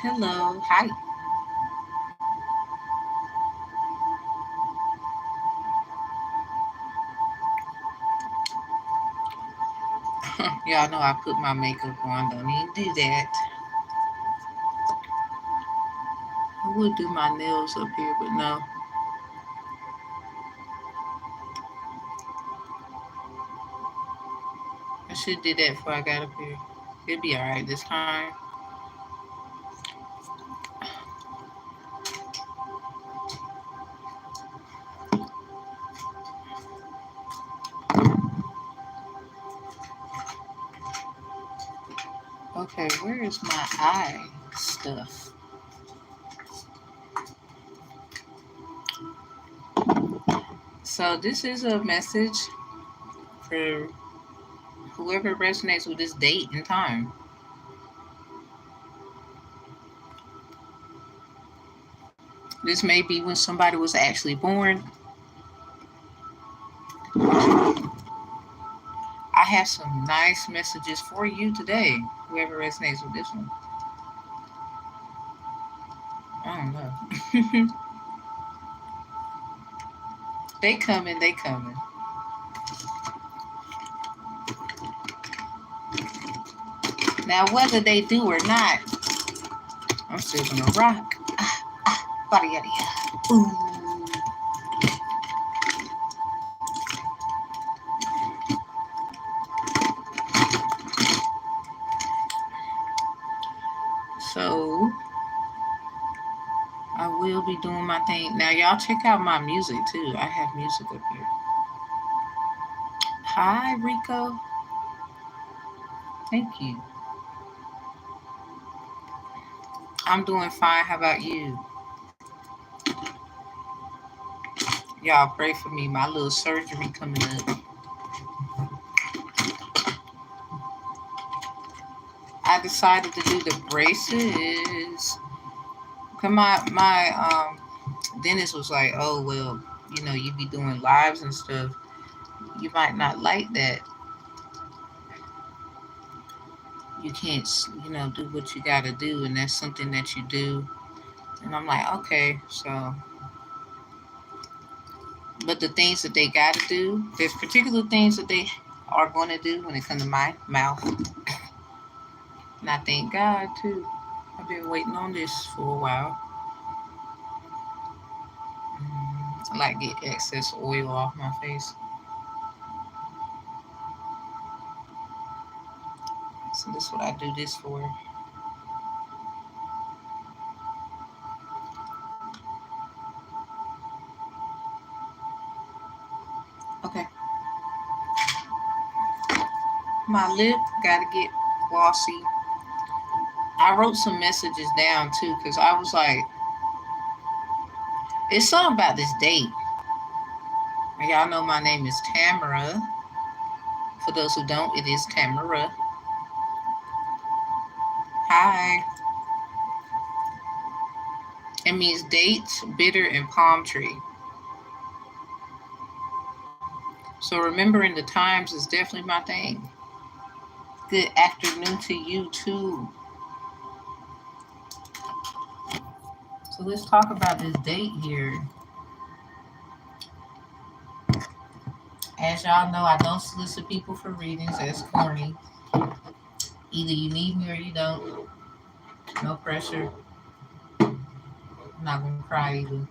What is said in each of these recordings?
Hello. Hi. Y'all know I put my makeup on. Don't even do that. I would do my nails up here, but no. I should do that before I got up here. It'll be alright this time. Okay, where is my eye stuff? So this is a message for whoever resonates with this date and time. This may be when somebody was actually born. I have some nice messages for you today, whoever resonates with this one. I don't know. They coming, they coming. Now, whether they do or not, I'm still gonna rock. Bada yada yada. Ooh. So I will be doing my thing. Now y'all check out my music too. I have music up here. Hi Rico. Thank you. I'm doing fine. How about you? Y'all pray for me. My little surgery coming up. I decided to do the braces. Cause my dentist was like, oh well, you be doing lives and stuff. You might not like that. You can't, do what you gotta do, and that's something that you do. And I'm like, okay, so. But the things that they gotta do, there's particular things that they are going to do when it comes to my mouth. And I thank God too. I've been waiting on this for a while. I like to get excess oil off my face. So this is what I do this for. Okay. My lip gotta get glossy. I wrote some messages down too because I was like, it's something about this date. And y'all know my name is Tamara. For those who don't, it is Tamara. Hi. It means dates, bitter, and palm tree. So remembering the times is definitely my thing. Good afternoon to you too. So let's talk about this date here. As y'all know, I don't solicit people for readings. That's corny. Either you need me or you don't. No pressure. I'm not gonna cry either.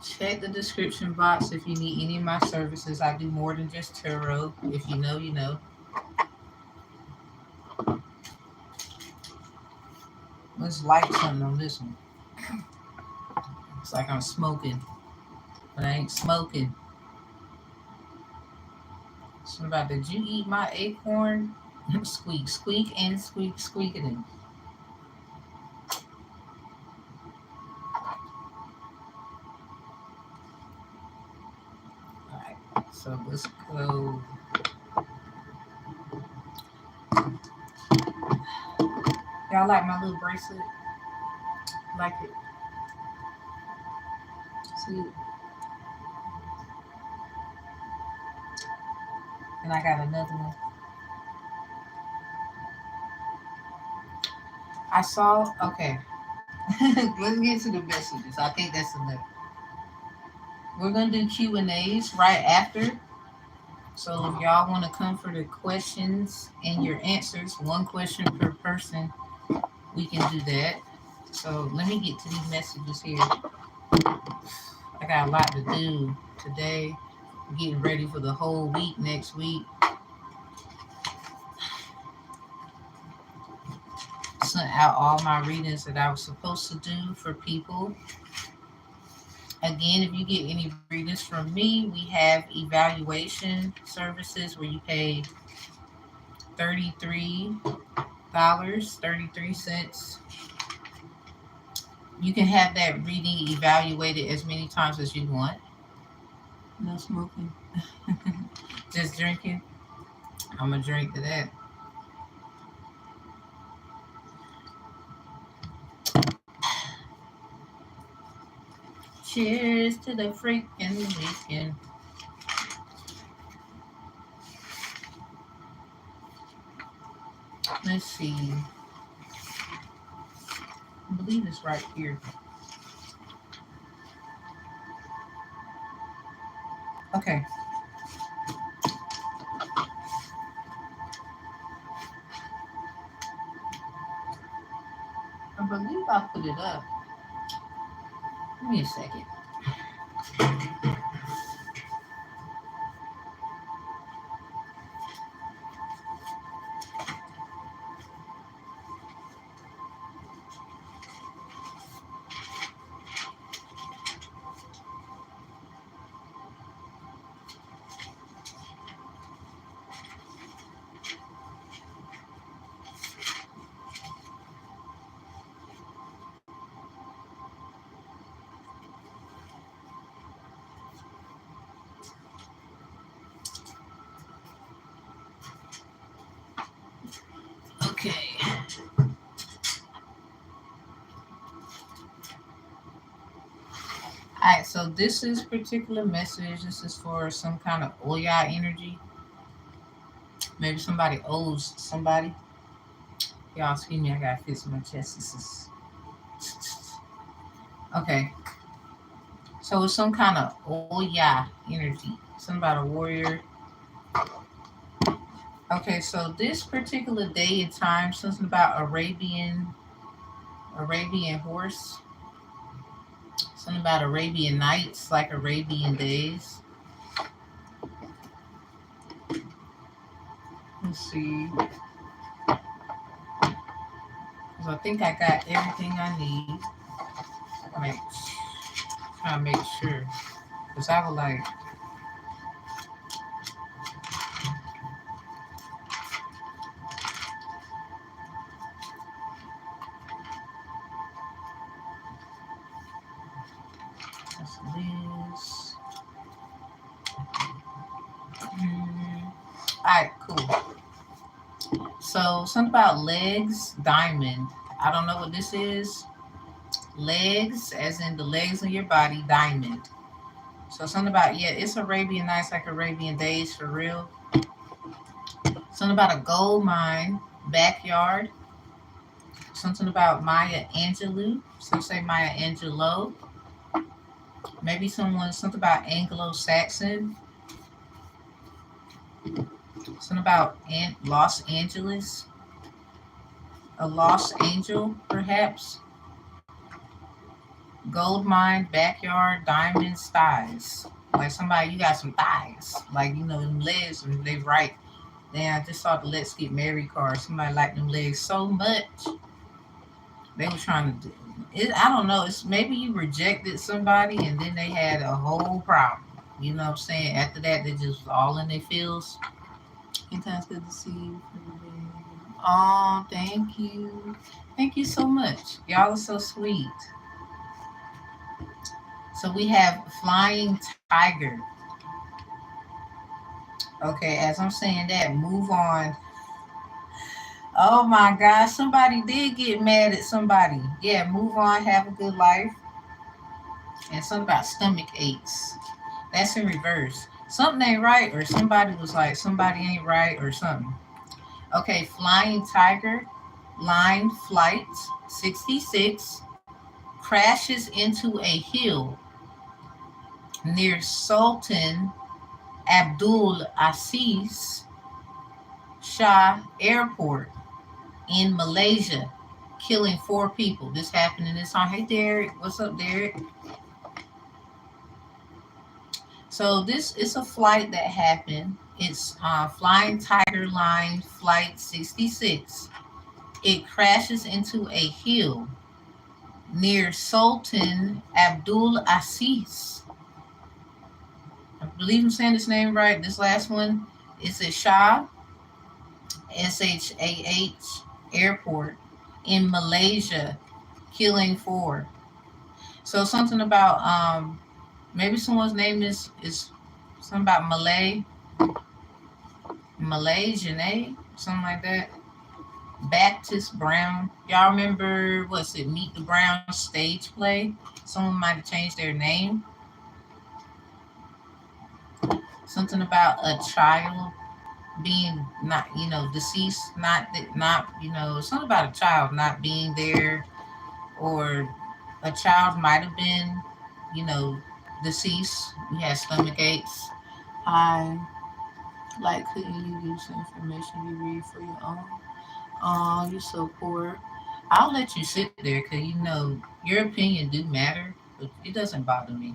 Check the description box if you need any of my services. I do more than just tarot. If you know, you know. Let's light something on this one. It's like I'm smoking, but I ain't smoking. So about, did you eat my acorn? Squeak, squeak, and squeak, squeaking. Alright, so let's go. Y'all like my little bracelet? Like it? See? And I got another one. I saw, okay. Let's get to the messages. I think that's enough. We're going to do Q&As right after. So if y'all want to come for the questions and your answers, one question per person, we can do that. So let me get to these messages here. I got a lot to do today. Getting ready for the whole week next week. Sent out all my readings that I was supposed to do for people. Again, if you get any readings from me, we have evaluation services where you pay $33.33. You can have that reading evaluated as many times as you want. No smoking. Just drinking. I'm going to drink to that. Cheers to the freaking weekend. Let's see. I believe it's right here. Okay. I believe I put it up. Give me a second. Okay. Alright, so this is particular message. This is for some kind of Oya energy. Maybe somebody owes somebody. Y'all excuse me, I gotta fix my chest. This is okay. So it's some kind of Oya energy. Something about a warrior. Okay, so this particular day and time, something about Arabian horse. Something about Arabian nights, like Arabian days. Let's see. Because I think I got everything I need. Trying to make sure. Because I was like, that's this. Alright, cool. So something about legs, diamond. I don't know what this is. Legs, as in the legs of your body, diamond. So something about, yeah, it's Arabian nights, like Arabian days for real. Something about a gold mine, backyard. Something about Maya Angelou. Some say Maya Angelou. Maybe something about Anglo-Saxon. Something about Los Angeles. A lost angel, perhaps. Gold mine, backyard, diamonds, thighs. Like somebody, you got some thighs. Like, you know, them legs, and they right. Then I just saw the Let's Get Married card. Somebody liked them legs so much. They were trying to do it. I don't know. It's maybe you rejected somebody and then they had a whole problem. You know what I'm saying? After that, they just was all in their feels. Sometimes good to see you. Oh, thank you. Thank you so much. Y'all are so sweet. So we have Flying Tiger. Okay, as I'm saying that, move on. Oh my gosh, somebody did get mad at somebody. Yeah, move on, have a good life. And something about stomach aches. That's in reverse. Something ain't right, or somebody was like, somebody ain't right, or something. Okay, Flying Tiger, line flight 66, crashes into a hill near Sultan Abdul Aziz Shah Airport in Malaysia, killing 4 people. This happened in this song. Hey, Derek. What's up, Derek? So this is a flight that happened. It's Flying Tiger Line Flight 66. It crashes into a hill near Sultan Abdul Aziz. I believe I'm saying this name right. This last one is at Shah SHAH Airport in Malaysia, killing 4. So something about maybe someone's name is something about Malaysian, something like that. Baptist Brown. Y'all remember what's it? Meet the Brown stage play. Someone might have changed their name. Something about a child being not, deceased, not, something about a child not being there, or a child might have been, you know, deceased. We had stomach aches. Hi, like, couldn't you use the information you read for your own? Oh, you're so poor. I'll let you sit there because your opinion do matter, but it doesn't bother me.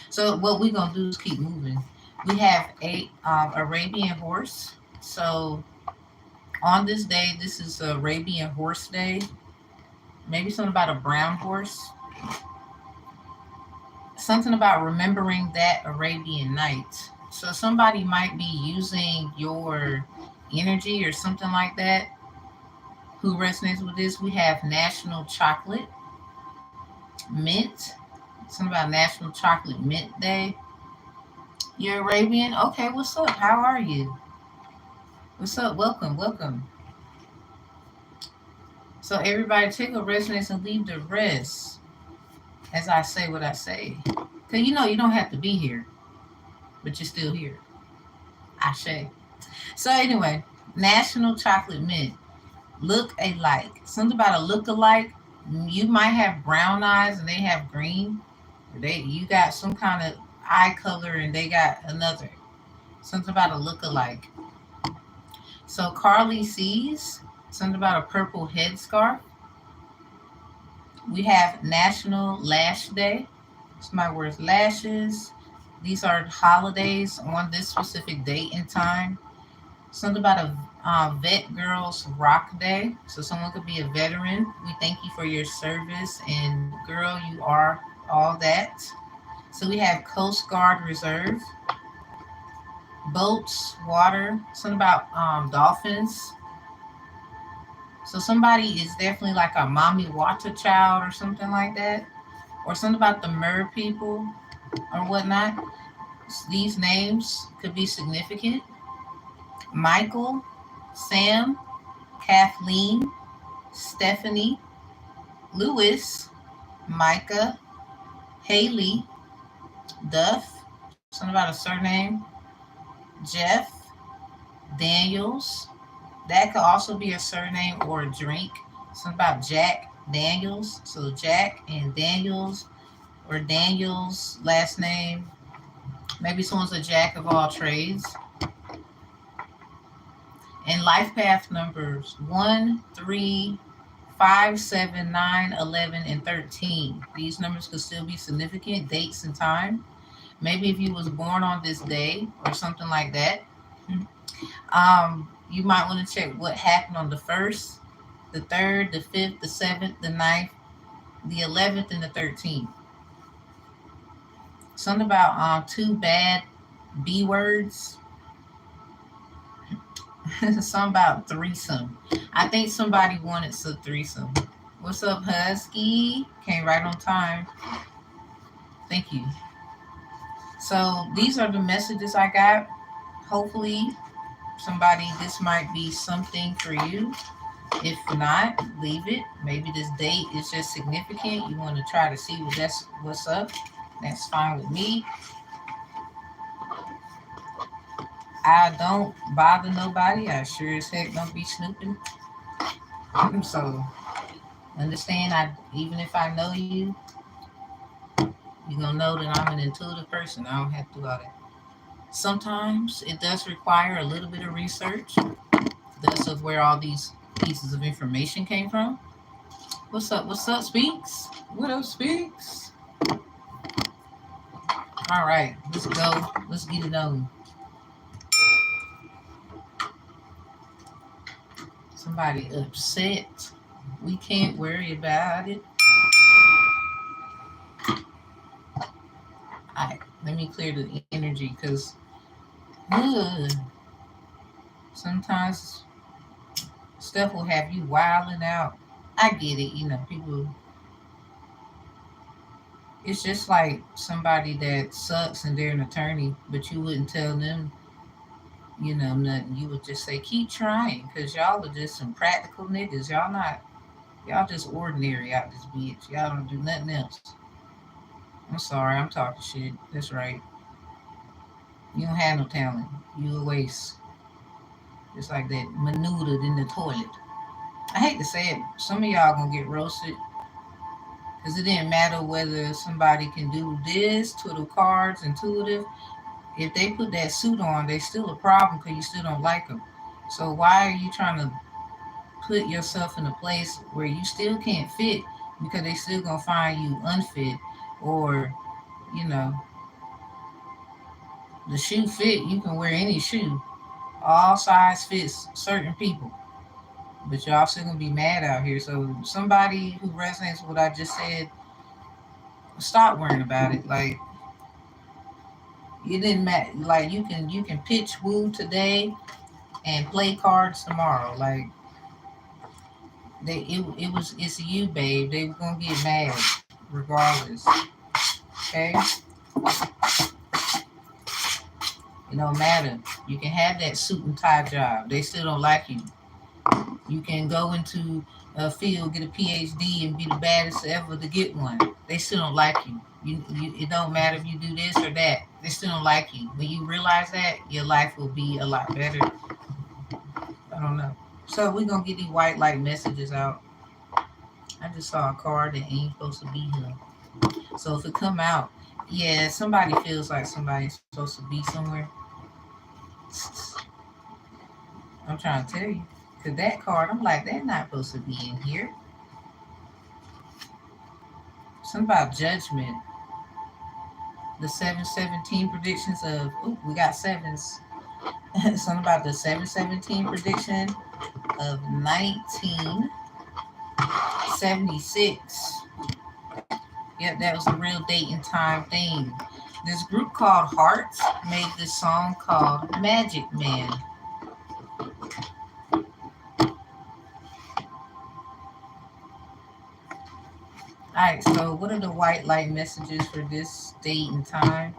So what we're gonna do is keep moving. We have a Arabian horse. So on this day, this is Arabian Horse Day. Maybe something about a brown horse. Something about remembering that Arabian night. So somebody might be using your energy or something like that. Who resonates with this? We have National Chocolate Mint. Something about National Chocolate Mint Day. You're Arabian? Okay, what's up? How are you? What's up? Welcome, welcome. So everybody take a resonance and leave the rest as I say what I say. Because you don't have to be here, but you're still here. Ashe. So anyway, National Chocolate Mint. Look alike. Something about a look alike. You might have brown eyes and they have green. You got some kind of eye color and they got another. Something about a look alike. So Carly sees something about a purple headscarf. We have National Lash Day. Somebody wears lashes. These are holidays on this specific date and time. Something about a Vet Girls Rock Day. So someone could be a veteran. We thank you for your service, and girl, you are all that. So we have Coast Guard Reserve, boats, water. Something about dolphins. So somebody is definitely like a mommy water child or something like that, or something about the mer people or whatnot. These names could be significant. Michael, Sam, Kathleen, Stephanie, Lewis, Micah, Haley, Duff, something about a surname, Jeff, Daniels. That could also be a surname or a drink. Something about Jack Daniels. So Jack and Daniels, or Daniels last name. Maybe someone's a jack of all trades. And life path numbers 1, 3, 5, 7, 9, 11, and 13. These numbers could still be significant dates and time. Maybe if you was born on this day or something like that. You might want to check what happened on the first. The 3rd, the 5th, the 7th, the ninth, the 11th, and the 13th. Something about two bad B words. Something about threesome. I think somebody wanted some threesome. What's up, Husky? Came right on time. Thank you. So these are the messages I got. Hopefully, this might be something for you. If not, leave it. Maybe this date is just significant. You want to try to see what's up. That's fine with me. I don't bother nobody. I sure as heck don't be snooping. So understand, even if I know you, you're gonna know that I'm an intuitive person. I don't have to do all that. Sometimes it does require a little bit of research. That's of where all these pieces of information came from. What's up? What's up, Speaks? What up, Speaks? All right, let's go. Let's get it on. Somebody upset. We can't worry about it. All right, let me clear the energy because sometimes stuff will have you wilding out. I get it, people. It's just like somebody that sucks and they're an attorney, but you wouldn't tell them, nothing. You would just say, keep trying, because y'all are just some practical niggas. Y'all just ordinary out this bitch. Y'all don't do nothing else. I'm sorry, I'm talking shit. That's right. You don't have no talent. You a waste. Just like that manuted in the toilet. I hate to say it, some of y'all gonna get roasted. Because it didn't matter whether somebody can do this, twiddle cards, intuitive. If they put that suit on, they still a problem because you still don't like them. So why are you trying to put yourself in a place where you still can't fit because they still gonna find you unfit, or you know the shoe fit, you can wear any shoe, all size fits certain people, but y'all still gonna be mad out here. So somebody who resonates with what I just said, stop worrying about it. Like, it didn't matter. Like, you can pitch woo today and play cards tomorrow. Like, it's you, babe. They were gonna get mad regardless. Okay? It don't matter. You can have that suit and tie job. They still don't like you. You can go into a field, get a PhD, and be the baddest ever to get one. They still don't like you. It don't matter if you do this or that. They still don't like you. When you realize that, your life will be a lot better. I don't know. So we're going to get these white light messages out. I just saw a card that ain't supposed to be here. So if it come out, yeah, somebody feels like somebody's supposed to be somewhere. I'm trying to tell you. Because that card, I'm like, they're not supposed to be in here. Something about judgment. The 717 predictions of, we got sevens. Something about the 717 prediction of 1976. Yep, that was a real date and time thing. This group called Hearts made this song called Magic Man. Alright, so what are the white light messages for this date and time?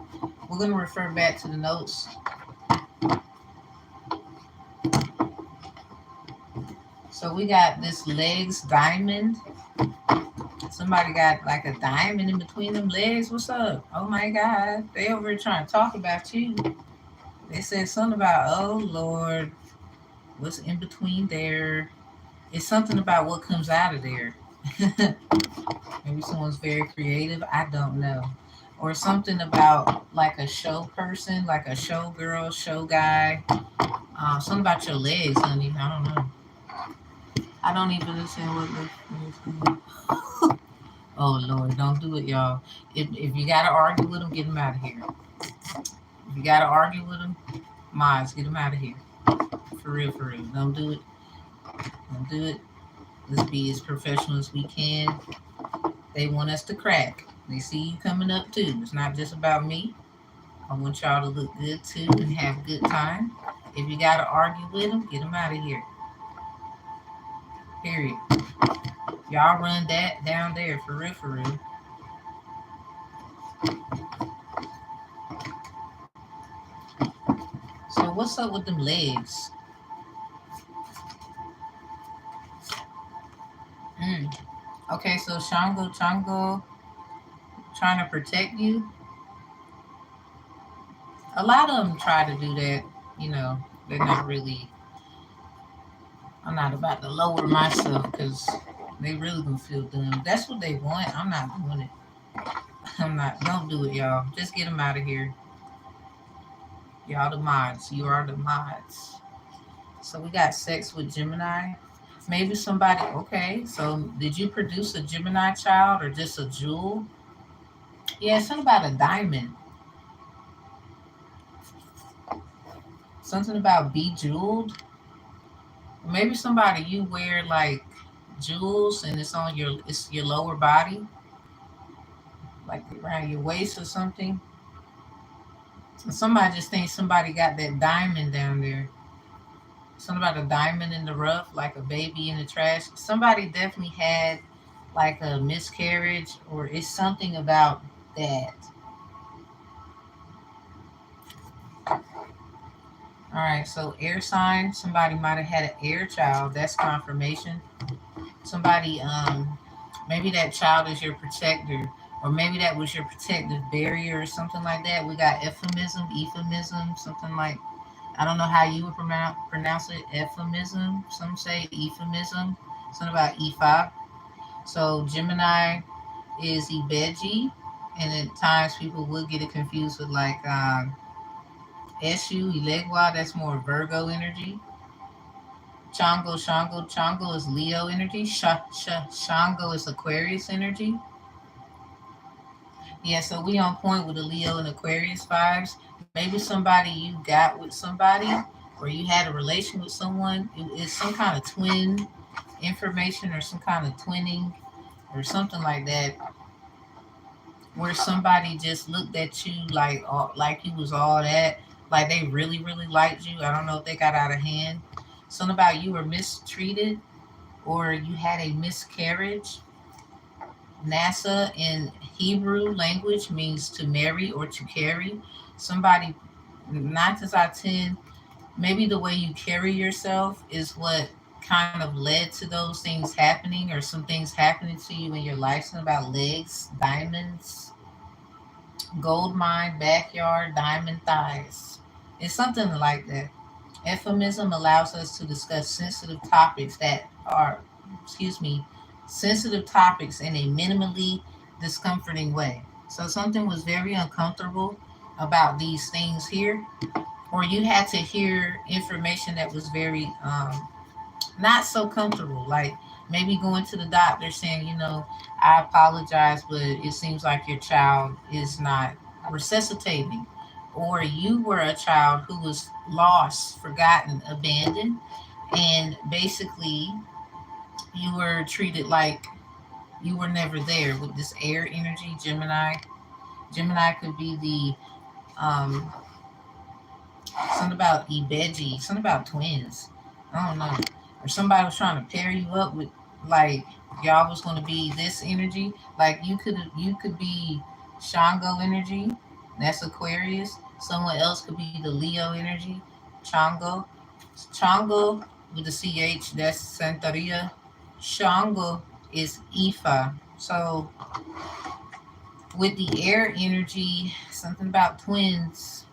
We're going to refer back to the notes. So we got this legs diamond. Somebody got like a diamond in between them legs. What's up? Oh my God. They over here trying to talk about you. They said something about, oh Lord, what's in between there? It's something about what comes out of there. Maybe someone's very creative. I don't know. Or something about like a show person, like a show girl, show guy. Something about your legs, honey. I don't know. I don't even understand what oh Lord, don't do it, y'all. If you gotta argue with them, get them out of here. If you gotta argue with them, minds, get them out of here. For real, for real. Don't do it. Don't do it. Let's be as professional as we can. They want us to crack. They see you coming up too. It's not just about me. I want y'all to look good too and have a good time. If you got to argue with them, get them out of here. Period. Y'all run that down there for real, for real. So what's up with them legs? Mm. Okay, so Chango trying to protect you. A lot of them try to do that. You know, they're not really. I'm not about to lower myself because they really gonna feel dumb. That's what they want. I'm not doing it. I'm not. Don't do it, y'all. Just get them out of here. Y'all the mods. You are the mods. So we got sex with Gemini. Maybe somebody. Okay. So did you produce a Gemini child or just a jewel? Yeah, something about a diamond. Something about bejeweled. Maybe somebody you wear like jewels and it's your lower body, like around your waist or something. And somebody just thinks somebody got that diamond down there. Something about a diamond in the rough, like a baby in the trash. Somebody definitely had like a miscarriage, or it's something about that. All right, so air sign. Somebody might have had an air child. That's confirmation. Somebody, maybe that child is your protector, or maybe that was your protective barrier or something like that. We got euphemism, something like, I don't know how you would pronounce it. Euphemism. Some say euphemism. Something about Ifa. So Gemini is Ibeji, and at times people will get it confused with like Eshu, Ilegwa. That's more Virgo energy. Chango is Leo energy. Shango is Aquarius energy. Yeah, so we on point with the Leo and Aquarius vibes. Maybe somebody you got with somebody, or you had a relation with someone. It's some kind of twin information, or some kind of twinning, or something like that, where somebody just looked at you like you was all that, like they really liked you. I don't know if they got out of hand. Something about you were mistreated, or you had a miscarriage. NASA in Hebrew language means to marry or to carry. Somebody, 9 times out of 10, maybe the way you carry yourself is what kind of led to those things happening, or some things happening to you in your life. Something about legs, diamonds, gold mine, backyard, diamond thighs. It's something like that. Euphemism allows us to discuss sensitive topics that are, excuse me, sensitive topics in a minimally discomforting way. So something was very uncomfortable about these things here, or you had to hear information that was very not so comfortable. Like maybe going to the doctor saying, I apologize, but it seems like your child is not resuscitating. Or you were a child who was lost, forgotten, abandoned, and basically you were treated like you were never there with this air energy, Gemini. Gemini could be the something about Ibeji, something about twins. I don't know. Or somebody was trying to pair you up with, like, y'all was gonna be this energy. Like you could be Shango energy, that's Aquarius. Someone else could be the Leo energy, Chango. Chango with the CH, that's Santeria. Shango is Ifa. So with the air energy, something about twins,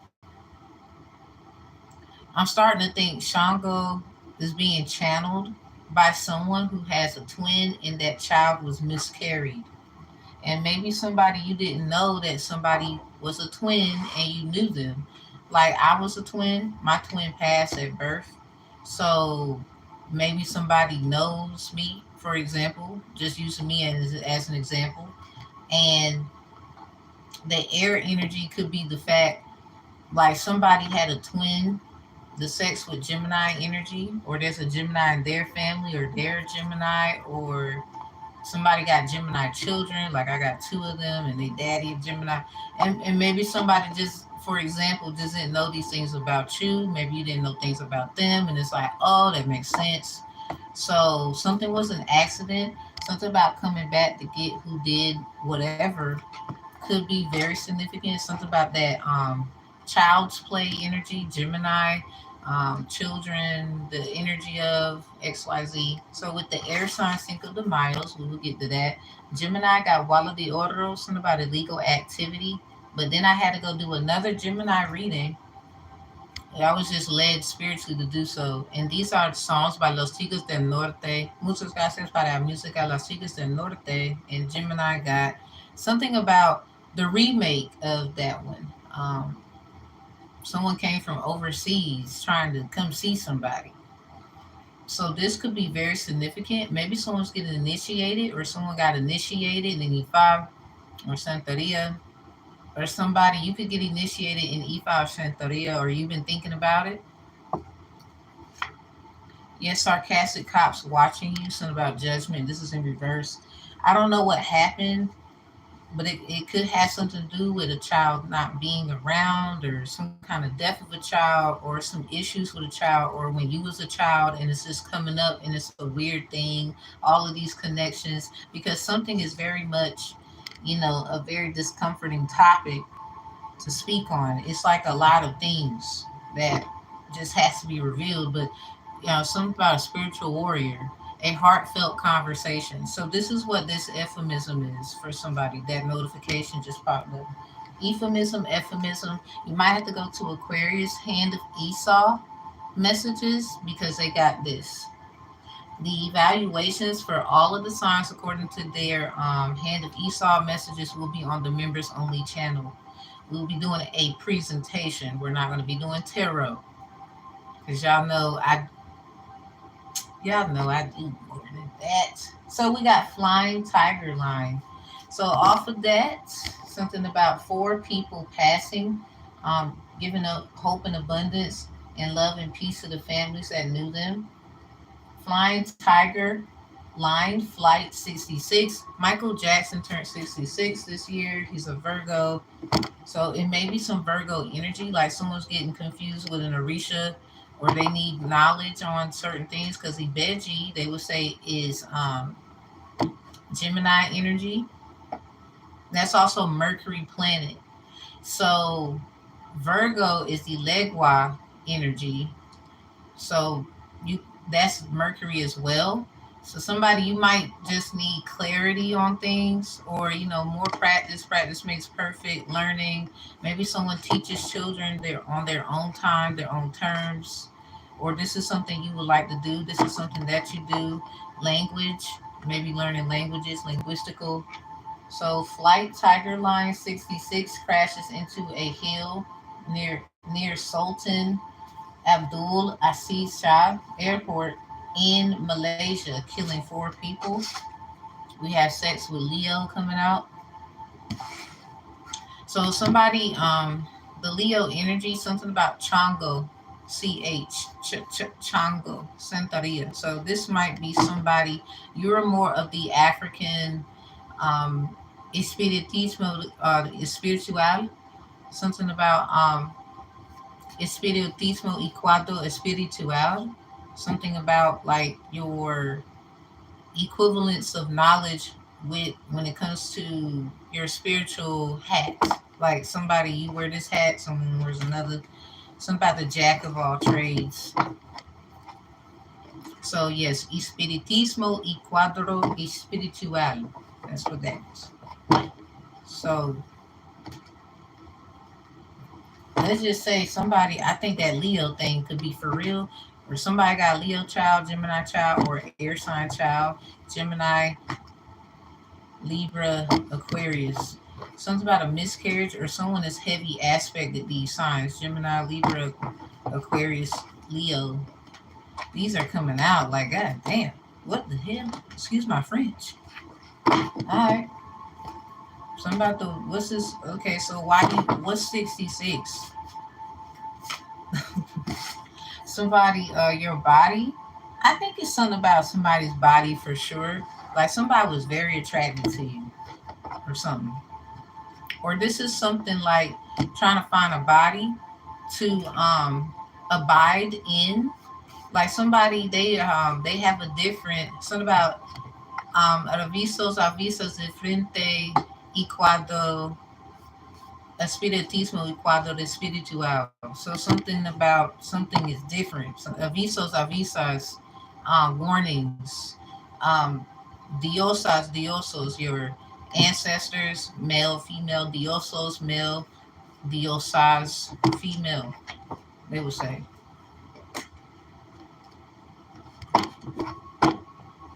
I'm starting to think Shango is being channeled by someone who has a twin and that child was miscarried. And maybe somebody you didn't know that somebody was a twin and you knew them. Like I was a twin, my twin passed at birth. So maybe somebody knows me, for example, just using me as an example. And the air energy could be the fact like somebody had a twin the sex with Gemini energy, or there's a Gemini in their family, or they're Gemini, or somebody got Gemini children, like I got two of them, and they daddy a Gemini, and maybe somebody just, for example, just didn't know these things about you. Maybe you didn't know things about them, and it's like, oh, that makes sense. So something was an accident. Something about coming back to get who did whatever could be very significant. Something about that child's play energy, Gemini, children, the energy of XYZ. So with the air sign Cinco de Mayos, we will get to that. Gemini got Walla de Oro, something about illegal activity. But then I had to go do another Gemini reading. I was just led spiritually to do so. And these are songs by Los Tigres del Norte. Muchas gracias para la música Los Tigres del Norte. And Gemini got something about the remake of that one. Someone came from overseas trying to come see somebody. So this could be very significant. Maybe someone's getting initiated, or someone got initiated in Ifa or Santeria, or somebody, you could get initiated in Ifa or Santeria, or you've been thinking about it. Yes, sarcastic cops watching you, something about judgment. This is in reverse. I don't know what happened, but it could have something to do with a child not being around, or some kind of death of a child, or some issues with a child, or when you was a child and it's just coming up and it's a weird thing. All of these connections, because something is very much, a very discomforting topic to speak on. It's like a lot of things that just has to be revealed, but something about a spiritual warrior, a heartfelt conversation. So this is what this euphemism is for somebody. That notification just popped up. Euphemism, euphemism. You might have to go to Aquarius Hand of Esau messages, because they got this. The evaluations for all of the signs according to their Hand of Esau messages will be on the members only channel. We'll be doing a presentation. We're not going to be doing tarot, because y'all know I do more than that. So we got Flying Tiger Line. So off of that, something about four people passing, giving up hope and abundance and love and peace to the families that knew them. Flying Tiger Line, Flight 66. Michael Jackson turned 66 this year. He's a Virgo. So it may be some Virgo energy, like someone's getting confused with an Orisha, or they need knowledge on certain things, because Ibeji, they would say, is Gemini energy. That's also Mercury planet. So Virgo is the Legua energy. So you that's Mercury as well. So somebody, you might just need clarity on things, or more practice. Practice makes perfect. Learning. Maybe someone teaches children they're on their own time, their own terms, or this is something you would like to do. This is something that you do. Language. Maybe learning languages, linguistical. So Flight Tiger Line 66 crashes into a hill near Sultan Abdul Aziz Shah Airport in Malaysia, killing four people. We have sex with Leo coming out. So somebody, the Leo energy, something about Chongo, Chongo, Santeria. So this might be somebody, you're more of the African espiritismo, espiritual, something about espiritismo y cuadro espiritual, something about like your equivalence of knowledge with when it comes to your spiritual hat. Like somebody, you wear this hat, someone wears another. Something about the jack of all trades. So yes, espiritismo y cuadro espiritual. That's what that is. So let's just say somebody, I think that Leo thing could be for real, or somebody got a Leo child, Gemini child, or air sign child, Gemini, Libra, Aquarius. Something about a miscarriage, or someone is heavy aspected these signs, Gemini, Libra, Aquarius, Leo. These are coming out like, god damn, what the hell? Excuse my French. Alright. Something about the, what's this? Okay, so what's 66? somebody, your body. I think it's something about somebody's body for sure. Like somebody was very attracted to you or something. Or this is something like trying to find a body to abide in. Like somebody they have a different something about avisos diferente y cuando espiritismo y cuando espiritual. So something about something is different. So avisas, warnings. Um, diosos, your ancestors, male, female, diosos, male, diosas, female, they would say.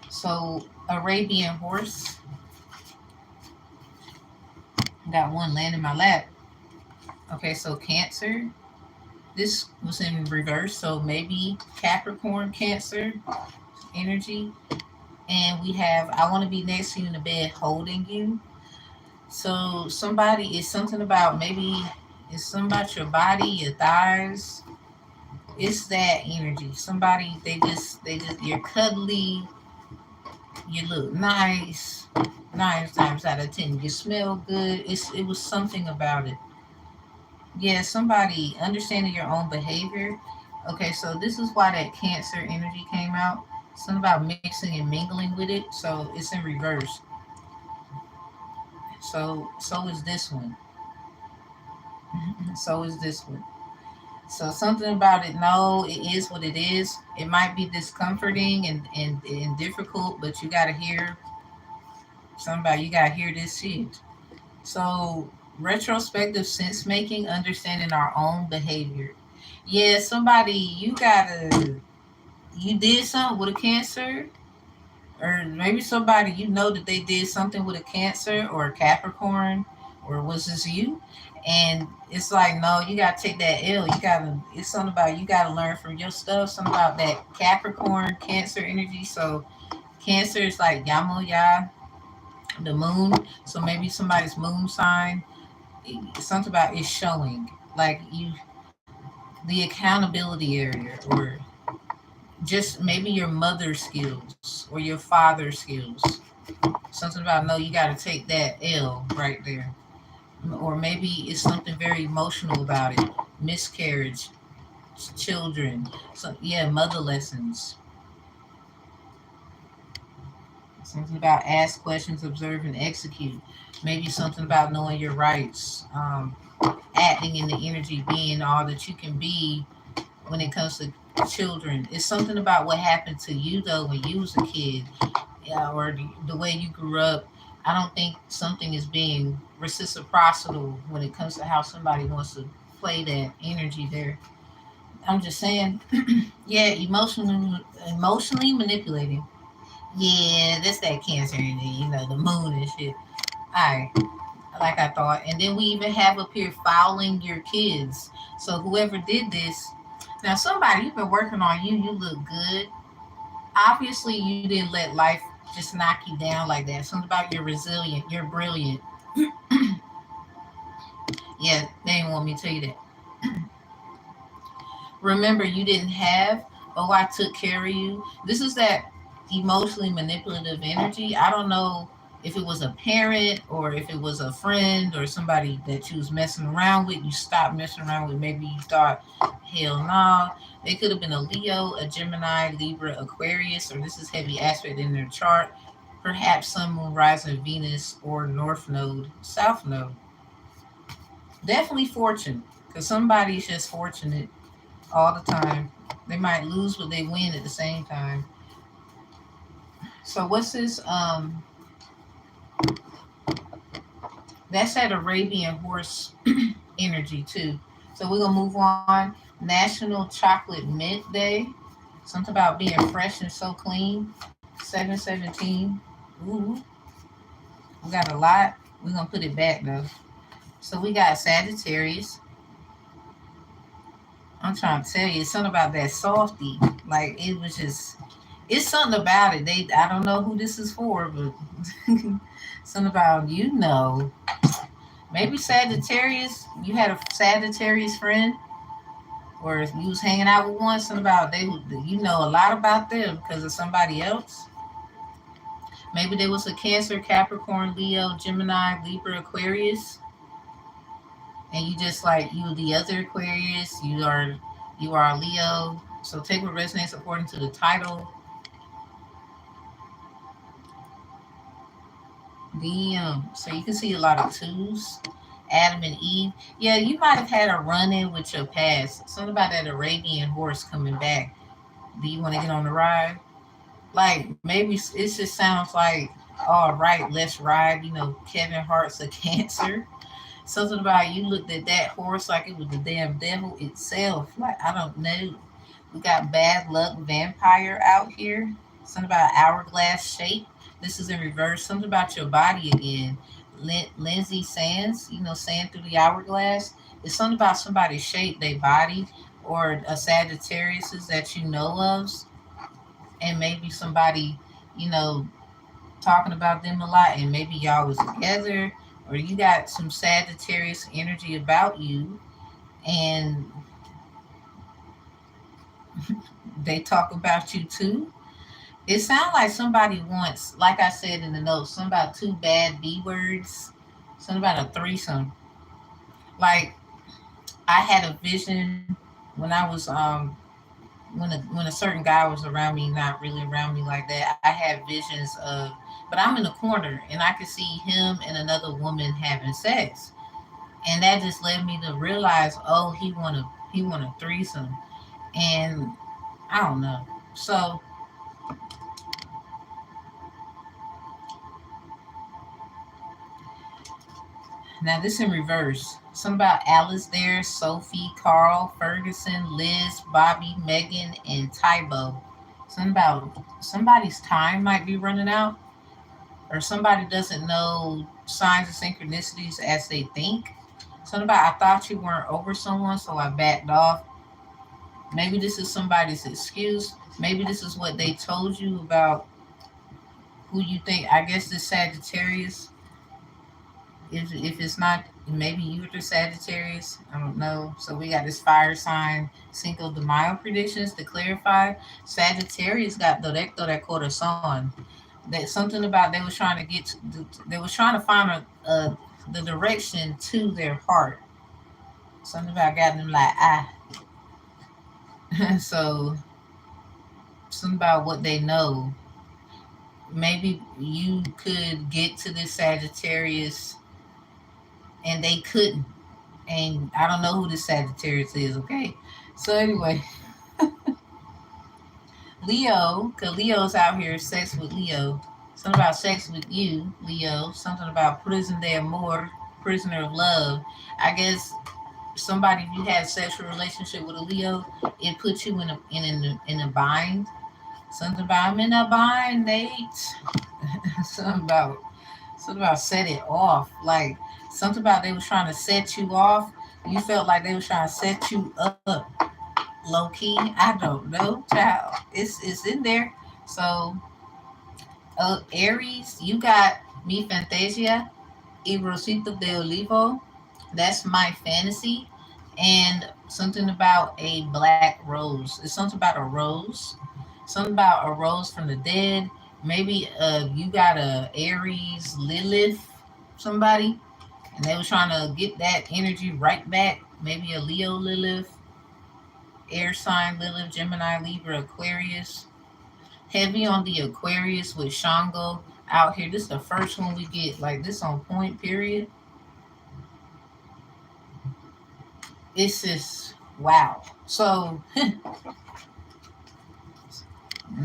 So Arabian horse, got one laying in my lap. Okay, so Cancer, this was in reverse, so maybe Capricorn, Cancer energy. And we have I want to be next to you in the bed holding you. So somebody is something about maybe it's something about your body, your thighs. It's that energy. Somebody they just you're cuddly, you look nice. 9 times out of 10, you smell good. It was something about it. Yeah, somebody understanding your own behavior. Okay, so this is why that Cancer energy came out. Something about mixing and mingling with it. So it's in reverse. So is this one. So is this one. So something about it, no, it is what it is. It might be discomforting and difficult, but you gotta hear somebody, you gotta hear this shit. So retrospective sense making, understanding our own behavior. Yeah, somebody you did something with a Cancer, or maybe somebody you know that they did something with a Cancer or a Capricorn, or was this you? And it's like, no, you gotta take that L. You gotta. It's something about you gotta learn from your stuff. Something about that Capricorn Cancer energy. So Cancer is like Yamo Ya, the moon. So maybe somebody's moon sign. Something about it's showing like you the accountability area, or just maybe your mother's skills or your father's skills. Something about no, you got to take that L right there. Or maybe it's something very emotional about it. Miscarriage, children. So yeah, mother lessons. Something about ask questions, observe, and execute. Maybe something about knowing your rights. Acting in the energy, being all that you can be when it comes to children. It's something about what happened to you though when you was a kid, yeah, or the way you grew up. I don't think something is being reciprocal when it comes to how somebody wants to play that energy there. I'm just saying, yeah, emotionally manipulating. Yeah, that's that Cancer energy, the moon and shit. All right, like I thought. And then we even have up here fouling your kids. So whoever did this, now somebody you've been working on you, you look good. Obviously, you didn't let life just knock you down like that. Something about you're resilient, you're brilliant. Yeah, they didn't want me to tell you that. Remember, you didn't have, oh, I took care of you. This is that emotionally manipulative energy. I don't know if it was a parent or if it was a friend or somebody that you was messing around with. You stopped messing around with. Maybe you thought, hell no. They could have been a Leo, a Gemini, Libra, Aquarius, or this is heavy aspect in their chart. Perhaps Sun, Moon, Rising, Venus, or North Node, South Node. Definitely fortune, because somebody's just fortunate all the time. They might lose, but they win at the same time. So what's this? That's that Arabian horse energy too. So we're gonna move on. National Chocolate Mint Day. Something about being fresh and so clean. 717. Ooh, we got a lot. We're gonna put it back though. So we got Sagittarius. I'm trying to tell you, it's something about that softy. Like it was just, it's something about it. I don't know who this is for, but something about maybe Sagittarius. You had a Sagittarius friend, or if you was hanging out with one, something about they, you know a lot about them because of somebody else. Maybe there was a Cancer, Capricorn, Leo, Gemini, Libra, Aquarius, and you just like you the other Aquarius, you are a Leo. So take what resonates according to the title. So you can see a lot of twos. Adam and Eve. Yeah, you might have had a run in with your past. Something about that Arabian horse coming back. Do you want to get on the ride? Like maybe it just sounds like, all right, let's ride. Kevin Hart's a Cancer. Something about you looked at that horse like it was the damn devil itself. Like I don't know. We got bad luck vampire out here. Something about hourglass shape. This is in reverse. Something about your body again. Lindsay Sands, sand through the hourglass. It's something about somebody's shape, their body, or a Sagittarius's that you know of, and maybe somebody, you know, talking about them a lot, and maybe y'all was together, or you got some Sagittarius energy about you, and they talk about you too. It sounds like somebody wants, like I said in the notes, something about two bad B words, something about a threesome. Like I had a vision when I was when a certain guy was around me, not really around me like that. I had visions of, but I'm in the corner and I could see him and another woman having sex, and that just led me to realize, oh, he want a threesome, and I don't know. So now this in reverse. Some about Alice there, Sophie, Carl, Ferguson, Liz, Bobby, Megan, and Tybo. Something about somebody's time might be running out, or somebody doesn't know signs of synchronicities as they think. Something about I thought you weren't over someone, so I backed off. Maybe this is somebody's excuse. Maybe this is what they told you about who you think. I guess this Sagittarius, if it's not, maybe you're the Sagittarius. I don't know. So we got this fire sign Cinco de Mayo predictions to clarify. Sagittarius got directo de corazon. That something about they was trying to get to, they was trying to find the direction to their heart. Something about got them like so something about what they know. Maybe you could get to this Sagittarius and they couldn't. And I don't know who this Sagittarius is, okay? So anyway, Leo, because Leo's out here, sex with Leo. Something about sex with you, Leo. Something about prison de amor, prisoner of love. I guess somebody, if you had a sexual relationship with a Leo, it puts you in a bind. Something about I'm in a bind, Nate. something about something about set it off. Like something about they was trying to set you off. You felt like they was trying to set you up, low key. I don't know, child. It's in there. So, Aries, you got mi fantasia y rosito de olivo. That's my fantasy. And something about a black rose. It's something about a rose. Something about a rose from the dead. Maybe you got a Aries Lilith, somebody, and they was trying to get that energy right back. Maybe a Leo Lilith, air sign Lilith, Gemini, Libra, Aquarius. Heavy on the Aquarius with Shango out here. This is the first one we get like this on point, period. It's just wow. So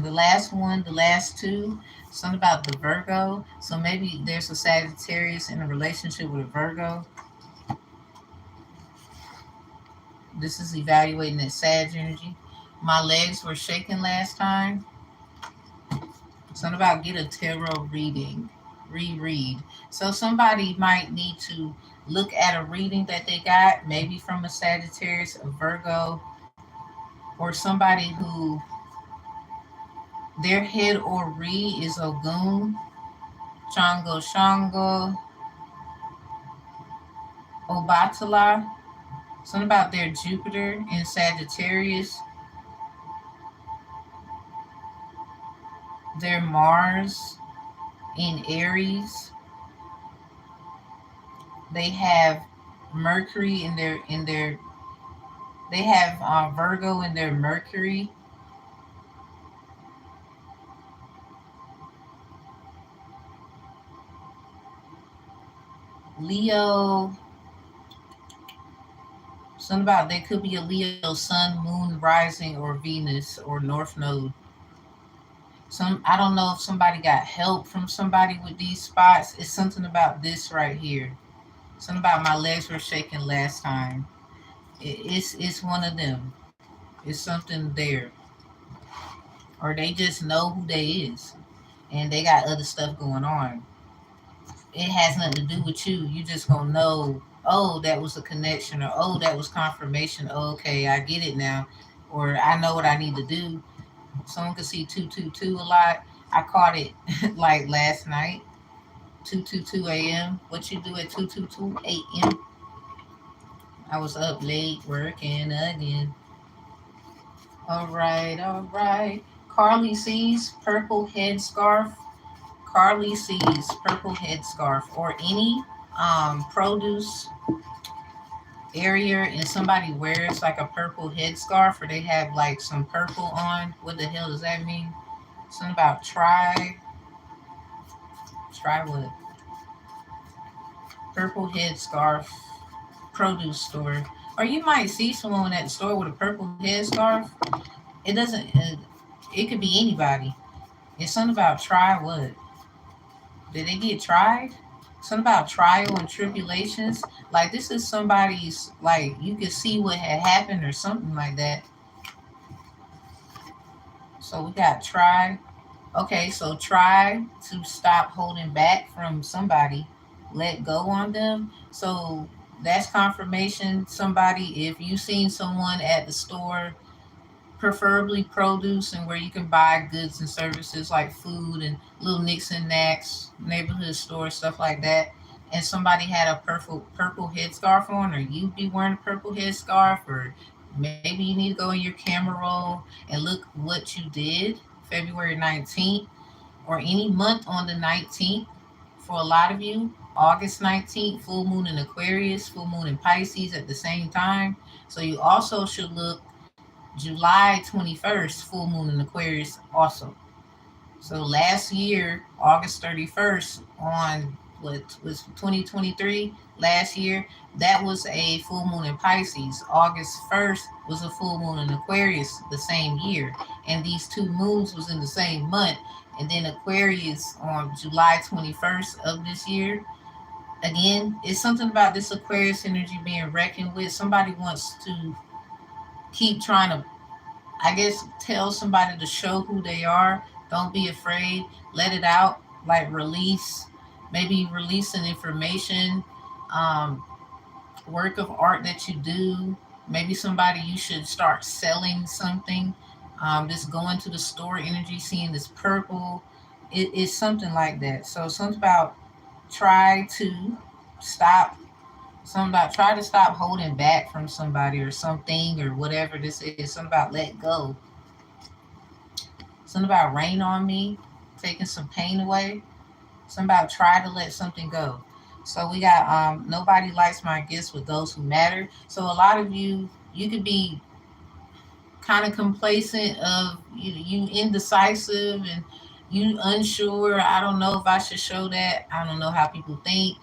the last one, the last two, something about the Virgo. So maybe there's a Sagittarius in a relationship with a Virgo. This is evaluating that Sag energy. My legs were shaking last time. Something about get a tarot reading, reread. So somebody might need to look at a reading that they got, maybe from a Sagittarius, a Virgo, or somebody who their head or re is Ogun, Shango Shango, Obatala. Something about their Jupiter in Sagittarius, their Mars in Aries. They have Mercury in their they have Virgo in their Mercury. Leo, something about they could be a Leo sun, moon, rising, or Venus or North Node. Some I don't know if somebody got help from somebody with these spots. It's something about this right here. Something about my legs were shaking last time. It's one of them. It's something there, or they just know who they is, and they got other stuff going on. It has nothing to do with you. You just gonna know. Oh, that was a connection, or oh, that was confirmation. Oh, okay, I get it now, or I know what I need to do. Someone could see 222 a lot. I caught it like last night, 222 a.m. What you do at 222 a.m.? I was up late working again. All right, all right. Carly sees purple headscarf. Carly sees purple headscarf or any produce area and somebody wears like a purple headscarf or they have like some purple on. What the hell does that mean? Something about try what? Purple headscarf produce store. Or you might see someone at the store with a purple headscarf. It doesn't. It could be anybody. It's something about try what? Did they get tried? Something about trial and tribulations. Like this is somebody's. Like you could see what had happened or something like that. So we got try. Okay, so try to stop holding back from somebody. Let go on them. So that's confirmation. Somebody, if you seen someone at the store, preferably produce and where you can buy goods and services like food and little nicks and knacks, neighborhood stores, stuff like that. And somebody had a purple headscarf on, or you be wearing a purple headscarf, or maybe you need to go in your camera roll and look what you did February 19th or any month on the 19th. For a lot of you, August 19th, full moon in Aquarius, full moon in Pisces at the same time. So you also should look July 21st, full moon in Aquarius also. So last year, August 31st on what was 2023 last year, that was a full moon in Pisces. August 1st was a full moon in Aquarius the same year. And these two moons was in the same month. And then Aquarius on July 21st of this year. Again, it's something about this Aquarius energy being reckoned with. Somebody wants to keep trying to, I guess, tell somebody to show who they are. Don't be afraid. Let it out. Like release, maybe releasing information, um, work of art that you do. Maybe somebody you should start selling something. Just going to the store energy, seeing this purple. It's something like that. So something about try to stop. Something about try to stop holding back from somebody or something or whatever this is. Something about let go. Something about rain on me, taking some pain away. Something about try to let something go. So we got nobody likes my gifts with those who matter. So a lot of you could be kind of complacent of you indecisive and you unsure. I don't know if I should show that. I don't know how people think.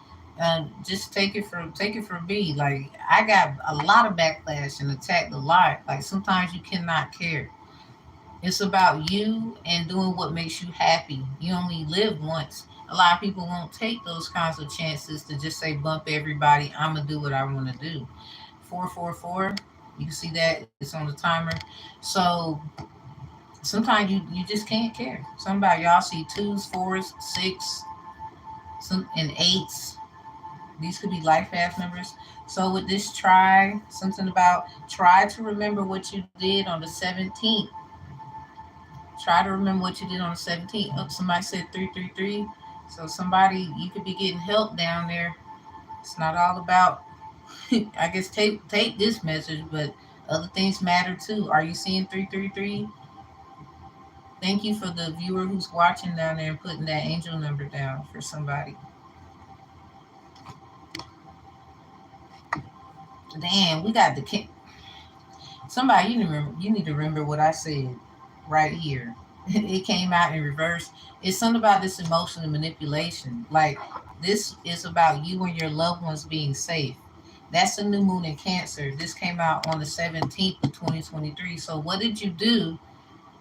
Just take it for B. Like I got a lot of backlash and attacked a lot. Like sometimes you cannot care. It's about you and doing what makes you happy. You only live once. A lot of people won't take those kinds of chances to just say bump everybody. I'm gonna do what I want to do. 444. You can see that it's on the timer. So sometimes you just can't care. Somebody y'all see twos, fours, six, some and eights. These could be life path numbers. So with this try, something about try to remember what you did on the 17th. Try to remember what you did on the 17th. Oh, somebody said 333. So somebody you could be getting help down there. It's not all about. I guess take this message, but other things matter too. Are you seeing 333? Thank you for the viewer who's watching down there and putting that angel number down for somebody. Damn, we got the somebody. You need to remember what I said right here. It came out in reverse. It's something about this emotional manipulation. Like this is about you and your loved ones being safe. That's the new moon in Cancer. This came out on the 17th of 2023. So what did you do?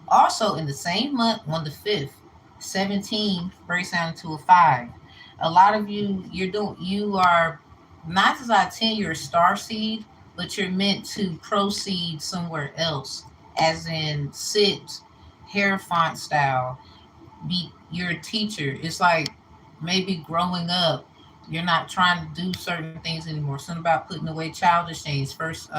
Also in the same month on the 5th, 17 breaks down into a 5. A lot of you are not as I 10, you're a star seed, but you're meant to proceed somewhere else, as in sit, hair font style, be you're a teacher. It's like maybe growing up, you're not trying to do certain things anymore. Something about putting away childish things. First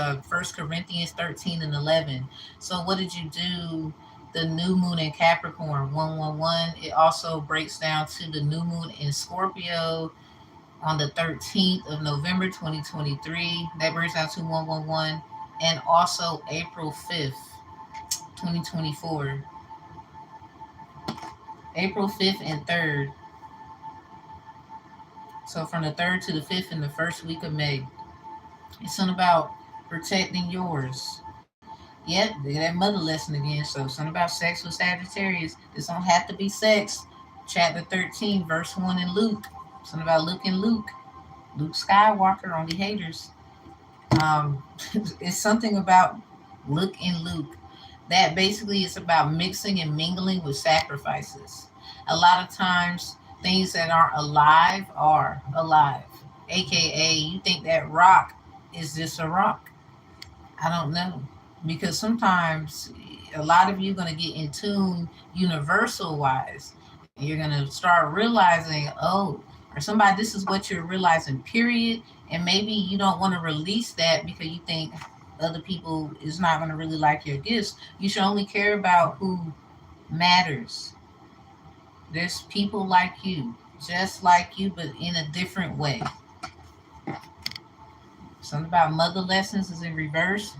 Corinthians 13 and 11. So what did you do? The new moon in Capricorn 111. It also breaks down to the new moon in Scorpio on the 13th of November 2023. That breaks down to 111. And also April 5th, 2024. April 5th and 3rd. So from the 3rd to the 5th in the first week of May. It's something about protecting yours. Yep, that mother lesson again. So something about sex with Sagittarius. This don't have to be sex. Chapter 13, verse 1 in Luke. Something about Luke and Luke. Luke Skywalker on the haters. Um, it's something about Luke and Luke. That basically is about mixing and mingling with sacrifices. A lot of times, things that aren't alive are alive. AKA, you think that rock is just a rock. I don't know. Because sometimes a lot of you are going to get in tune universal wise. And you're going to start realizing, oh, or somebody, this is what you're realizing, period. And maybe you don't want to release that because you think other people is not going to really like your gifts. You should only care about who matters. There's people like you, just like you, but in a different way. Something about mother lessons is in reverse.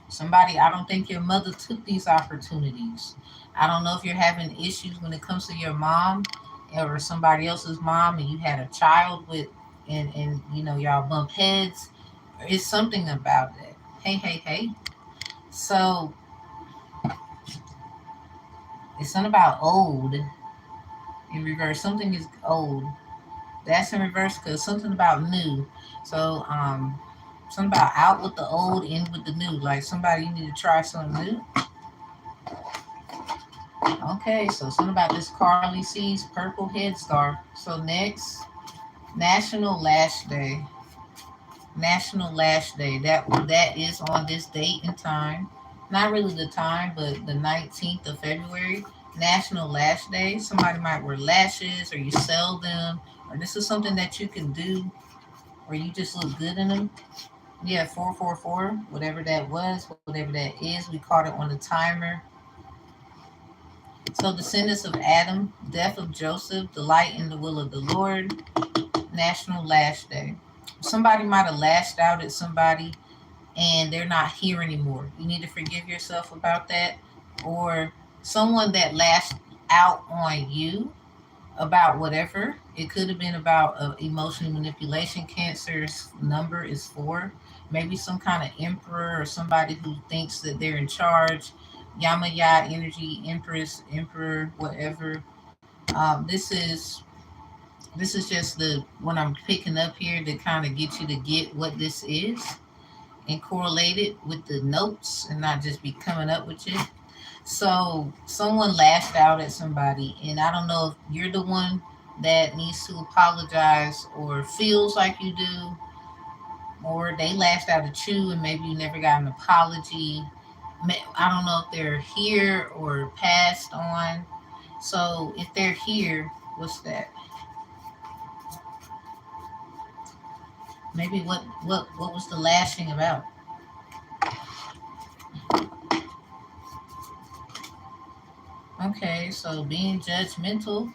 Somebody, I don't think your mother took these opportunities. I don't know if you're having issues when it comes to your mom or somebody else's mom and you had a child with, and y'all bump heads. It's something about that. Hey, hey, hey. So it's something about old in reverse. Something is old. That's in reverse because something about new. So something about out with the old, in with the new. Like somebody, you need to try something new. Okay, so something about this Carly C's purple headscarf. So next, National Lash Day. National Lash Day. That is on this date and time. Not really the time, but the 19th of February. National Lash Day. Somebody might wear lashes or you sell them. Or this is something that you can do or you just look good in them. Yeah, 444, whatever that was, whatever that is. We caught it on the timer. So, descendants of Adam, death of Joseph, delight in the will of the Lord, National Lash Day. Somebody might have lashed out at somebody and they're not here anymore. You need to forgive yourself about that. Or someone that lashed out on you about whatever. It could have been about emotional manipulation. Cancer's number is 4. Maybe some kind of emperor or somebody who thinks that they're in charge. Yamaya energy, Empress, emperor, whatever. This is just the what I'm picking up here to kind of get you to get what this is and correlate it with the notes and not just be coming up with it. So someone lashed out at somebody, and I don't know if you're the one that needs to apologize or feels like you do, or they lashed out at you and maybe you never got an apology. I don't know if they're here or passed on. So if they're here, what's that? Maybe what was the lashing about? Okay, so being judgmental.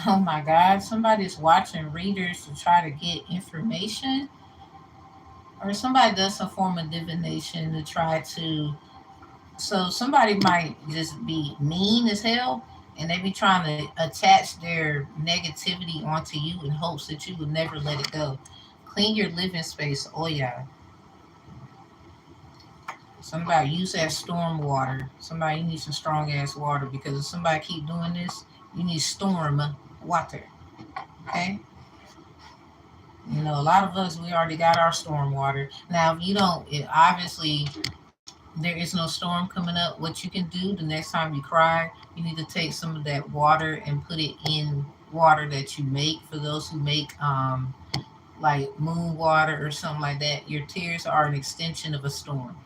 Oh my God, somebody's watching readers to try to get information. or somebody does some form of divination to try to. So somebody might just be mean as hell, and they be trying to attach their negativity onto you in hopes that you will never let it go. Clean your living space, Oya. Somebody use that storm water. Somebody, you need some strong ass water, because if somebody keep doing this, you need storm water. Okay. You know, a lot of us, we already got our storm water. Now, if you don't, obviously there is no storm coming up. What you can do the next time you cry, you need to take some of that water and put it in water that you make. For those who make like moon water or something like that, your tears are an extension of a storm,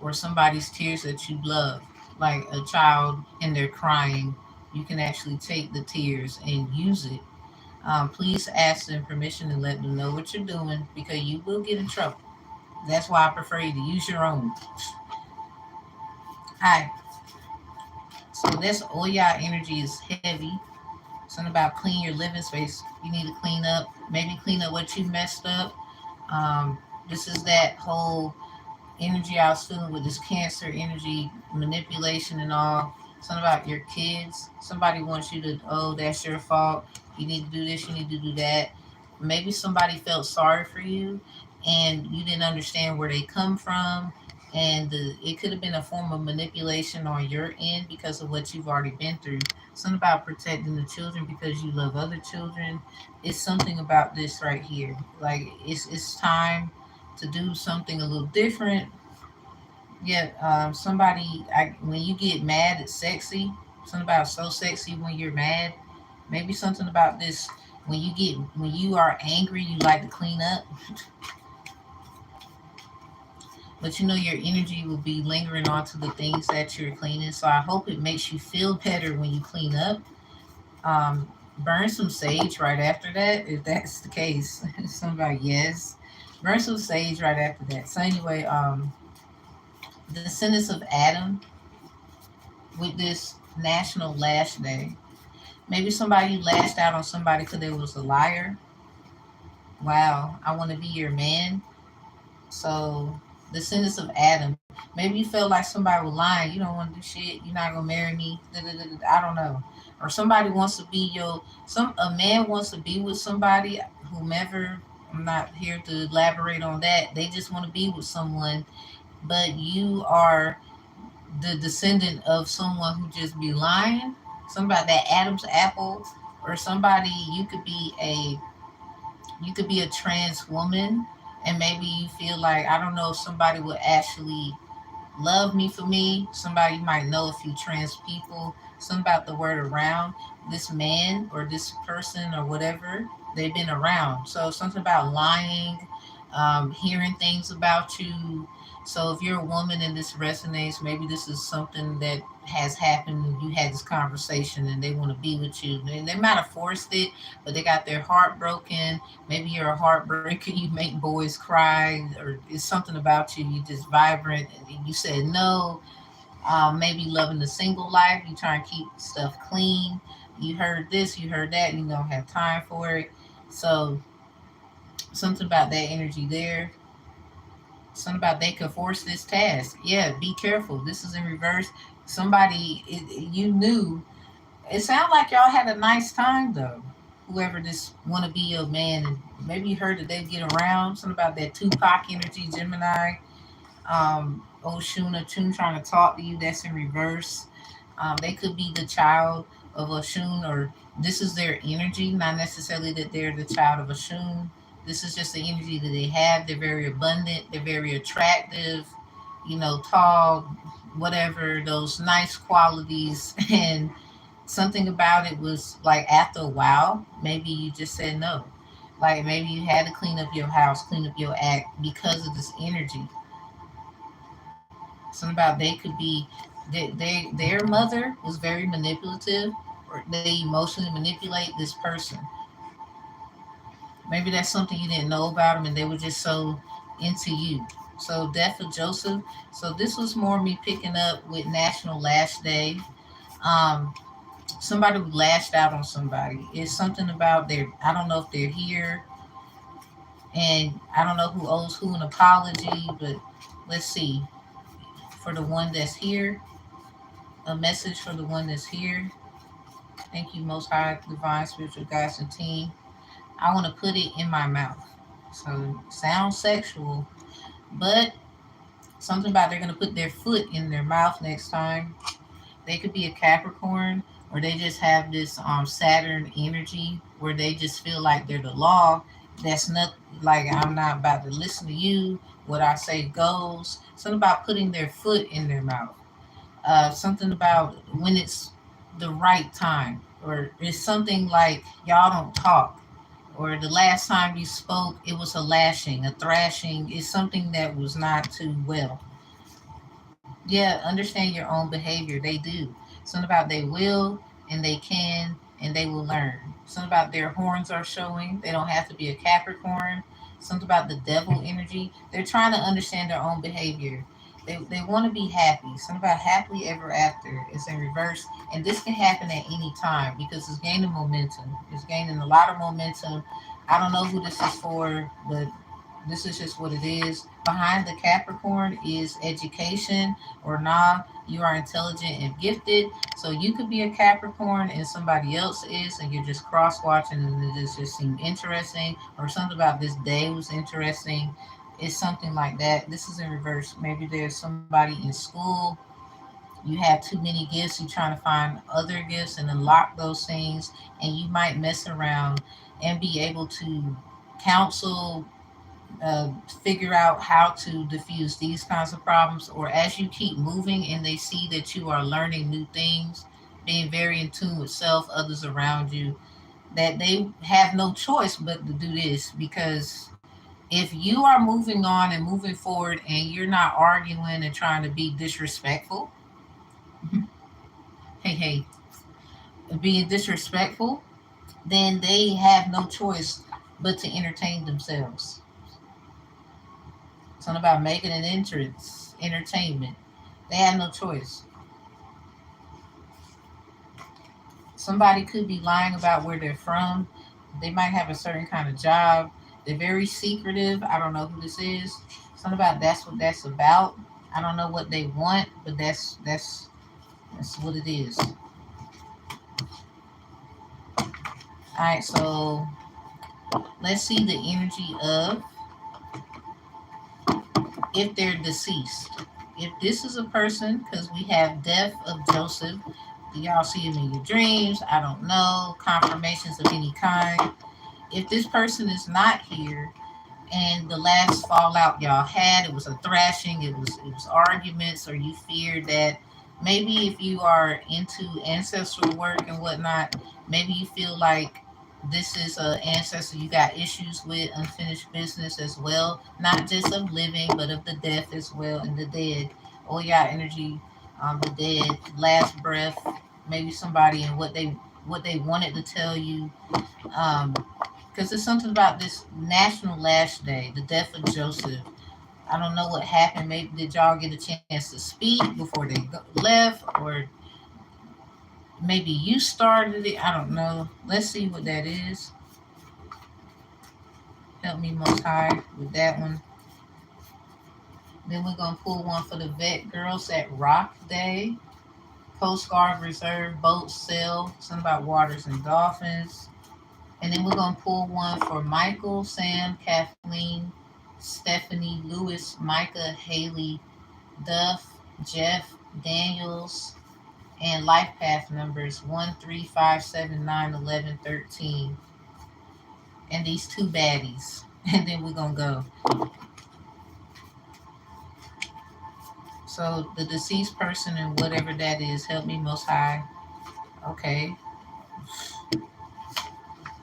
or somebody's tears that you love, like a child and they're crying. You can actually take the tears and use it. Please ask them permission and let them know what you're doing, because you will get in trouble. That's why I prefer you to use your own. Hi. So this Oya energy is heavy. Something about clean your living space. You need to clean up. Maybe clean up what you messed up. This is that whole energy I was feeling with this Cancer energy, manipulation and all. Something about your kids. Somebody wants you to, oh, that's your fault. You need to do this, you need to do that. Maybe somebody felt sorry for you and you didn't understand where they come from. And it could have been a form of manipulation on your end because of what you've already been through. Something about protecting the children because you love other children. It's something about this right here. Like it's time to do something a little different. Yeah, somebody, when you get mad, it's sexy. Something about so sexy when you're mad. Maybe something about this, when you are angry, you like to clean up, but you know your energy will be lingering onto the things that you're cleaning. So I hope it makes you feel better when you clean up. Burn some sage right after that, if that's the case. Somebody, yes, burn some sage right after that. So anyway, the descendants of Adam with this National Lash Day. Maybe somebody lashed out on somebody because they was a liar. Wow, I want to be your man. So the descendants of Adam. Maybe you felt like somebody was lying. You don't want to do shit. You're not gonna marry me. Da, da, da, da. I don't know. Or somebody wants to be your some a man wants to be with somebody, whomever. I'm not here to elaborate on that. They just want to be with someone, but you are the descendant of someone who just be lying. Somebody that Adam's apple, or somebody you could be a trans woman, and maybe you feel like, I don't know if somebody would actually love me for me. Somebody might know a few trans people. Something about the word around. This man or this person or whatever, they've been around. So something about lying, hearing things about you. So if you're a woman and this resonates, maybe this is something that has happened. And you had this conversation and they want to be with you. They might have forced it, but they got their heart broken. Maybe you're a heartbreaker. You make boys cry, or it's something about you. You just vibrant. And you said no. Maybe loving the single life. You try and keep stuff clean. You heard this, you heard that, and you don't have time for it. So something about that energy there. Something about they could force this task. Yeah, be careful. This is in reverse. Somebody you knew. It sounds like y'all had a nice time though. Whoever this want to be your man, and maybe you heard that they get around. Something about that Tupac energy, Gemini. Oshun or Tune trying to talk to you. That's in reverse. They could be the child of Oshun, or this is their energy, not necessarily that they're the child of Oshun. This is just the energy that they have. They're very abundant. They're very attractive. You know, tall, whatever those nice qualities. And something about it was like after a while, maybe you just said no. Like maybe you had to clean up your house, clean up your act because of this energy. Something about they could be their mother was very manipulative, or they emotionally manipulate this person. Maybe that's something you didn't know about them, and they were just so into you. So death of Joseph. So this was more me picking up with National Lash Day. Um, Somebody lashed out on somebody. It's something about their, I don't know if they're here. And I don't know who owes who an apology, but let's see. For the one that's here, a message for the one that's here. Thank you, Most High, Divine Spiritual Guides and Team. I want to put it in my mouth. So, sounds sexual, but something about they're going to put their foot in their mouth next time. They could be a Capricorn, or they just have this Saturn energy where they just feel like they're the law. That's not like I'm not about to listen to you. What I say goes. Something about putting their foot in their mouth. Something about when it's the right time, or it's something like y'all don't talk, or the last time you spoke, it was a lashing, a thrashing. Is something that was not too well. Yeah, understand your own behavior. They do. Something about they will and they can and they will learn. Something about their horns are showing. They don't have to be a Capricorn. Something about the devil energy. They're trying to understand their own behavior. They want to be happy. Something about happily ever after is in reverse. And this can happen at any time because it's gaining momentum. It's gaining a lot of momentum. I don't know who this is for, but this is just what it is. Behind the Capricorn is education, or nah, you are intelligent and gifted. So you could be a Capricorn and somebody else is, and you're just cross watching and it just seemed interesting, or something about this day was interesting. It's something like that. This is in reverse. Maybe there's somebody in school. You have too many gifts. You're trying to find other gifts and unlock those things, and you might mess around and be able to counsel, uh, figure out how to diffuse these kinds of problems, or as you keep moving and they see that you are learning new things, being very in tune with self, others around you, that they have no choice but to do this. Because if you are moving on and moving forward and you're not arguing and trying to be disrespectful, hey, hey, being disrespectful, then they have no choice but to entertain themselves. Something about making an entrance, entertainment. They have no choice. Somebody could be lying about where they're from. They might have a certain kind of job. They're very secretive. I don't know who this is. Something about that's what that's about. I don't know what they want, but that's what it is. All right, so let's see the energy of if they're deceased. If this is a person, because we have death of Joseph, do y'all see him in your dreams? I don't know. Confirmations of any kind. If this person is not here, and the last fallout y'all had, it was a thrashing, it was arguments, or you feared that maybe if you are into ancestral work and whatnot, maybe you feel like this is a ancestor you got issues with, unfinished business as well, not just of living but of the death as well, and the dead. Oh yeah, energy, the dead, last breath, maybe somebody and what they wanted to tell you. um because there's something about this National Last Day, the death of Joseph. I don't know what happened. Maybe did y'all get a chance to speak before they left, or maybe you started it. I don't know. Let's see what that is. Help me, Most High, with that one. Then we're gonna pull one for the vet girls at Rock Day. Coast Guard Reserve boats sail. Something about waters and dolphins. And then we're going to pull one for Michael, Sam, Kathleen, Stephanie, Lewis, Micah, Haley, Duff, Jeff, Daniels, and life path numbers 1, 3, 5, 7, 9, 11, 13. And these two baddies. And then we're going to go. So the deceased person and whatever that is, help me, Most High. Okay.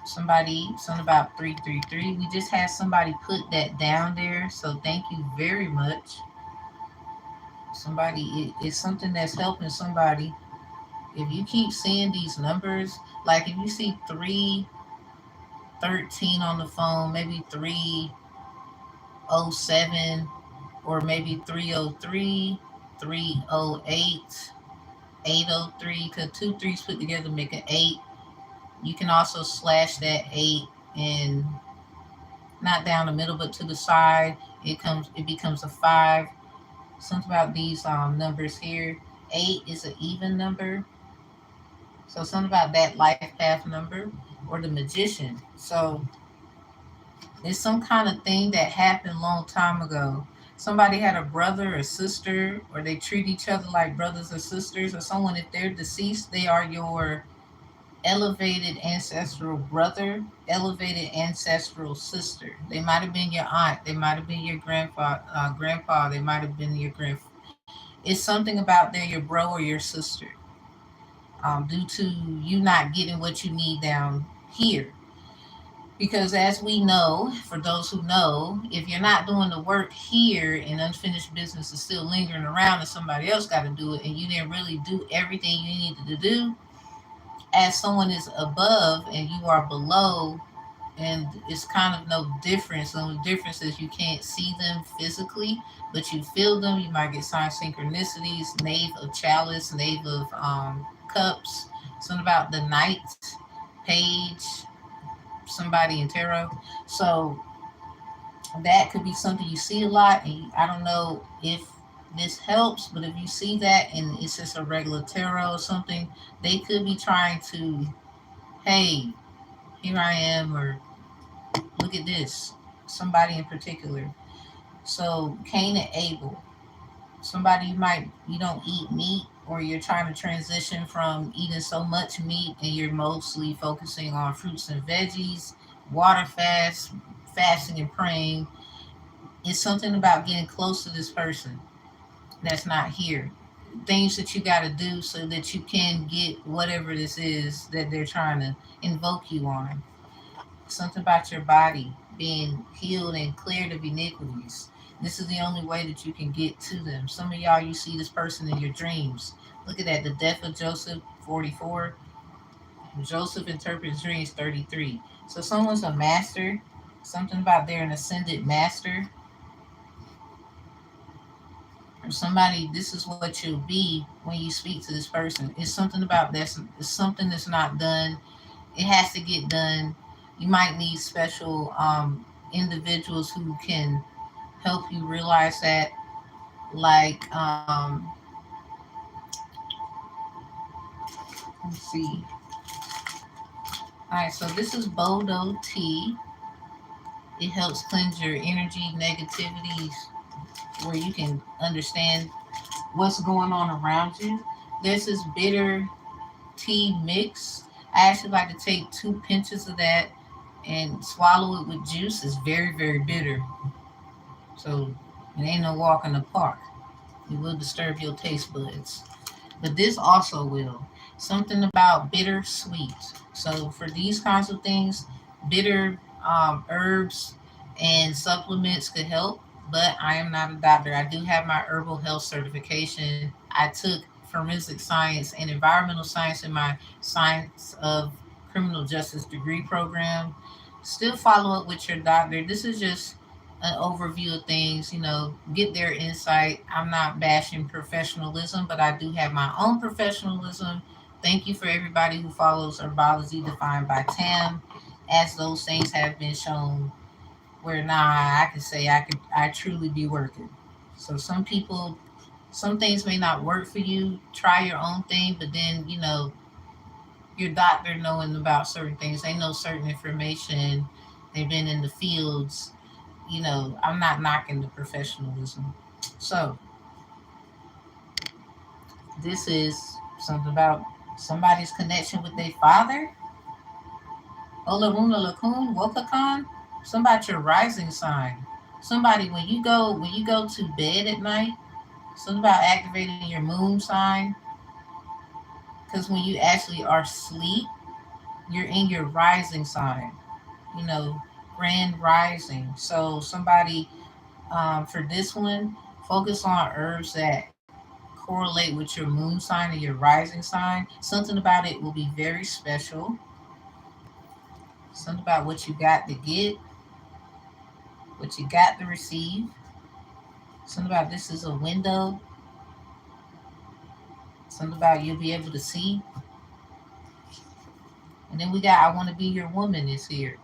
Something about 333. We just had somebody put that down there, so thank you very much. Somebody, it's something that's helping somebody. If you keep seeing these numbers, like if you see 313 on the phone, maybe 307, or maybe 303, 308, 803, because two threes put together make an eight. You can also slash that eight and not down the middle, but to the side. It becomes a 5. Something about these numbers here. 8 is an even number. So something about that life path number, or the magician. So it's some kind of thing that happened a long time ago. Somebody had a brother or sister, or they treat each other like brothers or sisters, or someone, if they're deceased, they are your elevated ancestral brother, elevated ancestral sister. They might have been your aunt, they might have been your grandpa, they might have been your grand. It's something about they're your bro or your sister, due to you not getting what you need down here. Because as we know, for those who know, if you're not doing the work here and unfinished business is still lingering around and somebody else got to do it, and you didn't really do everything you needed to do, as someone is above and you are below, and it's kind of no difference. The only difference is you can't see them physically, but you feel them. You might get sign synchronicities, knave of chalice, knave of cups, something about the knight, page, somebody in tarot. So that could be something you see a lot, and I don't know if this helps, but if you see that and it's just a regular tarot or something, they could be trying to, hey, here I am, or look at this, somebody in particular. So Cain and Abel, somebody you don't eat meat, or you're trying to transition from eating so much meat and you're mostly focusing on fruits and veggies, water fast, fasting and praying. It's something about getting close to this person that's not here. Things that you got to do so that you can get whatever this is that they're trying to invoke you on. Something about your body being healed and cleared of iniquities. This is the only way that you can get to them. Some of y'all, you see this person in your dreams. Look at that. The death of Joseph, 44. Joseph interprets dreams, 33. So someone's a master. Something about they're an ascended master. Or somebody, this is what you'll be when you speak to this person. It's something about that's it's something that's not done. It has to get done. You might need special individuals who can help you realize that. Like, let's see. All right, so this is Bodo tea. It helps cleanse your energy, negativities, where you can understand what's going on around you. This is bitter tea mix. I actually like to take 2 pinches of that and swallow it with juice. It's very, very bitter. So it ain't no walk in the park. It will disturb your taste buds. But this also will. Something about bitter sweet. So for these kinds of things, bitter herbs and supplements could help. But I am not a doctor. I do have my herbal health certification. I took forensic science and environmental science in my science of criminal justice degree program. Still follow up with your doctor. This is just an overview of things, get their insight. I'm not bashing professionalism, but I do have my own professionalism. Thank you for everybody who follows herbology defined by Tam, as those things have been shown where now I can say I truly be working. So some people, some things may not work for you. Try your own thing, but then your doctor knowing about certain things, they know certain information. They've been in the fields. I'm not knocking the professionalism. So this is something about somebody's connection with their father. Olaruna Lakun, Wokakan. Something about your rising sign. Somebody when you go to bed at night, something about activating your moon sign. Because when you actually are asleep, you're in your rising sign. You know, grand rising. So somebody, for this one, focus on herbs that correlate with your moon sign and your rising sign. Something about it will be very special. Something about what you got to get, what you got to receive. Something about this is a window. Something about you'll be able to see. And then we got I Want to Be Your Woman is here.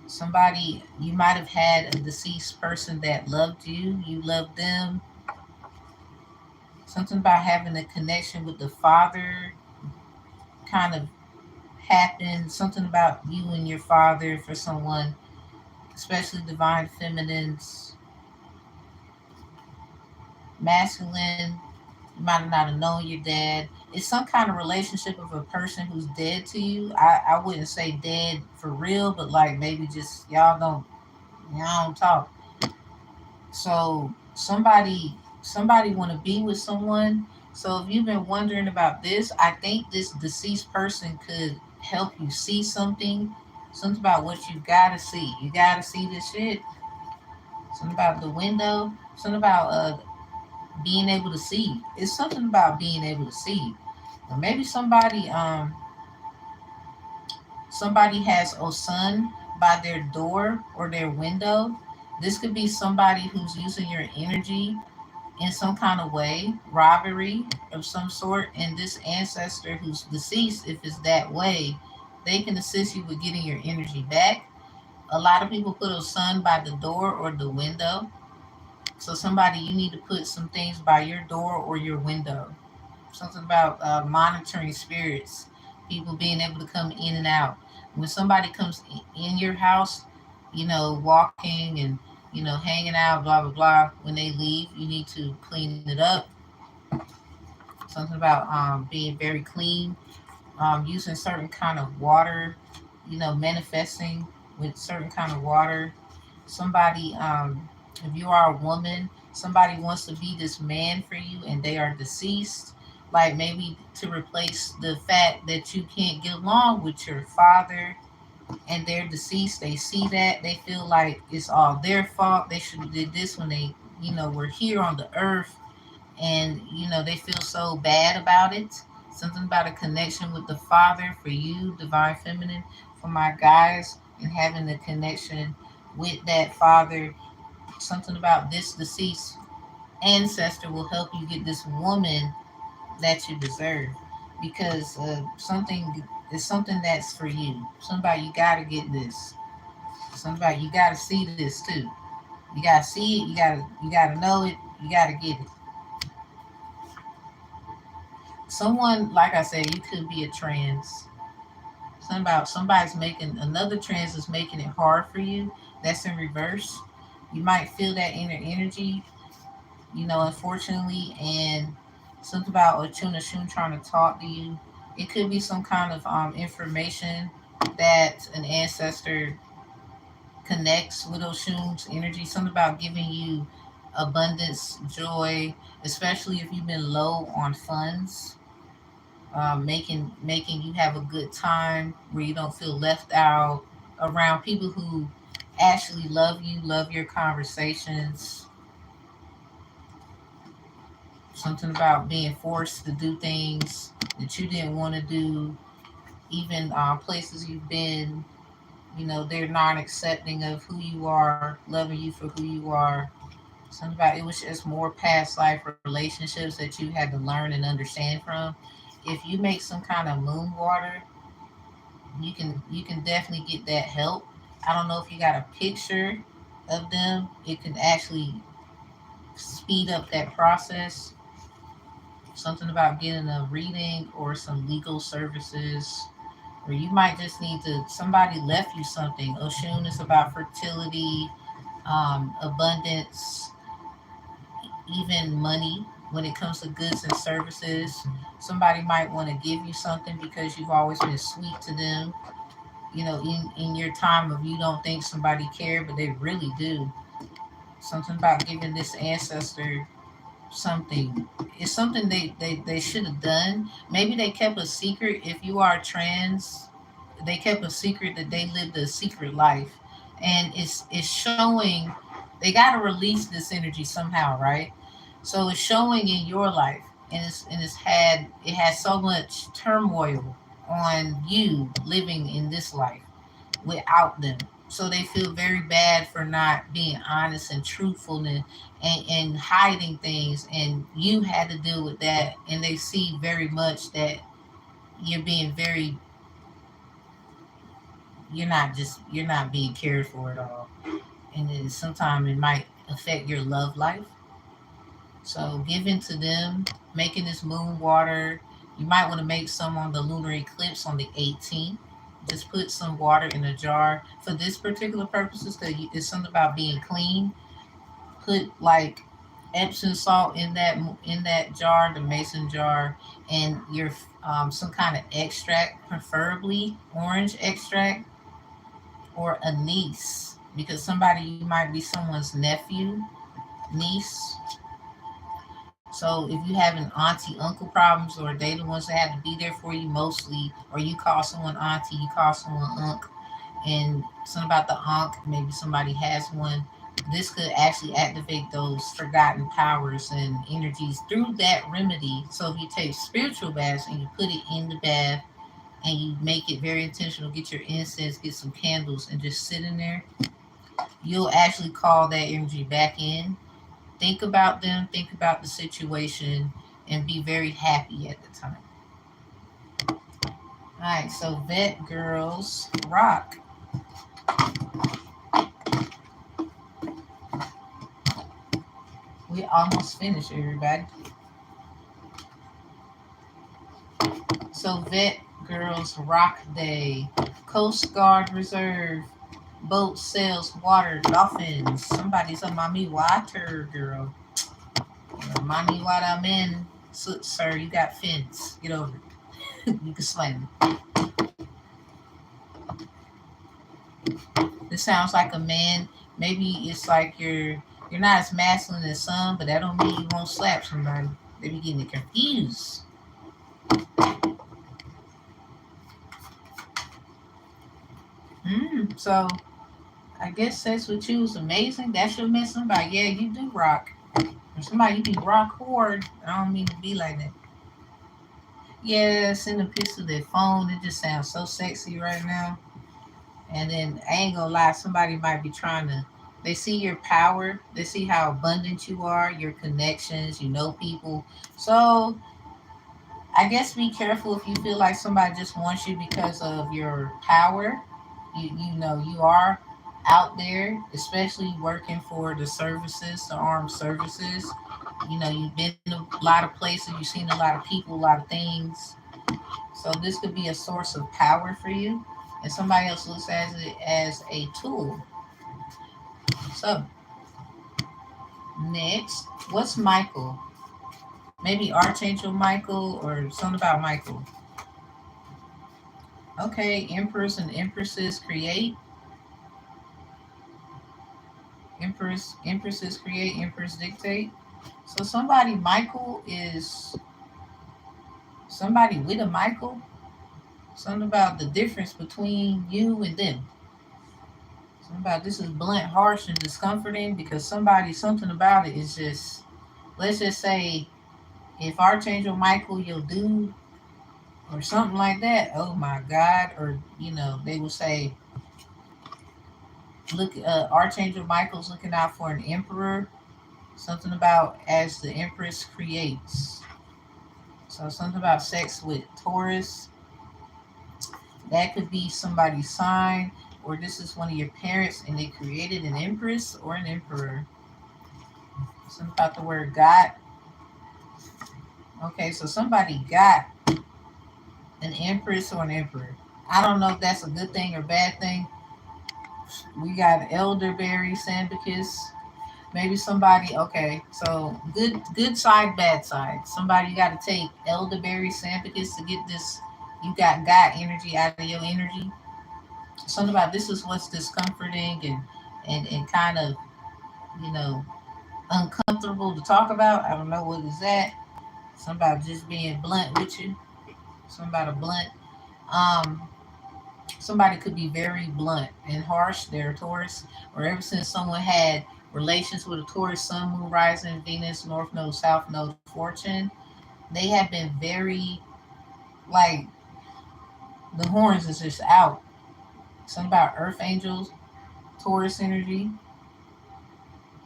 Somebody, you might have had a deceased person that loved you, you loved them. Something about having a connection with the father kind of happened. Something about you and your father for someone, especially divine feminines, masculine. You might not have known your dad. It's some kind of relationship of a person who's dead to you. I wouldn't say dead for real, but like maybe just y'all don't talk. So somebody want to be with someone. So if you've been wondering about this, I think this deceased person could help you see something about what you gotta see. You gotta see this shit. Something about the window. Something about being able to see. It's something about being able to see. Or maybe somebody has a sun by their door or their window. This could be somebody who's using your energy in some kind of way, robbery of some sort. And this ancestor who's deceased, if it's that way, they can assist you with getting your energy back. A lot of people put a sun by the door or the window. So somebody, you need to put some things by your door or your window. Something about monitoring spirits, people being able to come in and out. When somebody comes in your house, walking and hanging out, blah blah blah. When they leave, you need to clean it up. Something about being very clean, using certain kind of water, manifesting with certain kind of water. Somebody, if you are a woman, somebody wants to be this man for you and they are deceased, like maybe to replace the fact that you can't get along with your father and they're deceased. They see that, they feel like it's all their fault. They should have did this when they, were here on the earth, and they feel so bad about it. Something about a connection with the father for you, divine feminine, for my guys, and having the connection with that father. Something about this deceased ancestor will help you get this woman that you deserve, because something is something that's for you. Somebody, you gotta get this. Somebody, you gotta see this too. You gotta see it. You gotta know it. You gotta get it. Someone, like I said, you could be a trans. Something about somebody's making another trans is making it hard for you. That's in reverse. You might feel that inner energy, unfortunately, and something about Ochuna Shun trying to talk to you. It could be some kind of information that an ancestor connects with Oshun's energy. Something about giving you abundance, joy, especially if you've been low on funds, making you have a good time where you don't feel left out around people who actually love you, love your conversations. Something about being forced to do things that you didn't want to do, even places you've been. They're not accepting of who you are, loving you for who you are. Something about it was just more past life relationships that you had to learn and understand from. If you make some kind of moon water, you can definitely get that help. I don't know if you got a picture of them. It can actually speed up that process. Something about getting a reading or some legal services, or you might just need to, somebody left you something. Oshun is about fertility, abundance, even money when it comes to goods and services. Somebody might want to give you something because you've always been sweet to them. In your time of you don't think somebody cared, but they really do. Something about giving this ancestor something. It's something they should have done. Maybe they kept a secret. If you are trans, they kept a secret that they lived a secret life. And it's showing. They got to release this energy somehow, right? So it's showing in your life, and it has so much turmoil on you living in this life without them. So they feel very bad for not being honest and truthful, and hiding things. And you had to deal with that. And they see very much that you're being very you're not being cared for at all. And then sometimes it might affect your love life. So giving to them, making this moon water. You might want to make some on the lunar eclipse on the 18th. Just put some water in a jar for this particular purposes because it's something about being clean. Put like Epsom salt in that jar, the mason jar, and your some kind of extract, preferably orange extract or anise, because somebody you might be someone's nephew, niece. So if you having auntie uncle problems, or they the ones that have to be there for you mostly, or you call someone auntie, you call someone uncle, and something about the ankh, maybe somebody has one. This could actually activate those forgotten powers and energies through that remedy. So if you take spiritual baths and you put it in the bath and you make it very intentional, get your incense, get some candles, and just sit in there, you'll actually call that energy back in. Think about them, think about the situation, and be very happy at the time. All right, so vet girls rock. We almost finished, everybody. So vet girls rock day. Coast Guard Reserve. Boat sails water dolphins. Somebody's on mommy water girl. Mommy what I'm in. So, sir, you got fins. Get over it. You can swim. This sounds like a man. Maybe it's like you're not as masculine as some, but that don't mean you won't slap somebody. They be getting it confused. So I guess sex with you is amazing. That's your met somebody. Yeah, you do rock. Or somebody you be rock hard. I don't mean to be like that. Yeah, send a picture of their phone. It just sounds so sexy right now. And then I ain't gonna lie, somebody might be trying to. They see your power. They see how abundant you are, your connections. You know people. So I guess be careful if you feel like somebody just wants you because of your power. You know you are out there, especially working for the services, the armed services. You know you've been to a lot of places, you've seen a lot of people, a lot of things. So this could be a source of power for you, and somebody else looks at it as a tool. So next, what's Michael? Maybe Archangel Michael or something about Michael. Okay, emperors and empresses create. Empresses create, emperors dictate. So somebody Michael is somebody with a Michael. Something about the difference between you and them. Something about this is blunt, harsh, and discomforting because something about it is just. Let's just say if Archangel Michael, you'll do or something like that. Oh my God! Or they will say, look, Archangel Michael's looking out for an emperor. Something about as the Empress creates. So something about sex with Taurus. That could be somebody's sign, or this is one of your parents and they created an Empress or an Emperor. Something about the word God. Okay, so somebody got an Empress or an Emperor. I don't know if that's a good thing or bad thing. We got elderberry, sambucus. Maybe somebody. Okay, so good side, bad side. Somebody got to take elderberry, sambucus to get this. You got God energy out of your energy. Something about this is what's discomforting and kind of you know uncomfortable to talk about. I don't know what is that. Something about just being blunt with you. Something about a blunt. Um, Somebody could be very blunt and harsh. They're a Taurus, or ever since someone had relations with a Taurus, Sun, Moon, Rising, Venus, North Node, South Node, Fortune, they have been very like the horns is just out. Something about Earth angels, Taurus energy,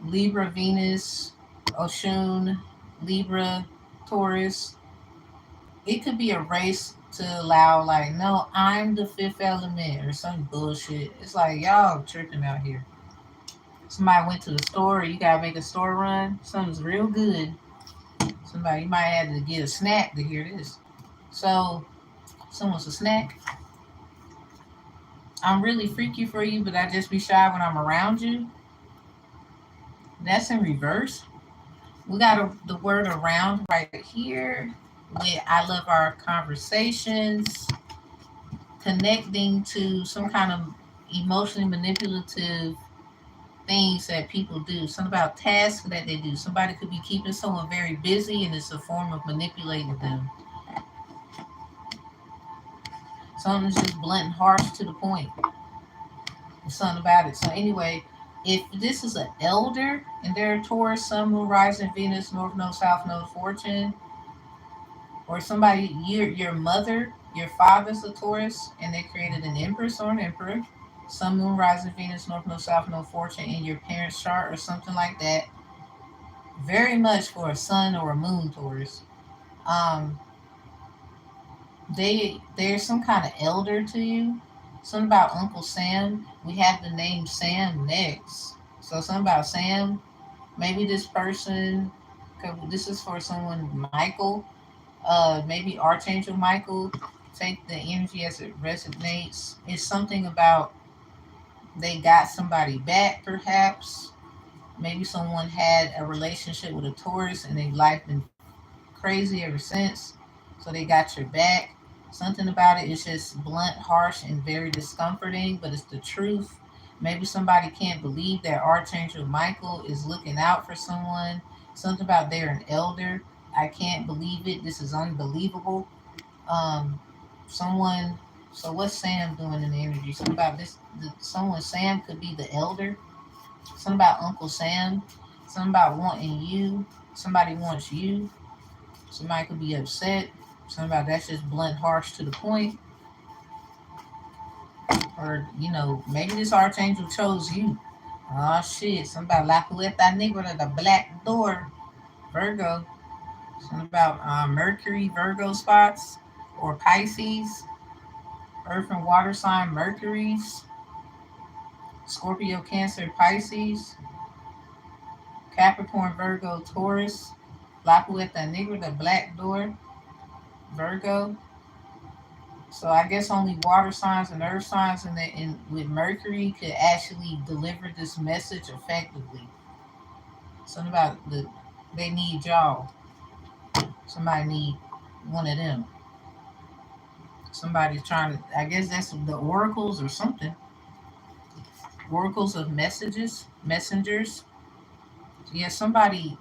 Libra, Venus, Oshun, Libra, Taurus. It could be a race. to allow, like, no, I'm the fifth element or some bullshit. It's like y'all tripping out here. Somebody went to the store, you gotta make a store run. Something's real good. Somebody, you might have to get a snack to hear this. So, someone's a snack. I'm really freaky for you, but I just be shy when I'm around you. That's in reverse. We got the word around right here. With I love our conversations, connecting to some kind of emotionally manipulative things that people do. Something about tasks that they do. Somebody could be keeping someone very busy, and it's a form of manipulating them. Something's just blunt and harsh to the point. There's something about it. So anyway, if this is an elder and they're a Taurus, Sun, Moon, Rising, Venus, North Node, South Node, Fortune, or somebody, your mother, your father's a Taurus, and they created an Empress or an Emperor, Sun, Moon, Rising, Venus, North Node, South Node, Fortune in your parents' chart or something like that. Very much for a Sun or a Moon Taurus. Um, there's some kind of elder to you. Something about Uncle Sam. We have the name Sam next. So something about Sam. Maybe this person. This is for someone Michael. Maybe Archangel Michael. Take the energy as it resonates. It's something about they got somebody back, perhaps. Maybe someone had a relationship with a Taurus and their life been crazy ever since. So they got your back. Something about it is just blunt, harsh, and very discomforting, but it's the truth. Maybe somebody can't believe that Archangel Michael is looking out for someone. Something about they're an elder. I can't believe it. This is unbelievable. Um, someone. So what's Sam doing in the energy? Something about this. Someone Sam could be the elder. Something about Uncle Sam. Something about wanting you. Somebody wants you. Somebody could be upset. Something about that's just blunt, harsh to the point. Or, maybe this archangel chose you. Oh shit. Something about La Puerta Negra, the black door. Virgo. Something about Mercury, Virgo spots. Or Pisces. Earth and water sign, Mercury's. Scorpio, Cancer, Pisces. Capricorn, Virgo, Taurus. La Puerta Negra, the black door. Virgo. So I guess only water signs and earth signs with Mercury could actually deliver this message effectively. Something about they need y'all. Somebody need one of them. Somebody's trying to. I guess that's the oracles or something. Oracles of messengers. Yeah, somebody.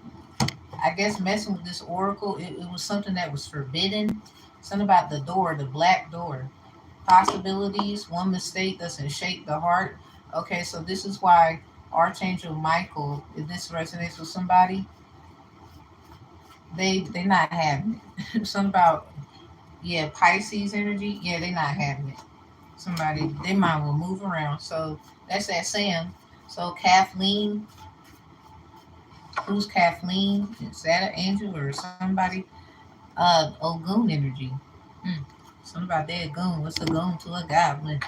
I guess messing with this oracle, it was something that was forbidden. Something about the door, the black door. Possibilities. One mistake doesn't shake the heart. Okay, so this is why Archangel Michael, if this resonates with somebody, they not having it. Something about, yeah, Pisces energy. Yeah, they not having it. Somebody, they mind will move around. So that's that Sam. So Kathleen, who's Kathleen? Is that an angel or somebody? Ogun energy. Hmm. Something about that goon. What's a goon to a goblin?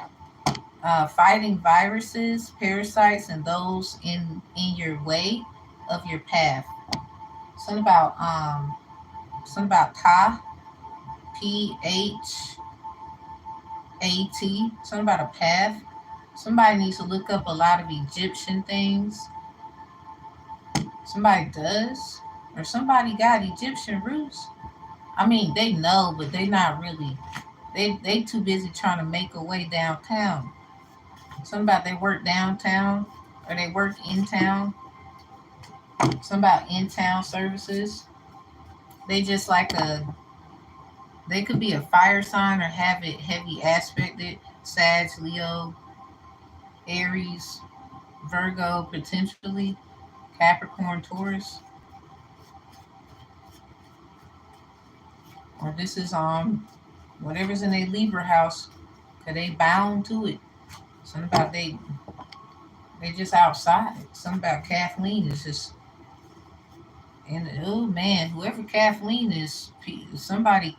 Fighting viruses, parasites, and those in your way of your path. Something about Ta, Phat. Something about a path. Somebody needs to look up a lot of Egyptian things. Somebody does, or somebody got Egyptian roots. I mean, they know, but they not really. They too busy trying to make a way downtown. Something about they work downtown or they work in town. Something about in town services. They just like they could be a fire sign or have it heavy aspected. Sag, Leo, Aries, Virgo, potentially Capricorn, Taurus. Or this is whatever's in a Libra house, cause they bound to it. Something about they just outside. Something about Kathleen is just, and oh man, whoever Kathleen is, somebody.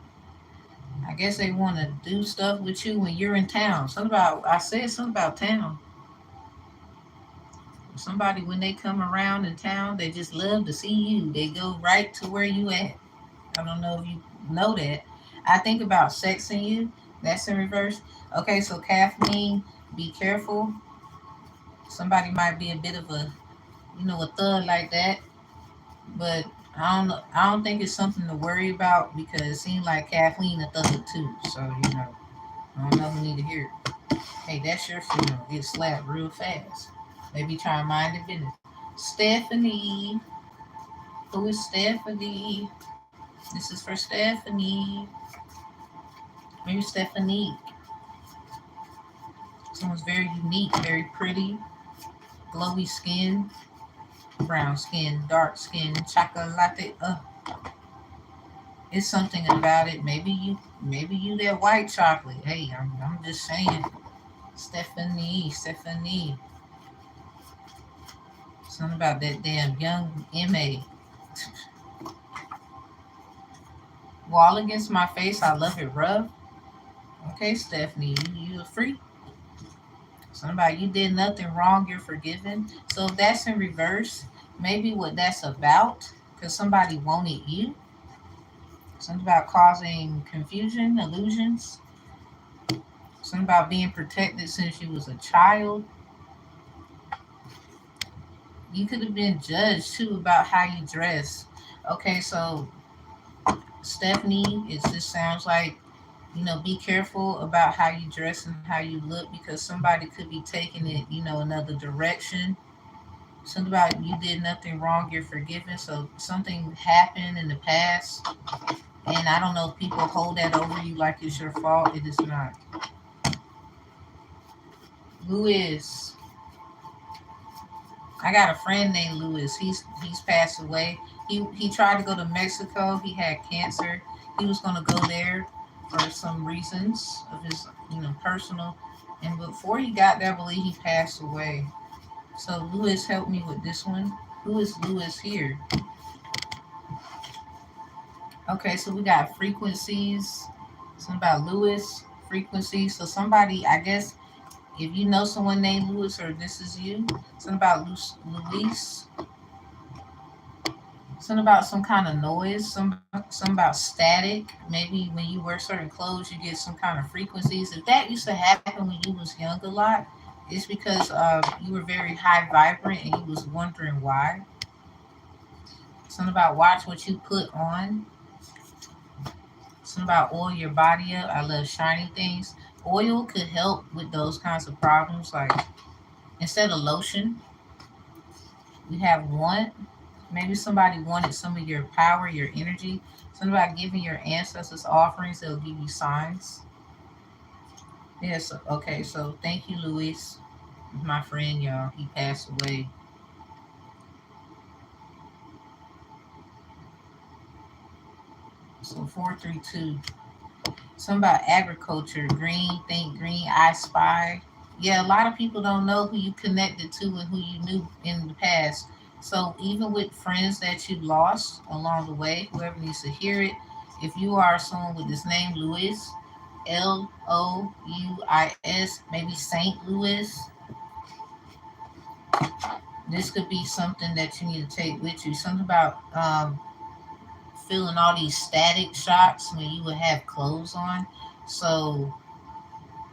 I guess they want to do stuff with you when you're in town. Something about, I said something about town. Somebody, when they come around in town, they just love to see you. They go right to where you at. I don't know if you know that. I think about sexing you. That's in reverse. Okay, so Kathleen, be careful. Somebody might be a bit of a, a thug like that, but I don't think it's something to worry about because it seems like Kathleen a thug too. So I don't know who need to hear it. Hey, that's your funeral. Get slapped real fast. Maybe try and mind the business. Stephanie, who is Stephanie? This is for Stephanie. Maybe Stephanie. Someone's very unique, very pretty, glowy skin, brown skin, dark skin, chocolate. It's something about it. Maybe you that white chocolate. Hey, I'm just saying. Stephanie. Something about that damn young MA. Wall against my face. I love it rough. Okay, Stephanie, you a freak. Somebody, you did nothing wrong, you're forgiven. So if that's in reverse, maybe what that's about, because somebody wanted you. Something about causing confusion, illusions. Something about being protected since you was a child. You could have been judged too about how you dress. Okay, so Stephanie, it just sounds like, be careful about how you dress and how you look because somebody could be taking it, another direction. Something about you did nothing wrong, you're forgiven. So something happened in the past, and I don't know if people hold that over you like it's your fault. It is not. Louis, I got a friend named Louis. He's passed away. He tried to go to Mexico. He had cancer. He was gonna go there for some reasons of his personal. And before he got there, I believe he passed away. So Louis helped me with this one. Who is Louis here? Okay, so we got frequencies. Something about Louis frequencies. So somebody, I guess, if you know someone named Louis or this is you, something about Luis, something about some kind of noise, some about static. Maybe when you wear certain clothes, you get some kind of frequencies. If that used to happen when you was young a lot, it's because you were very high vibrant and you was wondering why. Something about watch what you put on. Something about oil your body up. I love shiny things. Oil could help with those kinds of problems. Like instead of lotion, we have want. Maybe somebody wanted some of your power, your energy. Something about giving your ancestors offerings. They'll give you signs. Yes. Okay. So thank you, Luis, my friend. Y'all, he passed away. So 432. Something about agriculture. Green. Think green. I spy. Yeah, a lot of people don't know who you connected to and who you knew in the past. So even with friends that you lost along the way, whoever needs to hear it, if you are someone with this name, Louis, Louis, maybe Saint Louis, this could be something that you need to take with you. Something about feeling all these static shocks when you would have clothes on. So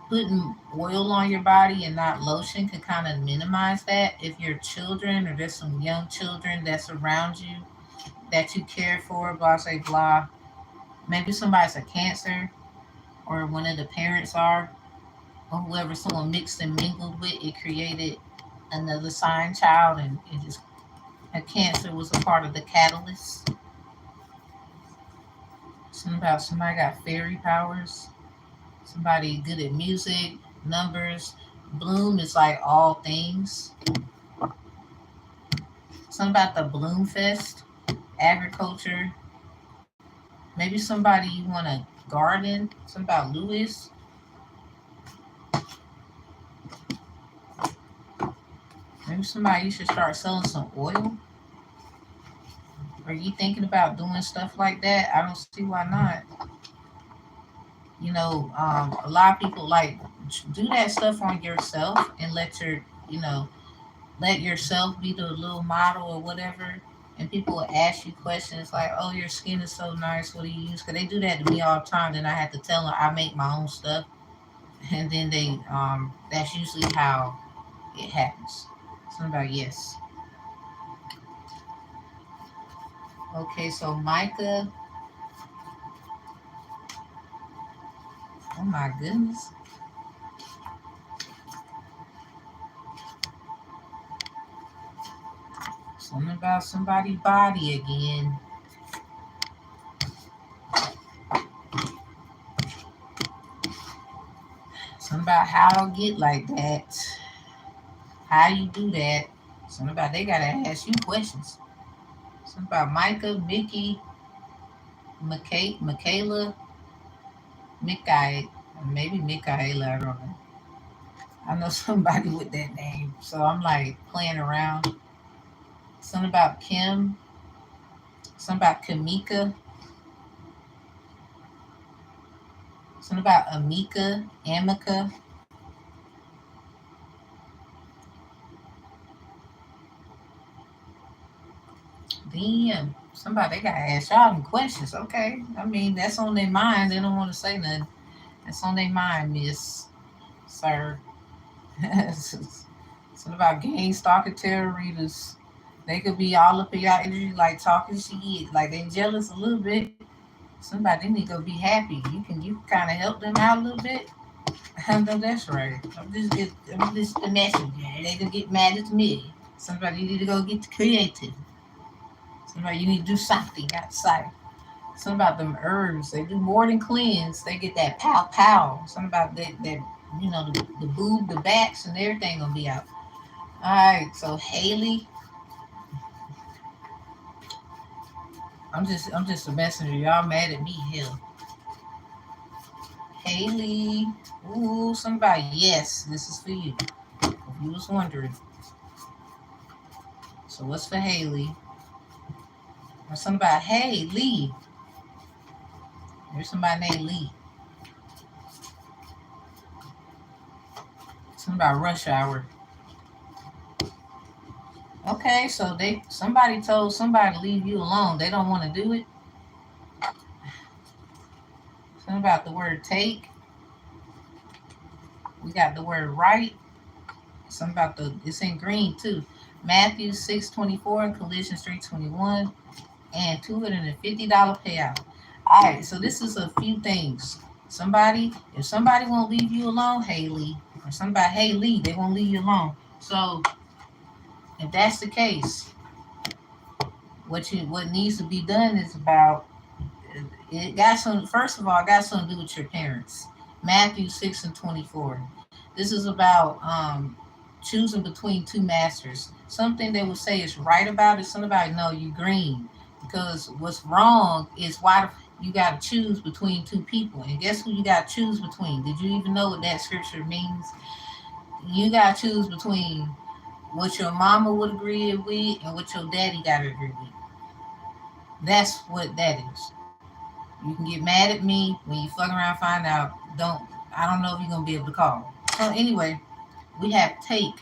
putting oil on your body and not lotion could kind of minimize that. If your children or there's some young children that's around you that you care for, blah, say, blah. Maybe somebody's a cancer or one of the parents are, or whoever someone mixed and mingled with, it created another sign child, and it just, a cancer was a part of the catalyst. Something about somebody got fairy powers, somebody good at music, numbers. Bloom is like all things. Something about the Bloom Fest, agriculture. Maybe somebody you want to garden. Something about Louis. Maybe somebody you should start selling some oil. Are you thinking about doing stuff like that? I don't see why not. You know, a lot of people like do that stuff on yourself and let your, you know, let yourself be the little model or whatever. And people will ask you questions like, "Oh, your skin is so nice. What do you use?" Because they do that to me all the time. Then I have to tell them I make my own stuff, and then they, that's usually how it happens. Somebody, yes. Okay, so Micah, oh my goodness. Something about somebody's body again. Something about how I get like that. How you do that. Something about they gotta ask you questions. Something about Micah, Mickey, Michaela, Mikai, maybe Michaela, I don't know. I know somebody with that name. So I'm like playing around. Something about Kim, something about Kamika, something about Amika, Amika. Damn. Somebody they gotta ask y'all them questions, okay? I mean, that's on their mind. They don't want to say nothing. That's on their mind, Miss Sir. Something about gang stalker tarot readers. They could be all up in y'all energy, like talking shit, like they jealous a little bit. Somebody they need to go be happy. You can kind of help them out a little bit. I know that's right. I'm just the messenger. They gonna get mad at me. Somebody need to go get creative. Somebody you need to do something outside. Something about them herbs. They do more than cleanse. They get that pow pow. Something about that you know the boob, the backs, and everything gonna be out. All right. So Haley, I'm just a messenger. Y'all mad at me? Hell, Haley. Ooh, somebody. Yes, this is for you. If you was wondering. So what's for Haley? Or something about hey Lee. There's somebody named Lee. Something about rush hour. Okay, so they somebody told somebody to leave you alone. They don't want to do it. Something about the word take. We got the word right. Something about the it's in green too. Matthew 6:24 and Colossians 3:21 and $250 payout. All right, so this is a few things. Somebody, if somebody won't leave you alone, Haley, or somebody, hey Lee, they won't leave you alone. So if that's the case, what needs to be done is about it got some first of all, it got something to do with your parents. Matthew 6:24. This is about choosing between two masters. Something they would say is right about it, somebody no, you green. Because what's wrong is why you gotta choose between two people. And guess who you gotta choose between? Did you even know what that scripture means? You gotta choose between what your mama would agree with and what your daddy gotta agree with. That's what that is. You can get mad at me when you fuck around and find out. Don't I don't know if you're gonna be able to call. So anyway, we have take.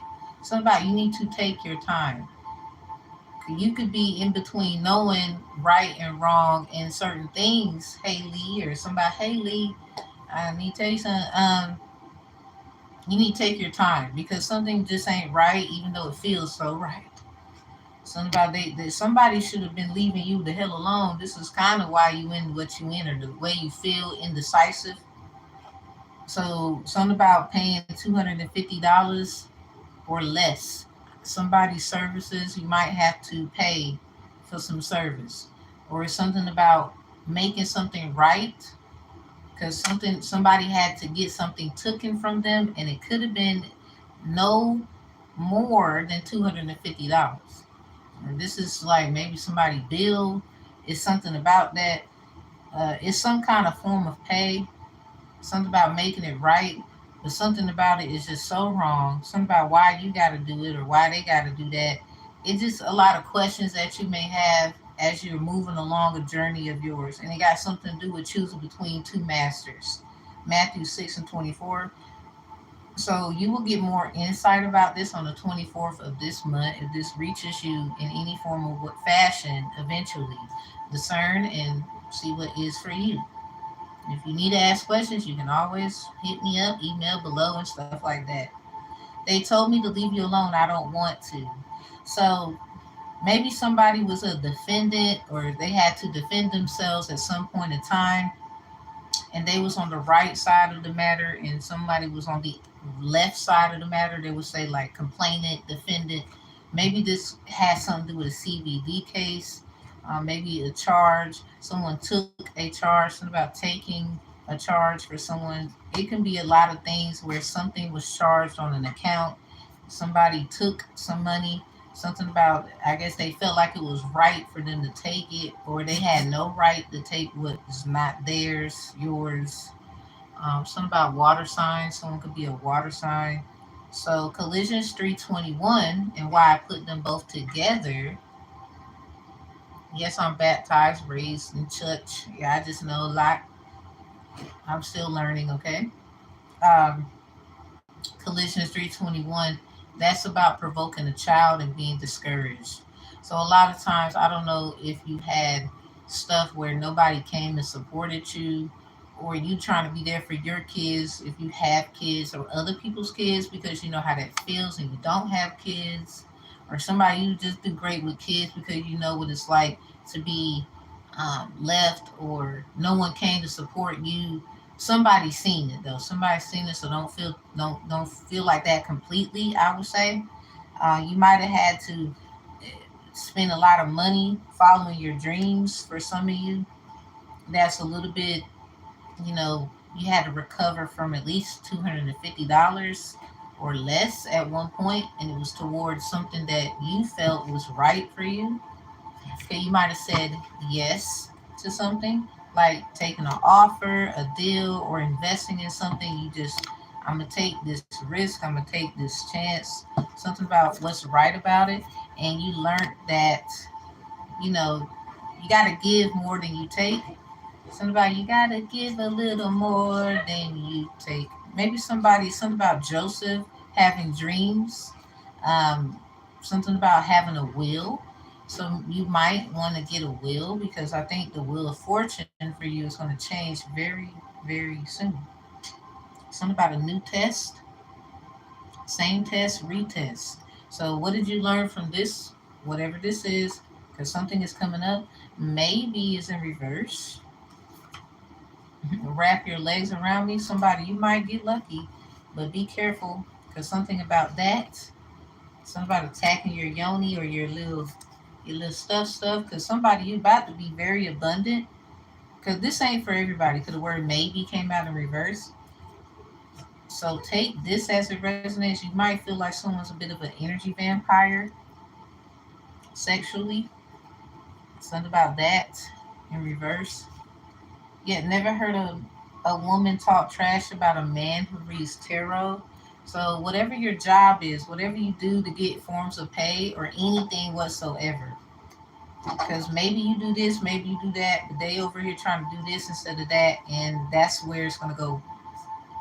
Somebody you need to take your time. You could be in between knowing right and wrong in certain things. Hey Lee, or somebody, hey Lee, I need to tell you something. You need to take your time because something just ain't right, even though it feels so right. Somebody somebody should have been leaving you the hell alone. This is kind of why you in what you in, or the way you feel indecisive. So something about paying $250 or less. Somebody's services you might have to pay for some service, or it's something about making something right because somebody had to get something taken from them, and it could have been no more than $250. And this is like maybe somebody bill. It's something about that. It's some kind of form of pay. Something about making it right, but something about it is just so wrong. Something about why you got to do it or why they got to do that. It's just a lot of questions that you may have as you're moving along a journey of yours, and it got something to do with choosing between two masters. Matthew 6 and 24. So you will get more insight about this on the 24th of this month if this reaches you in any form of fashion eventually. Discern and see what is for you. If you need to ask questions, you can always hit me up, email below, and stuff like that. They told me to leave you alone. I don't want to. So maybe somebody was a defendant or they had to defend themselves at some point in time and they was on the right side of the matter and somebody was on the left side of the matter. They would say like complainant, defendant. Maybe this has something to do with a CBD case, maybe a charge. Someone took a charge, something about taking a charge for someone. It can be a lot of things where something was charged on an account. Somebody took some money, something about, I guess they felt like it was right for them to take it, or they had no right to take what is not theirs, yours. Something about water signs. Someone could be a water sign. So collisions 321, and why I put them both together. Yes, I'm baptized, raised in church. Yeah, I just know a lot. I'm still learning, okay? Um, Collisions 321, that's about provoking a child and being discouraged. So a lot of times, I don't know if you had stuff where nobody came and supported you, or you trying to be there for your kids if you have kids or other people's kids because you know how that feels and you don't have kids, or somebody you just do great with kids because you know what it's like to be left or no one came to support you. Somebody's seen it though. Somebody's seen it, so don't feel like that completely. I would say you might have had to spend a lot of money following your dreams. For some of you, that's a little bit. You know, you had to recover from at least $250 or less at one point, and it was towards something that you felt was right for you. Okay, you might have said yes to something like taking an offer, a deal, or investing in something. You just, I'm gonna take this risk, I'm gonna take this chance, something about what's right about it, and you learned that, you know, you gotta give more than you take. Something about you gotta give a little more than you take. Maybe something about Joseph having dreams, um, something about having a will. So you might want to get a will because I think the wheel of fortune for you is going to change very, very soon. Something about a new test, same test, retest. So what did you learn from this? Whatever this is, because something is coming up. Maybe is in reverse. Wrap your legs around me. Somebody, you might get lucky, but be careful because something about that, something about attacking your yoni or your little stuff. Because somebody, you about to be very abundant. Because this ain't for everybody. Because the word maybe came out in reverse. So take this as it resonates. You might feel like someone's a bit of an energy vampire sexually. Something about that in reverse. Yet never heard of a woman talk trash about a man who reads tarot. So whatever your job is, whatever you do to get forms of pay or anything whatsoever. Because maybe you do this, maybe you do that, but they over here trying to do this instead of that, and that's where it's gonna go.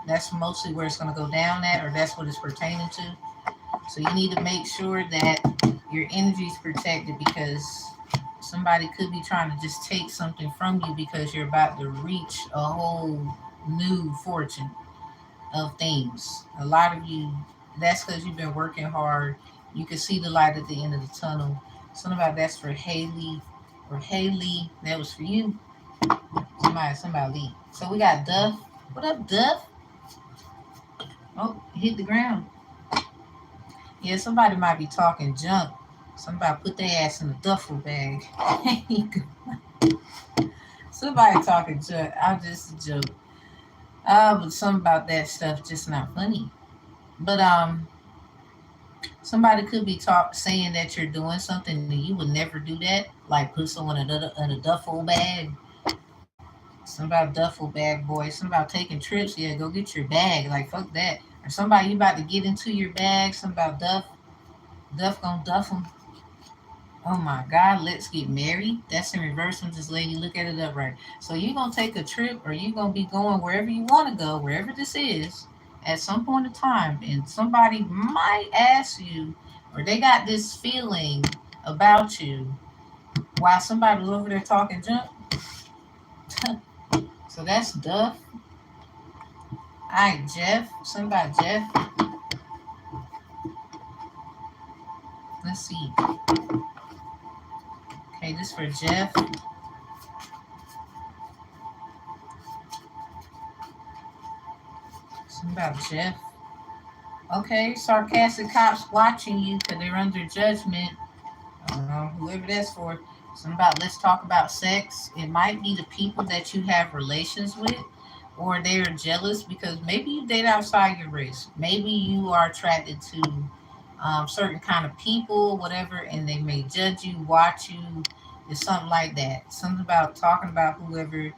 That's mostly where it's gonna go down at, or that's what it's pertaining to. So you need to make sure that your energy is protected because somebody could be trying to just take something from you because you're about to reach a whole new fortune of things. A lot of you, that's because you've been working hard. You can see the light at the end of the tunnel. Something about that's for Haley or Haley. That was for you. Somebody leave. So we got Duff. What up, Duff? Oh, hit the ground. Yeah, somebody might be talking junk. Somebody put their ass in a duffel bag. Somebody talking junk. I'm just a joke. But something about that stuff just not funny. But somebody could be saying that you're doing something and you would never do that. Like put someone in a duffel bag. Something about duffel bag, boy. Something about taking trips. Yeah, go get your bag. Like fuck that. Or somebody you about to get into your bag. Something about Duff. Duff gonna duff them. Oh my God, let's get married. That's in reverse. I'm just letting you look at it upright. So you're gonna take a trip, or you're gonna be going wherever you want to go, wherever this is, at some point in time, and somebody might ask you, or they got this feeling about you while somebody was over there talking junk. So that's Duff. All right, Jeff. Something about Jeff. Let's see. Okay, this for Jeff. Something about Jeff. Okay, sarcastic cops watching you because they're under judgment. Whoever that's for. Something about let's talk about sex. It might be the people that you have relations with, or they are jealous because maybe you date outside your race. Maybe you are attracted to certain kind of people, whatever, and they may judge you, watch you. It's something like that. Something about talking about whoever.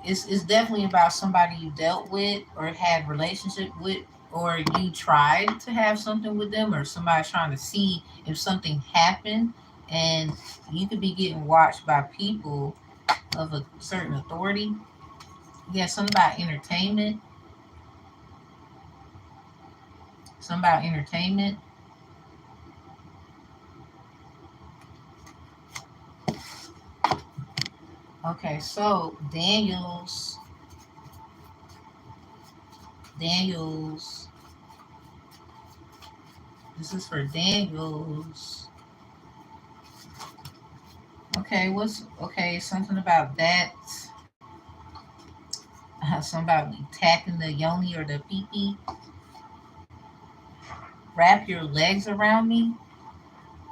It's definitely about somebody you dealt with or had relationship with, or you tried to have something with them, or somebody trying to see if something happened, and you could be getting watched by people of a certain authority. Yeah, something about entertainment. Something about entertainment. Okay, so Daniel's. This is for Daniel's. Okay, what's okay? Something about that. Something about tapping the yoni or the pee. Wrap your legs around me,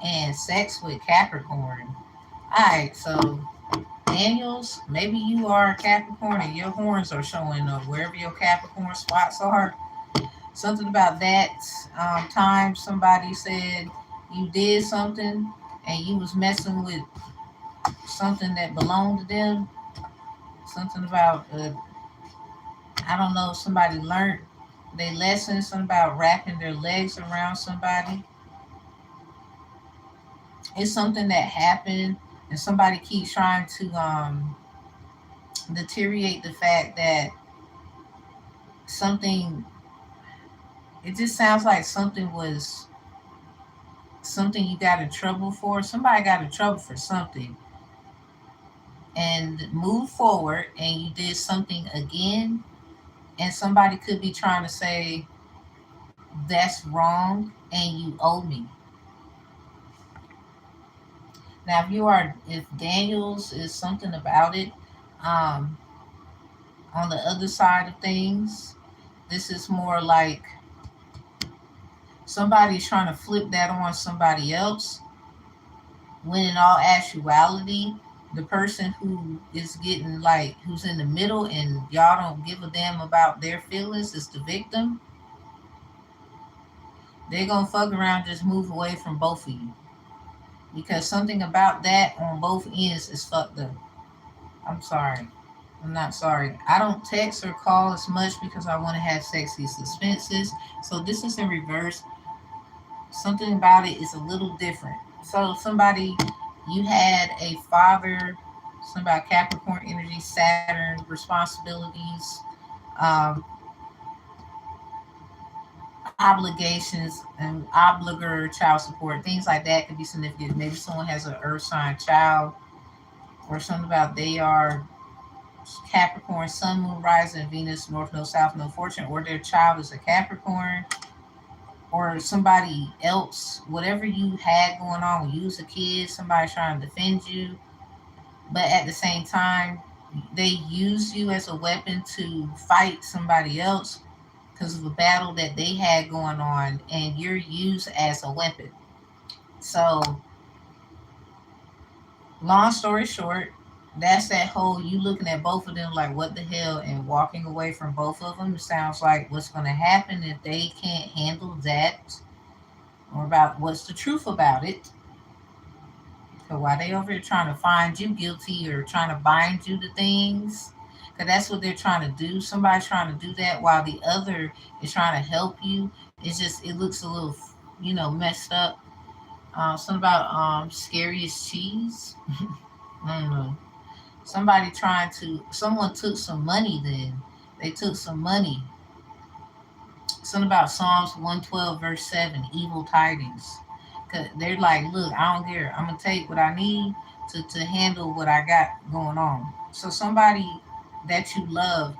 and sex with Capricorn. Alright, so Daniels, maybe you are a Capricorn and your horns are showing up wherever your Capricorn spots are. Something about that time somebody said you did something and you was messing with something that belonged to them. Something about, I don't know, somebody learned they lesson, something about wrapping their legs around somebody. It's something that happened and somebody keeps trying to deteriorate the fact that something, it just sounds like something was something you got in trouble for. Somebody got in trouble for something and moved forward and you did something again, and somebody could be trying to say that's wrong and you owe me. Now if Daniels is something about it, um on the other side of things, this is more like somebody's trying to flip that on somebody else, when in all actuality, the person who is getting, like, who's in the middle and y'all don't give a damn about their feelings is the victim. They're gonna fuck around, just move away from both of you because something about that on both ends is fucked up. I'm sorry. I'm not sorry. I don't text or call as much because I want to have sexy suspenses. So this is in reverse. Something about it is a little different. So somebody, you had a father, somebody Capricorn energy, Saturn, responsibilities, um, obligations, and obligor, child support, things like that could be significant. Maybe someone has an earth sign child, or something about they are Capricorn, Sun, Moon, Rising, Venus, North Node, South Node, Fortune, or their child is a Capricorn, or somebody else, whatever you had going on when you was a kid, somebody trying to defend you, but at the same time, they use you as a weapon to fight somebody else because of a battle that they had going on, and you're used as a weapon. So, long story short, that's that whole you looking at both of them like what the hell and walking away from both of them. It sounds like what's going to happen if they can't handle that, or about what's the truth about it. So why they over here trying to find you guilty or trying to bind you to things? Because that's what they're trying to do. Somebody's trying to do that while the other is trying to help you. It's just, it looks a little, messed up. Something about scariest cheese. I don't know. Somebody trying to. Someone took some money. Then they took some money. Something about Psalms 112 verse 7. Evil tidings. Cause they're like, look, I don't care. I'm gonna take what I need to handle what I got going on. So somebody that you love,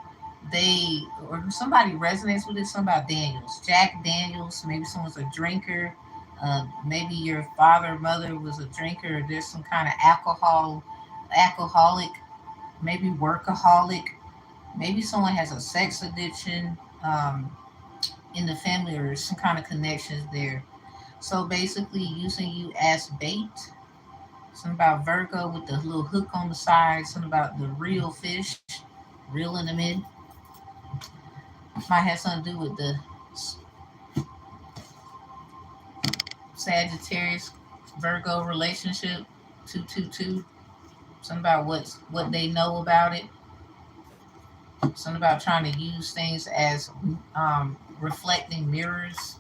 they or somebody resonates with it. Something about Daniels, Jack Daniels. Maybe someone's a drinker. Maybe your father or mother was a drinker. Or there's some kind of alcoholic, maybe workaholic. Maybe someone has a sex addiction in the family, or some kind of connections there. So basically, using you as bait. Something about Virgo with the little hook on the side. Something about the real fish, real in the mid. Might have something to do with the Sagittarius Virgo relationship. 222. Something about what they know about it. Something about trying to use things as reflecting mirrors.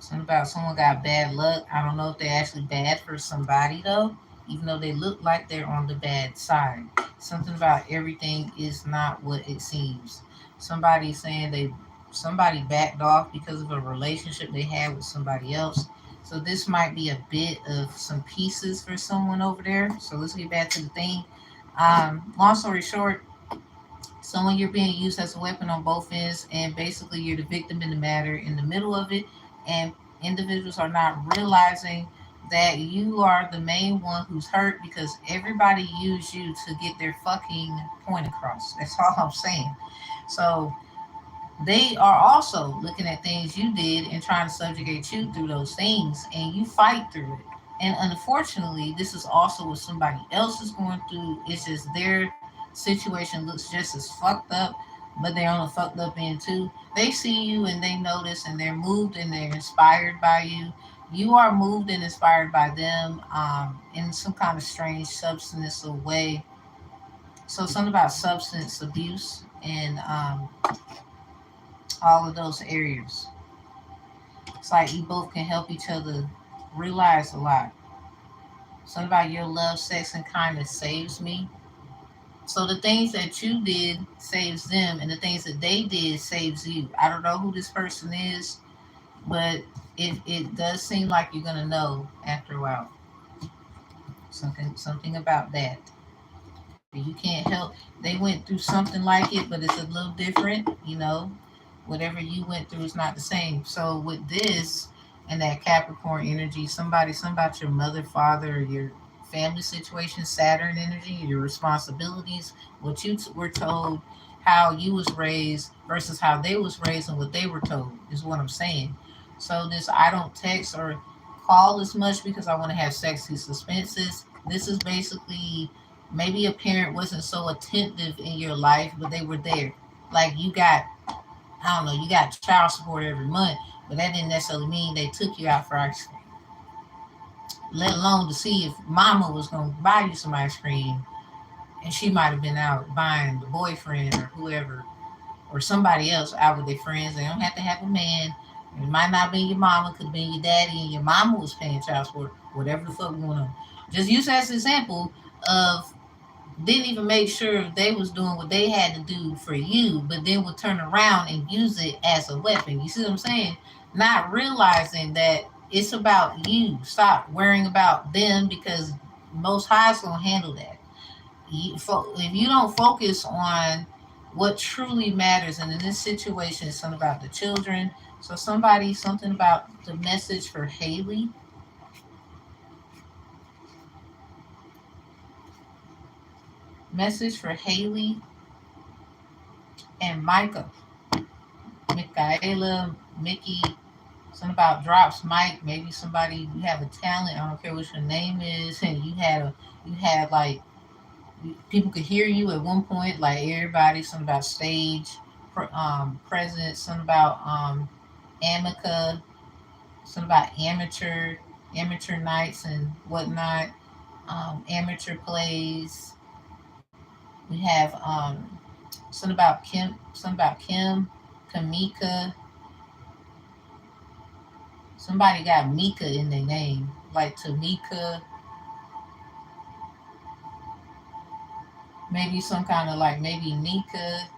Something about someone got bad luck. I don't know if they're actually bad for somebody though, even though they look like they're on the bad side. Something about everything is not what it seems. Somebody saying somebody backed off because of a relationship they had with somebody else. So this might be a bit of some pieces for someone over there. So let's get back to the thing. Long story short, someone you're being used as a weapon on both ends, and basically you're the victim in the matter in the middle of it, and individuals are not realizing that you are the main one who's hurt because everybody used you to get their fucking point across. That's all I'm saying. So they are also looking at things you did and trying to subjugate you through those things, and you fight through it. And unfortunately, this is also what somebody else is going through. It's just their situation looks just as fucked up, but they're on a fucked up end too. They see you and they notice, and they're moved and they're inspired by you. You are moved and inspired by them in some kind of strange substance way. So something about substance abuse and all of those areas. It's like you both can help each other realize a lot. Something about your love, sex, and kindness saves me. So the things that you did saves them, and the things that they did saves you. I don't know who this person is, but it does seem like you're gonna know after a while. Something about that. You can't help. They went through something like it, but it's a little different. Whatever you went through is not the same. So with this and that Capricorn energy, something about your mother, father, or your family situation, Saturn energy, your responsibilities, what you were told, how you was raised versus how they was raised and what they were told is what I'm saying. So this I don't text or call as much because I want to have sexy suspenses. This is basically maybe a parent wasn't so attentive in your life, but they were there. Like you got I don't know, you got child support every month, but that didn't necessarily mean they took you out for ice cream. Let alone to see if mama was going to buy you some ice cream, and she might have been out buying the boyfriend or whoever or somebody else out with their friends. They don't have to have a man. It might not be your mama, could have been your daddy, and your mama was paying child support, whatever the fuck going on. Just use that as an example of didn't even make sure if they was doing what they had to do for you, but then would turn around and use it as a weapon. You see what I'm saying? Not realizing that it's about you. Stop worrying about them because Most High's gonna handle that. If you don't focus on what truly matters, and in this situation, it's something about the children. So something about the message for Haley. Message for Haley and Micah. Michaela, Mickey, something about drops Mike, maybe somebody you have a talent, I don't care what your name is, and you had like people could hear you at one point, like everybody, something about stage presence, something about amica, something about amateur nights and whatnot, amateur plays. We have something about Kim, Kamika, Somebody got Mika in their name, like Tamika, maybe some kind of like maybe Nika.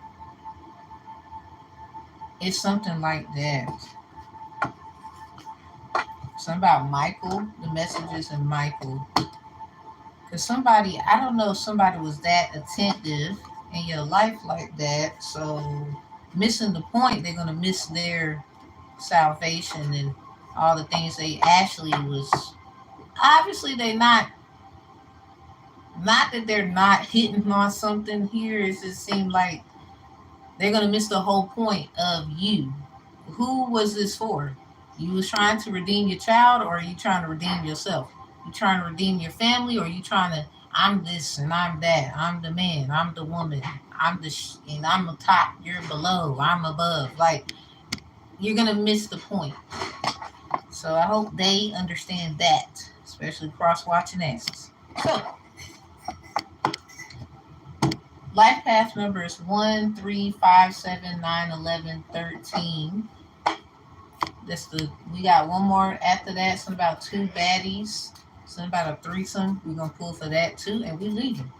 It's something like that. Something about Michael, the messages in Michael. Because somebody, I don't know if somebody was that attentive in your life like that. So missing the point, they're going to miss their salvation and all the things they actually was. Obviously, they not that they're not hitting on something here. It just seemed like they're going to miss the whole point of you. Who was this for? You was trying to redeem your child, or are you trying to redeem yourself? You trying to redeem your family, or are you trying to? I'm this and I'm that. I'm the man. I'm the woman. And I'm the top. You're below. I'm above. Like you're gonna miss the point. So I hope they understand that, especially cross watching asses. So life path number is 1, 3, 5, 7, 9, 11, 13. That's the we got one more after that. Something about two baddies. Something about a threesome. We're gonna pull for that too, and we leaving.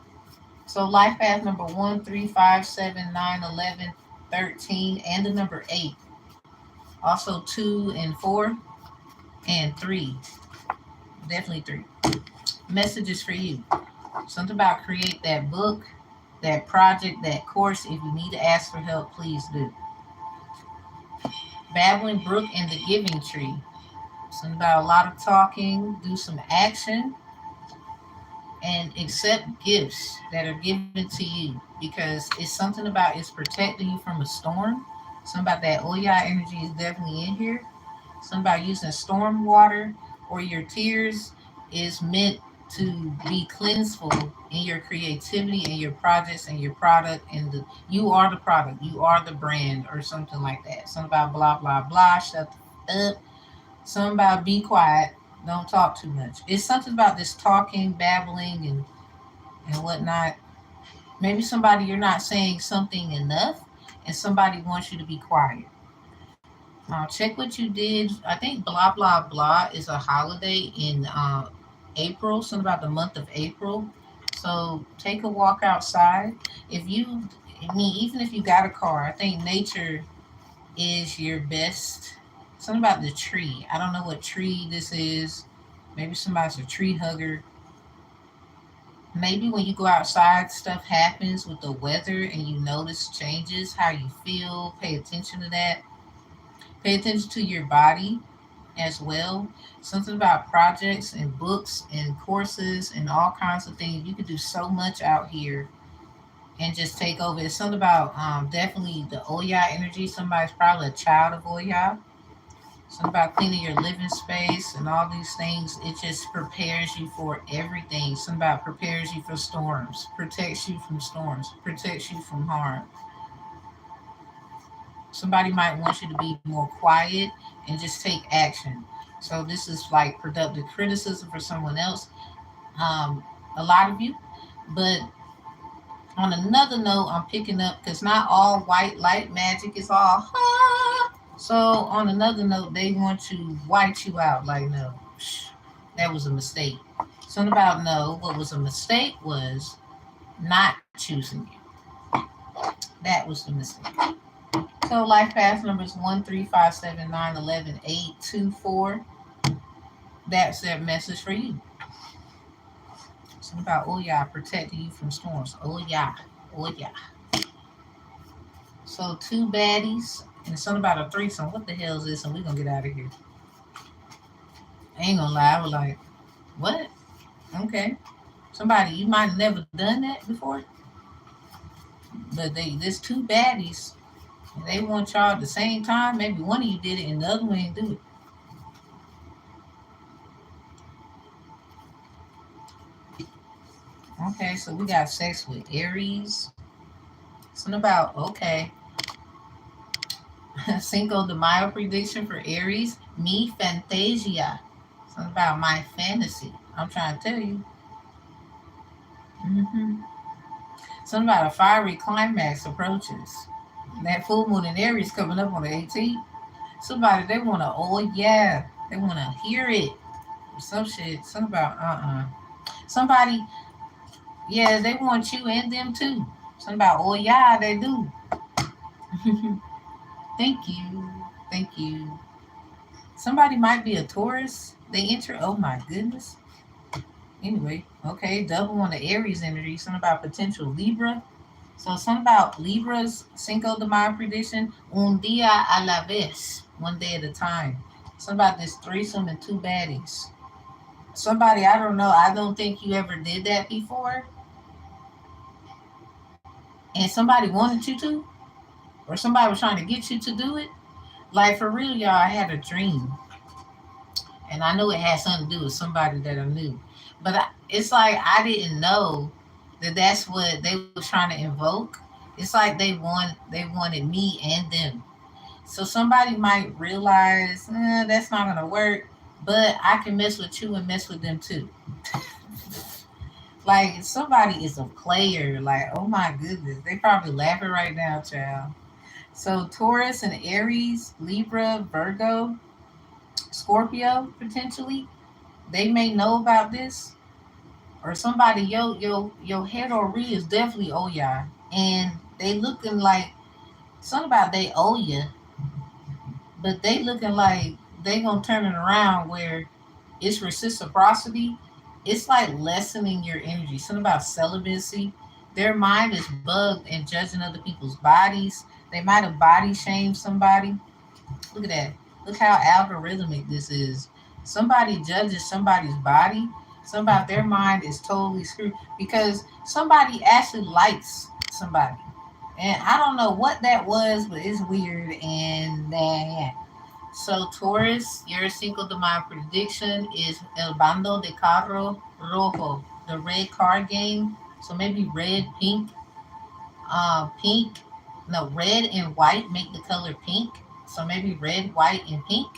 So life path number 1, 3, 5, 7, 9, 11, 13, and the number 8. Also 2 and 4 and 3. Definitely 3. Messages for you. Something about create that book, that project, that course. If you need to ask for help, please do. Babbling brook and the giving tree. Something about a lot of talking, do some action, and accept gifts that are given to you because it's something about it's protecting you from a storm. Something about that Oya energy is definitely in here. Something about using storm water or your tears is meant to be cleanseful in your creativity and your projects and your product and you are the product, you are the brand or something like that. Something about blah blah blah, shut up. Something about be quiet, don't talk too much. It's something about this talking, babbling, and whatnot. Maybe somebody you're not saying something enough, and somebody wants you to be quiet. Check what you did. I think blah blah blah is a holiday in April. Something about the month of April. So take a walk outside. If you, I mean, even if you got a car, I think nature is your best. Something about the tree. I don't know what tree this is. Maybe somebody's a tree hugger. Maybe when you go outside, stuff happens with the weather and you notice changes, how you feel. Pay attention to that. Pay attention to your body as well. Something about projects and books and courses and all kinds of things. You could do so much out here and just take over. It's something about definitely the Oya energy. Somebody's probably a child of Oya. Something about cleaning your living space and all these things. It just prepares you for everything. Something about prepares you for storms, protects you from storms, protects you from harm. Somebody might want you to be more quiet and just take action. So this is like productive criticism for someone else. A lot of you, but on another note, I'm picking up because not all white light magic is all. So on another note, they want to white you out. Like no, that was a mistake. Something about no. What was a mistake was not choosing you. That was the mistake. So life path numbers 1, 3, 5, 7, 9, 11, 8, 2, 4. That's their message for you. Something about oh yeah, protecting you from storms. Oh yeah, oh yeah. So two baddies and something about a threesome. What the hell is this? And we're gonna get out of here. I ain't gonna lie, I was like, what? Okay. Somebody you might have never done that before, but there's two baddies. And they want y'all at the same time. Maybe one of you did it and the other one didn't do it. Okay, so we got sex with Aries. Something about okay. Cinco de Mayo prediction for Aries. Me Fantasia. Something about my fantasy. I'm trying to tell you. hmm Something about a fiery climax approaches. That full moon in Aries coming up on the 18th. Somebody they want to, oh yeah. They want to hear it. Some shit. Something about somebody. Yeah, they want you and them too. Something about oh yeah, they do. Thank you. Thank you. Somebody might be a Taurus. They enter. Oh my goodness. Anyway, okay. Double on the Aries energy. Something about potential Libra. So something about Libras. Cinco de Mayo prediction. Un día a la vez. One day at a time. Something about this threesome and two baddies. Somebody I don't know. I don't think you ever did that before. And somebody wanted you to, or somebody was trying to get you to do it. Like for real, y'all. I had a dream and I know it had something to do with somebody that I knew. But it's like I didn't know that that's what they was trying to invoke. It's like they wanted me and them. So somebody might realize that's not gonna work, but I can mess with you and mess with them too. Like somebody is a player. Like oh my goodness, they probably laughing right now, child. So Taurus and Aries, Libra, Virgo, Scorpio potentially they may know about this, or somebody yo head or re is definitely owe ya, and they looking like something about they owe you, but they looking like they gonna turn it around where it's reciprocity. It's like lessening your energy. Something about celibacy. Their mind is bugged and judging other people's bodies. They might have body shamed somebody. Look at that. Look how algorithmic this is. Somebody judges somebody's body. Somebody their mind is totally screwed because somebody actually likes somebody. And I don't know what that was, but it's weird and yeah. So Taurus, your Cinco de Mayo prediction is El Bando de Carro Rojo, the red card game. So maybe red, pink, pink, no, red and white make the color pink. So maybe red, white, and pink.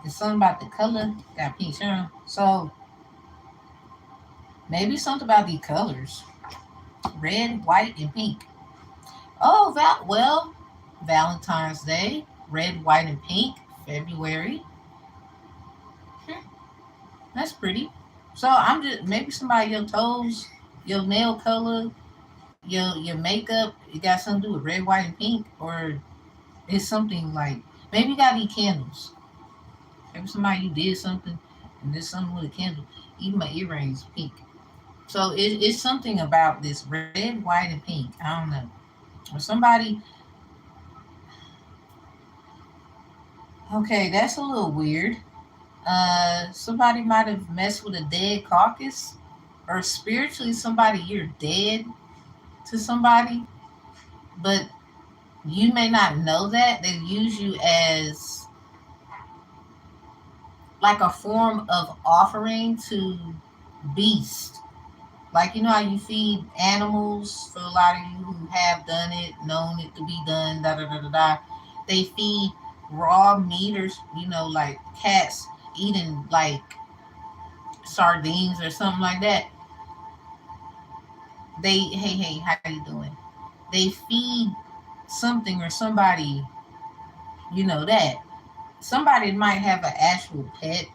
It's something about the color. Got pink shirt. So maybe something about the colors. Red, white, and pink. Oh, well, Valentine's Day. Red, white, and pink. February. Hmm, that's pretty. So I'm just maybe somebody your toes, your nail color, your makeup. It got something to do with red, white, and pink, or it's something like maybe you gotta eat candles. Maybe somebody you did something and there's something with a candle. Even my earrings pink. So it's something about this red, white, and pink. I don't know. Or somebody. Okay, that's a little weird. Somebody might have messed with a dead caucus, or spiritually somebody you're dead to somebody, but you may not know that they use you as like a form of offering to beasts. Like you know how you feed animals. For a lot of you who have done it, known it to be done, da da da da da, they feed raw meat or like cats eating like sardines or something like that. They hey how you doing? They feed something or somebody, that somebody might have an actual pet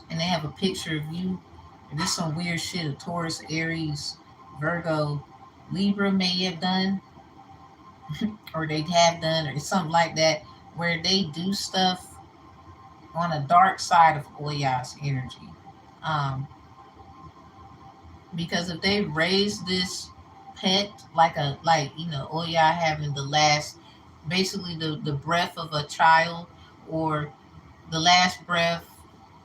and they have a picture of you. And this some weird shit a Taurus, Aries, Virgo, Libra may have done, or they have done, or something like that, where they do stuff on a dark side of Oya's energy. Um, because if they raise this pet like Oya having the last, basically the breath of a child, or the last breath,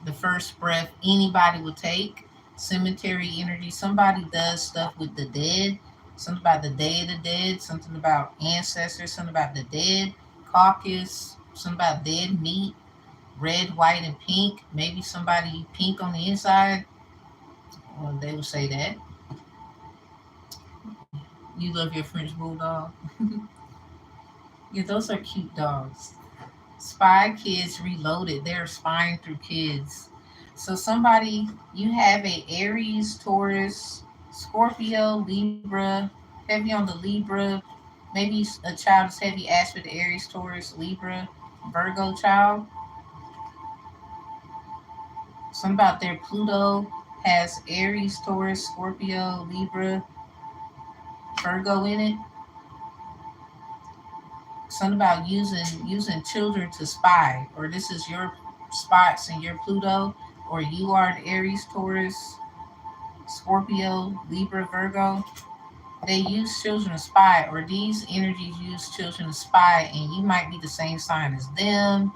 the first breath anybody would take. Cemetery energy. Somebody does stuff with the dead. Something about the Day of the Dead. Something about ancestors. Something about the dead. Caucus. Something about dead meat. Red, white, and pink. Maybe somebody pink on the inside. Well, they would say that. You love your French bulldog. Yeah, those are cute dogs. Spy Kids Reloaded. They're spying through kids. So somebody, you have a Aries, Taurus, Scorpio, Libra, heavy on the Libra. Maybe a child is heavy aspect Aries, Taurus, Libra, Virgo child. Something about their Pluto has Aries, Taurus, Scorpio, Libra, Virgo in it. Something about using children to spy, or this is your spots in your Pluto, or you are an Aries, Taurus, Scorpio, Libra, Virgo. They use children to spy, or these energies use children to spy, and you might be the same sign as them.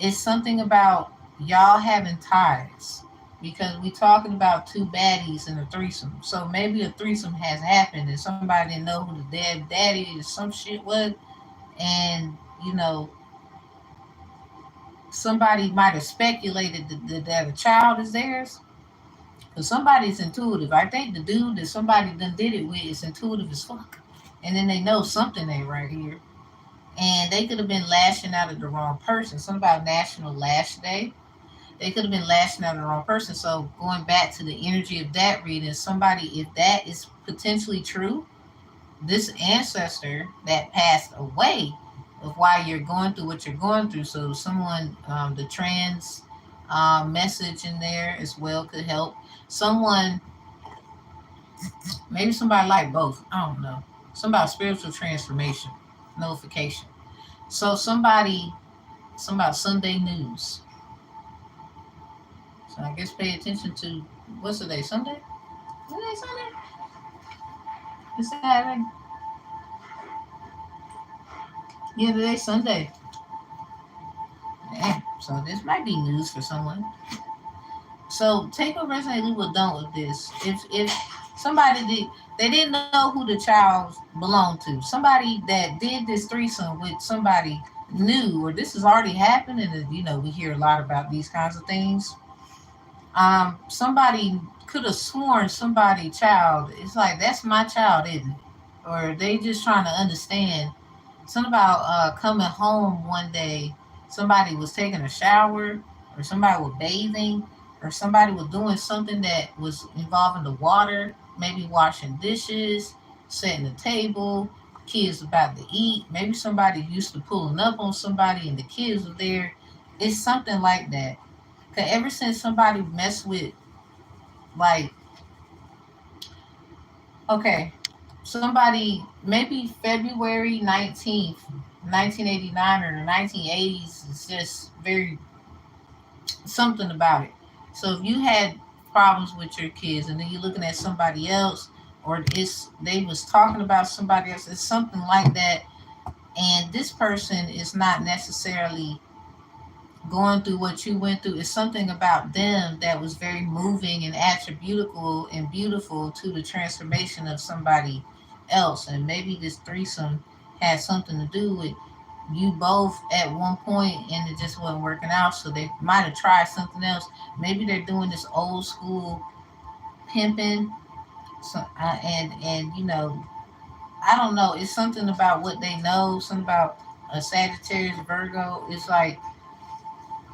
It's something about y'all having ties, because we talking about two baddies in a threesome. So maybe a threesome has happened and somebody didn't know who the dead daddy or some shit was, and you know somebody might have speculated that a child is theirs. Because somebody's intuitive. I think the dude that somebody done did it with is intuitive as fuck. And then they know something ain't right here. And they could have been lashing out at the wrong person. Something about National Lash Day. They could have been lashing out at the wrong person. So going back to the energy of that reading, somebody, if that is potentially true, this ancestor that passed away of why you're going through what you're going through. So someone, the trans message in there as well could help. Someone, maybe somebody like both. I don't know. Somebody spiritual transformation notification. So some about Sunday news. So I guess pay attention to what's the day? Sunday? Is it Sunday? It's Saturday. Yeah, today's Sunday. Yeah. So this might be news for someone. So take what resonate, leave what don't with this. If somebody did, they didn't know who the child belonged to. Somebody that did this threesome with somebody new, or this has already happened, and we hear a lot about these kinds of things. Somebody could have sworn somebody child. It's like that's my child, isn't it? Or they just trying to understand. Something about coming home one day, somebody was taking a shower, or somebody was bathing, or somebody was doing something that was involving the water, maybe washing dishes, setting the table, kids about to eat. Maybe somebody used to pulling up on somebody and the kids were there. It's something like that. Cause ever since somebody messed with, like, okay, somebody maybe February 19th, 1989, or the 1980s is just very something about it. So if you had problems with your kids and then you're looking at somebody else, or they was talking about somebody else, it's something like that. And this person is not necessarily going through what you went through. Is something about them that was very moving and attributable and beautiful to the transformation of somebody else. And maybe this threesome had something to do with you both at one point, and it just wasn't working out. So they might have tried something else. Maybe they're doing this old school pimping. So, and I don't know. It's something about what they know. Something about a Sagittarius, Virgo. It's like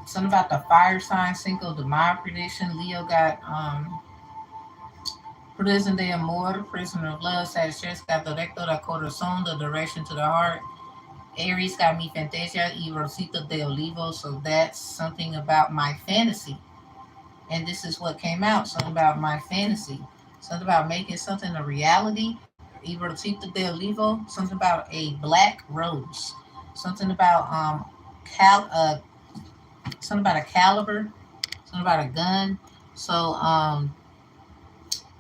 something about the fire sign Cinco de Mayo prediction. Leo got Prison de Amor, Prisoner of Love. Sagittarius got Directo da Corazón, the direction to the heart. Aries got Mi Fantasia y Rosita de Olivo. So that's something about my fantasy. And this is what came out. Something about my fantasy. Something about making something a reality. Y Rosita de Olivo. Something about a black rose. Something about cal- uh, something about a caliber, something about a gun. So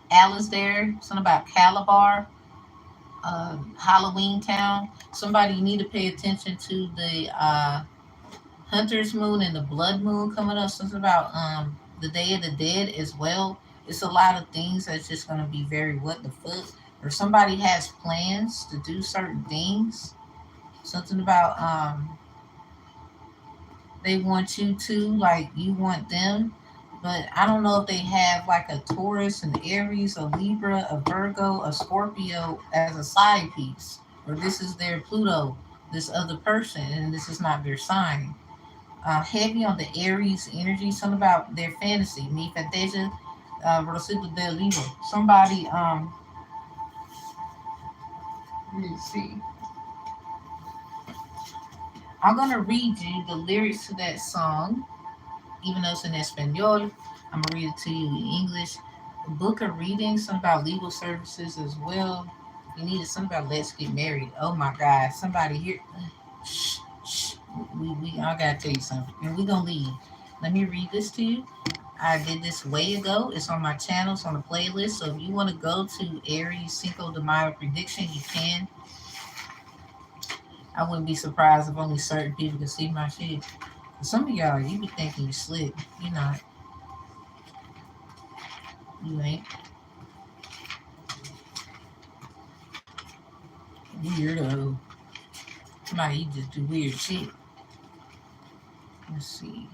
Alice there, something about Calabar, Halloween Town. Somebody you need to pay attention to the Hunter's Moon and the Blood Moon coming up. Something about the Day of the Dead as well. It's a lot of things that's just going to be very what the fuck. Or somebody has plans to do certain things. Something about they want you to, like you want them. But I don't know if they have like a Taurus, an Aries, a Libra, a Virgo, a Scorpio as a side piece. Or this is their Pluto, this other person, and this is not their sign. Heavy on the Aries energy, something about their fantasy. Me Fantasia, Rosita del Libro. Somebody, let me see. I'm gonna read you the lyrics to that song. even though it's in Espanol. I'm gonna read it to you in English. A book of reading, something about legal services as well. You needed something about let's get married. Oh my God, somebody here. Shh, shh. I gotta tell you something, and we gonna leave. Let me read this to you. I did this way ago. It's on my channel. It's on the playlist. So if you want to go to Aries Cinco de Mayo prediction, you can. I wouldn't be surprised if only certain people can see my shit. Some of y'all, you be thinking you slick. You not. You ain't. Weirdo. Somebody, you just do weird shit. Let's see.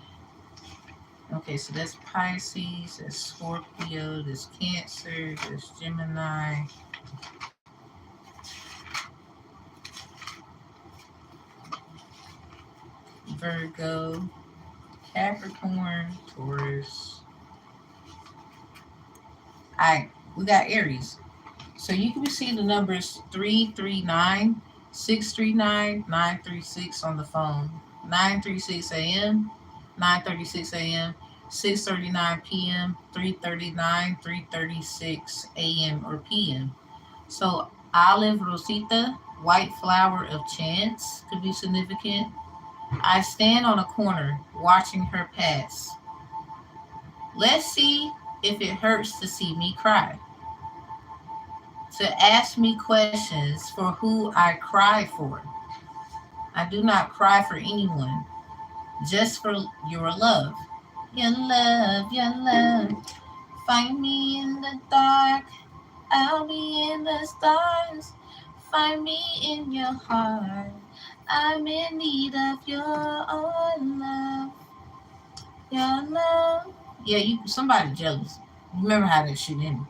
Okay, so that's Pisces, that's Scorpio, that's Cancer, that's Gemini, Virgo, Capricorn, Taurus. Alright, we got Aries. So you can see the numbers 339, 639, 936 on the phone. 936 a.m., 9:36 a.m., 6:39 p.m., 3:39, 3:36 a.m. or p.m. So olive rosita, white flower of chance, could be significant. I stand on a corner watching her pass. Let's see if it hurts to see me cry. To ask me questions for who I cry for. I do not cry for anyone, just for your love. Your love, your love. Find me in the dark, I'll be in the stars. Find me in your heart. I'm in need of your love. Your love. Yeah, you somebody jealous. Remember how that shit ended.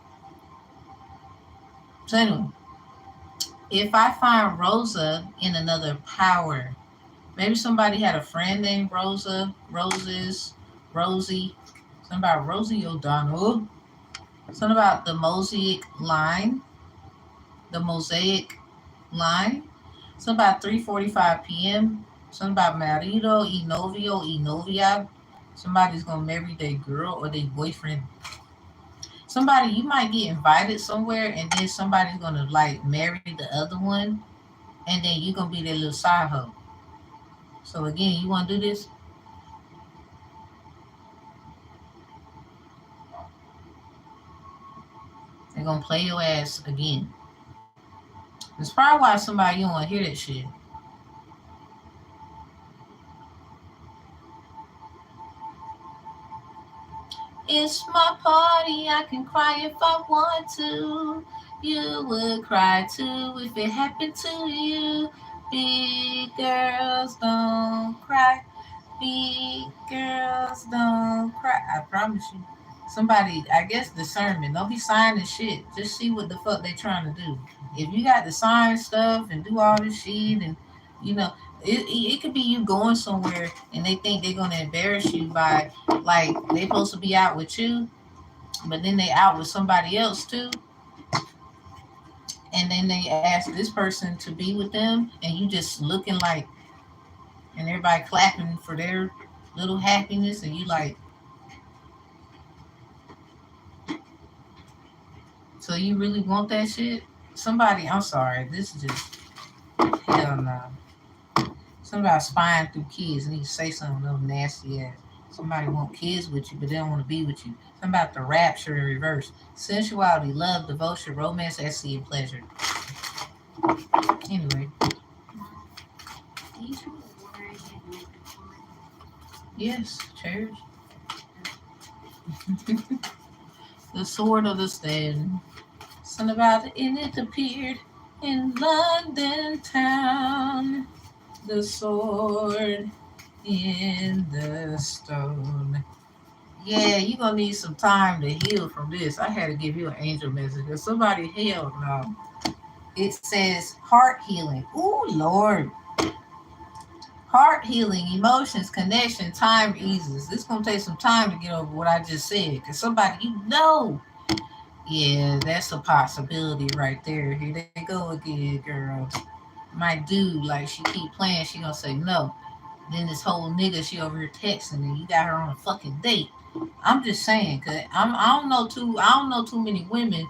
So anyway, if I find Rosa in another power, maybe somebody had a friend named Rosa, Roses, Rosie, something about Rosie O'Donnell, something about the mosaic line, something about 3:45 p.m., something about marido y novio y novia, somebody's gonna marry their girl or their boyfriend. Somebody, you might get invited somewhere and then somebody's gonna like marry the other one and then you're gonna be their little side hoe. So again, you wanna do this? They're gonna play your ass again. That's probably why somebody you don't wanna hear that shit. It's my party, I can cry if I want to. You would cry too if it happened to you. Big girls don't cry. Big girls don't cry. I promise you. Somebody, I guess discernment. Don't be signing shit. Just see what the fuck they trying to do. If you got to sign stuff and do all this shit and you know, it could be you going somewhere and they think they're gonna embarrass you by like they supposed to be out with you, but then they out with somebody else too, and then they ask this person to be with them, and you just looking like, and everybody clapping for their little happiness, and you like, so you really want that shit? Somebody, I'm sorry, this is just hell no. Somebody spying through kids and you say something little nasty ass. Somebody want kids with you, but they don't want to be with you. Something about the rapture in reverse. Sensuality, love, devotion, romance, ecstasy, and pleasure. Anyway. Yes, cherish. The sword of the stand. Something about it, and it appeared in London town. The sword in the stone. Yeah, you're gonna need some time to heal from this. I had to give you an angel message. If somebody hell no. It says heart healing. Ooh, Lord. Heart healing, emotions, connection, time eases. This gonna take some time to get over what I just said. Cause somebody you know. Yeah, that's a possibility right there. Here they go again, girl. My dude, like she keep playing, she gonna say no. Then this whole nigga, she over here texting and you got her on a fucking date. I'm just saying, cause I don't know too many women.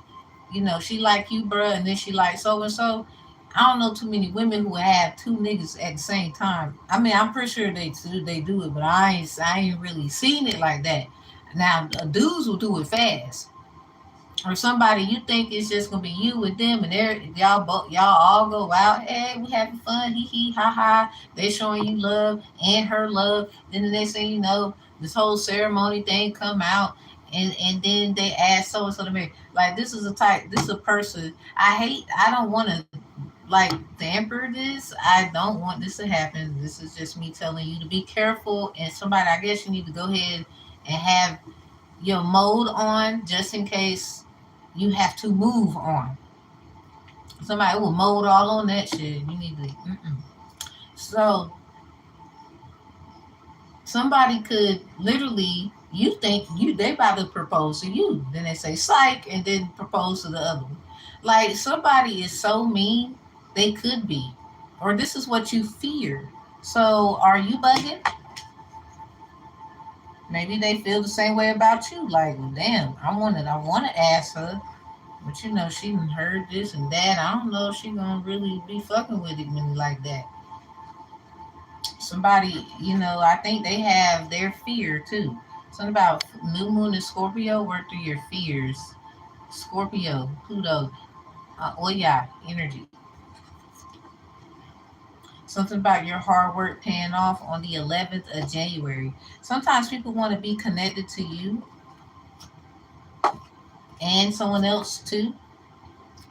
You know, she like you, bruh, and then she like so and so. I don't know too many women who have two niggas at the same time. I mean, I'm pretty sure they do it, but I ain't really seen it like that. Now, dudes will do it fast, or somebody you think it's just gonna be you with them, and y'all all go out. Hey, we having fun, hee hee ha ha. They showing you love and her love. Then the next thing you know, this whole ceremony thing come out, and then they ask so and so to marry. Like this is a type. This is a person I hate. I don't want to like damper this. I don't want this to happen. This is just me telling you to be careful. And somebody, I guess you need to go ahead and have your mode on just in case you have to move on. Somebody will mold all on that shit. You need to. Mm-mm. So somebody could literally, you think they about to propose to you, then they say psych, and then propose to the other one. Like somebody is so mean, they could be, or this is what you fear. So are you bugging? Maybe they feel the same way about you. Like, well, damn, I want to ask her. But you know, she done heard this and that. I don't know if she gonna really be fucking with it when like that. Somebody, you know, I think they have their fear too. Something about new moon in Scorpio, work through your fears. Scorpio, Pluto, oh yeah, energy. Something about your hard work paying off on the 11th of January. Sometimes people want to be connected to you and someone else too,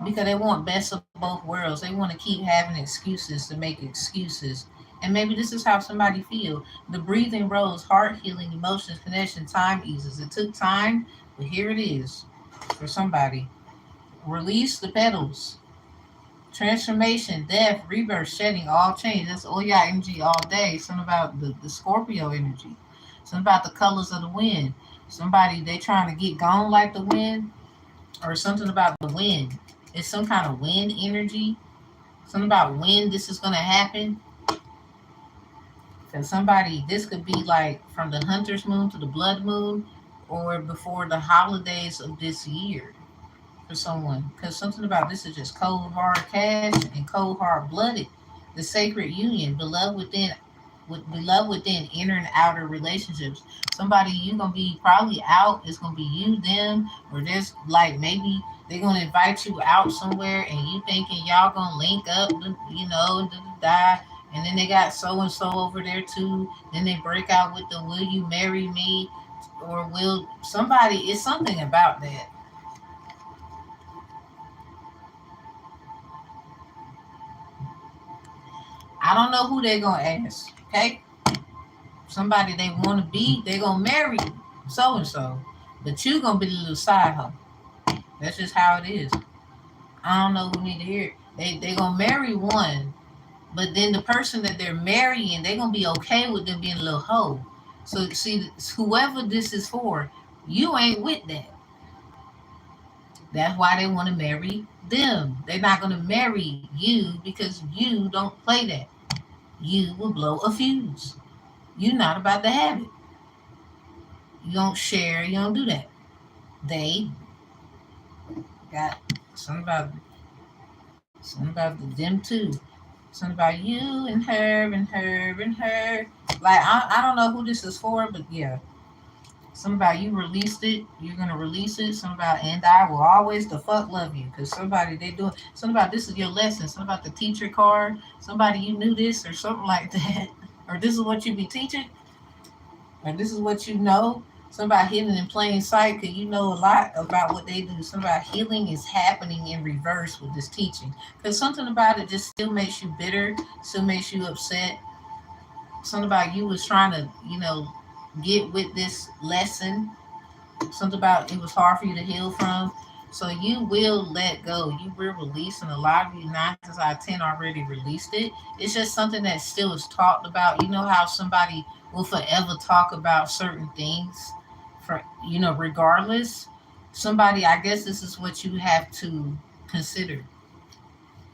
because they want best of both worlds. They want to keep having excuses to make excuses. And maybe this is how somebody feel. The breathing rose, heart healing, emotions, connection, time eases. It took time, but here it is for somebody. Release the petals. Transformation, death, rebirth, shedding, all change. That's all y'all energy all day. Something about the Scorpio energy. Something about the colors of the wind. Somebody they trying to get gone like the wind, or something about the wind. It's some kind of wind energy. Something about when this is gonna happen. Because somebody, this could be like from the hunter's moon to the blood moon, or before the holidays of this year for someone. Because something about this is just cold hard cash and cold hard blooded. The sacred union, beloved within, with beloved within inner and outer relationships. Somebody you gonna be probably out. It's gonna be you, them, or there's like maybe they're gonna invite you out somewhere, and you thinking y'all gonna link up, you know, da da da. And then they got so and so over there too. Then they break out with the "Will you marry me?" or "Will somebody?" It's something about that. I don't know who they gonna ask. Okay, somebody they want to be, they gonna marry so and so, but you gonna be the little side hoe. That's just how it is. I don't know who need to hear it. They gonna marry one, but then the person that they're marrying, they gonna be okay with them being a little hoe. So see, whoever this is for, you ain't with that. That's why they want to marry them. They're not gonna marry you because you don't play that. You will blow a fuse. You're not about to have it. You don't share. You don't do that. They got something about them too. Something about you and her and her and her. Like I don't know who this is for, but yeah. Something about you released it. You're gonna release it. Something about and I will always the fuck love you because somebody they doing something about this is your lesson. Something about the teacher card. Somebody you knew this or something like that. Or this is what you be teaching. Or this is what you know. Somebody hidden in plain sight because you know a lot about what they do. Somebody healing is happening in reverse with this teaching. Because something about it just still makes you bitter, still makes you upset. Something about you was trying to, you know, get with this lesson. Something about it was hard for you to heal from. So you will let go. You will release, and a lot of you, 9 out of 10, already released it. It's just something that still is talked about. You know how somebody will forever talk about certain things, for regardless. Somebody, I guess this is what you have to consider.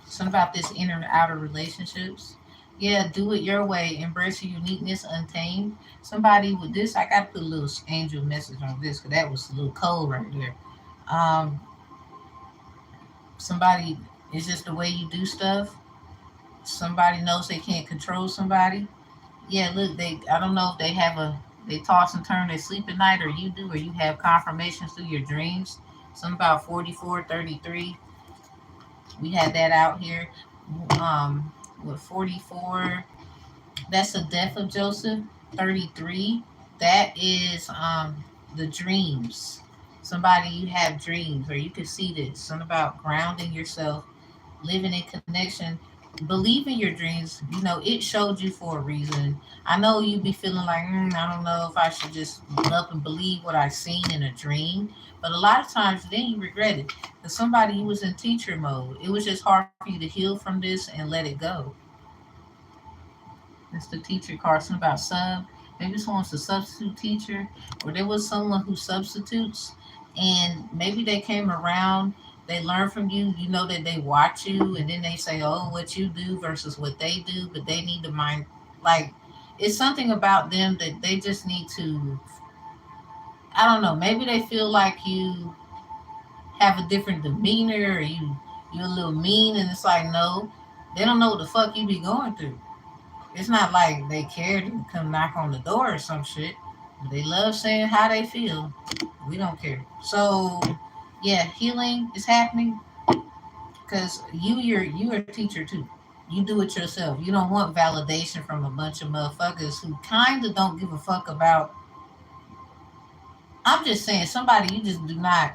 Something about this inner and outer relationships. Yeah, do it your way. Embrace your uniqueness, untamed. Somebody with this, I got to put a little angel message on this because that was a little cold right there. Um, somebody, it's just the way you do stuff. Somebody knows they can't control somebody. Yeah, look, I don't know if they have they toss and turn, they sleep at night, or you do, or you have confirmations through your dreams. Some about 44, 33. We had that out here. With 44, that's the death of Joseph. 33, that is the dreams. Somebody, you have dreams, or you can see this. Something about grounding yourself, living in connection, believe in your dreams. You know, it showed you for a reason. I know you be feeling like, I don't know if I should just up and believe what I seen in a dream. But a lot of times, then you regret it. Because somebody, you was in teacher mode. It was just hard for you to heal from this and let it go. It's the teacher card. Something about sub. Maybe someone's a substitute teacher, or there was someone who substitutes, and maybe they came around. They learn from you. You know that they watch you, and then they say, "Oh, what you do versus what they do," but they need to mind. Like, it's something about them that they just need to. I don't know. Maybe they feel like you have a different demeanor, or you're a little mean, and it's like, no, they don't know what the fuck you be going through. It's not like they care to come knock on the door or some shit. They love saying how they feel. We don't care. So, yeah, healing is happening because you're a teacher too. You do it yourself. You don't want validation from a bunch of motherfuckers who kind of don't give a fuck about. I'm just saying, somebody you just do not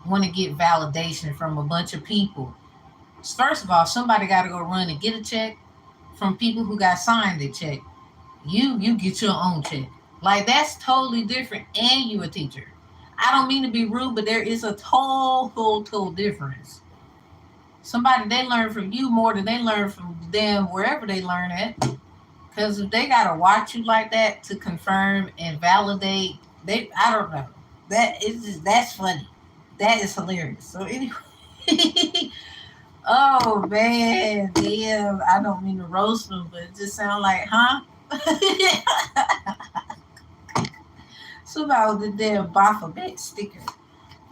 want to get validation from a bunch of people. First of all, somebody got to go run and get a check from people who got signed a check. You get your own check. Like, that's totally different. And you a teacher. I don't mean to be rude, but there is a total difference. Somebody, they learn from you more than they learn from them wherever they learn at. Because if they gotta watch you like that to confirm and validate, they I don't know. That is just, that's funny. That is hilarious. So anyway, oh man, damn! I don't mean to roast them, but it just sound like, huh? Somebody with the damn Baphomet sticker.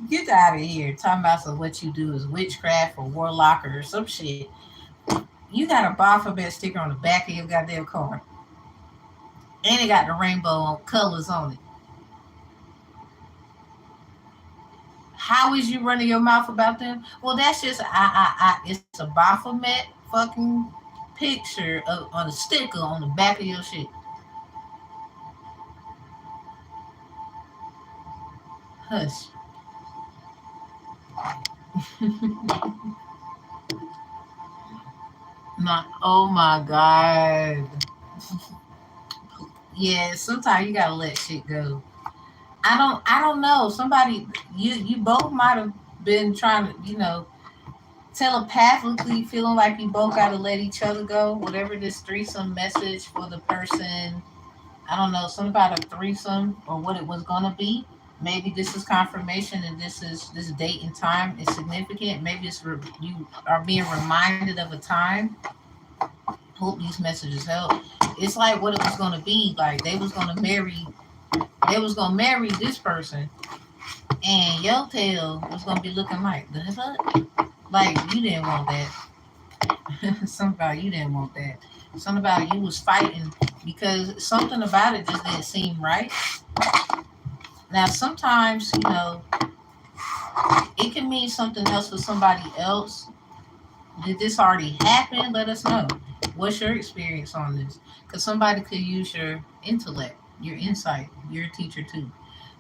Get out of here. Talking about some what you do is witchcraft or warlock or some shit. You got a Baphomet sticker on the back of your goddamn car. And it got the rainbow colors on it. How is you running your mouth about them? Well, that's just it's a Baphomet fucking picture on a sticker on the back of your shit. Hush. Oh my god. Yeah, sometimes you gotta let shit go. I don't know. Somebody, you both might have been trying to, telepathically feeling like you both gotta let each other go. Whatever this threesome message for the person, I don't know, something about a threesome or what it was gonna be. Maybe this is confirmation, and this date and time is significant. Maybe you are being reminded of a time. Hope these messages help. It's like what it was gonna be. Like they was gonna marry this person, and your tail was gonna be looking like the fuck. Like, you didn't want that. Something about you didn't want that. Something about you was fighting because something about it just didn't seem right. Now sometimes, it can mean something else for somebody else. Did this already happen? Let us know. What's your experience on this? Because somebody could use your intellect, your insight. You're a teacher too.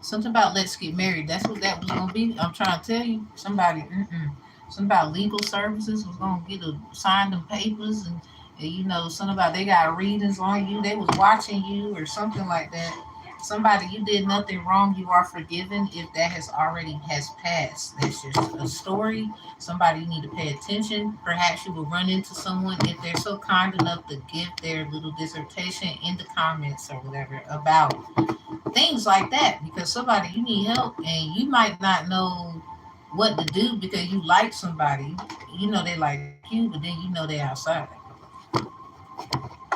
Something about let's get married. That's what that was gonna be. I'm trying to tell you. Something about legal services was gonna get sign them papers, and something about they got readings on you. They was watching you or something like that. Somebody, you did nothing wrong. You are forgiven if that has passed. That's just a story. Somebody, you need to pay attention. Perhaps you will run into someone if they're so kind enough to give their little dissertation in the comments or whatever about things like that. Because somebody, you need help, and you might not know what to do because you like somebody. You know they like you, but then you know they outside.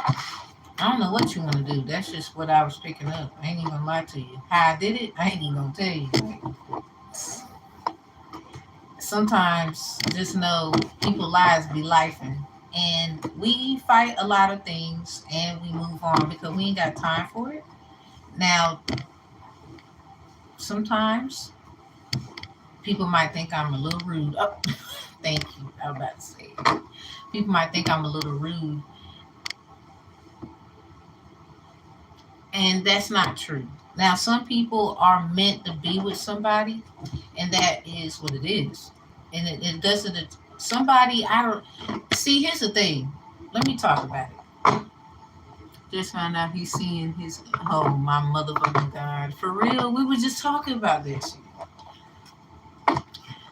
I don't know what you want to do. That's just what I was picking up. I ain't even gonna lie to you. How I did it, I ain't even gonna tell you. Sometimes just know people lives be lifing. And we fight a lot of things and we move on because we ain't got time for it. Now, sometimes people might think I'm a little rude. Oh, thank you. I was about to say it. People might think I'm a little rude, and that's not true. Now, some people are meant to be with somebody, and that is what it is. And it doesn't. Somebody I don't see. Here's the thing. Let me talk about it. Just found out he's seeing his. Oh my motherfucking god! For real, we were just talking about this.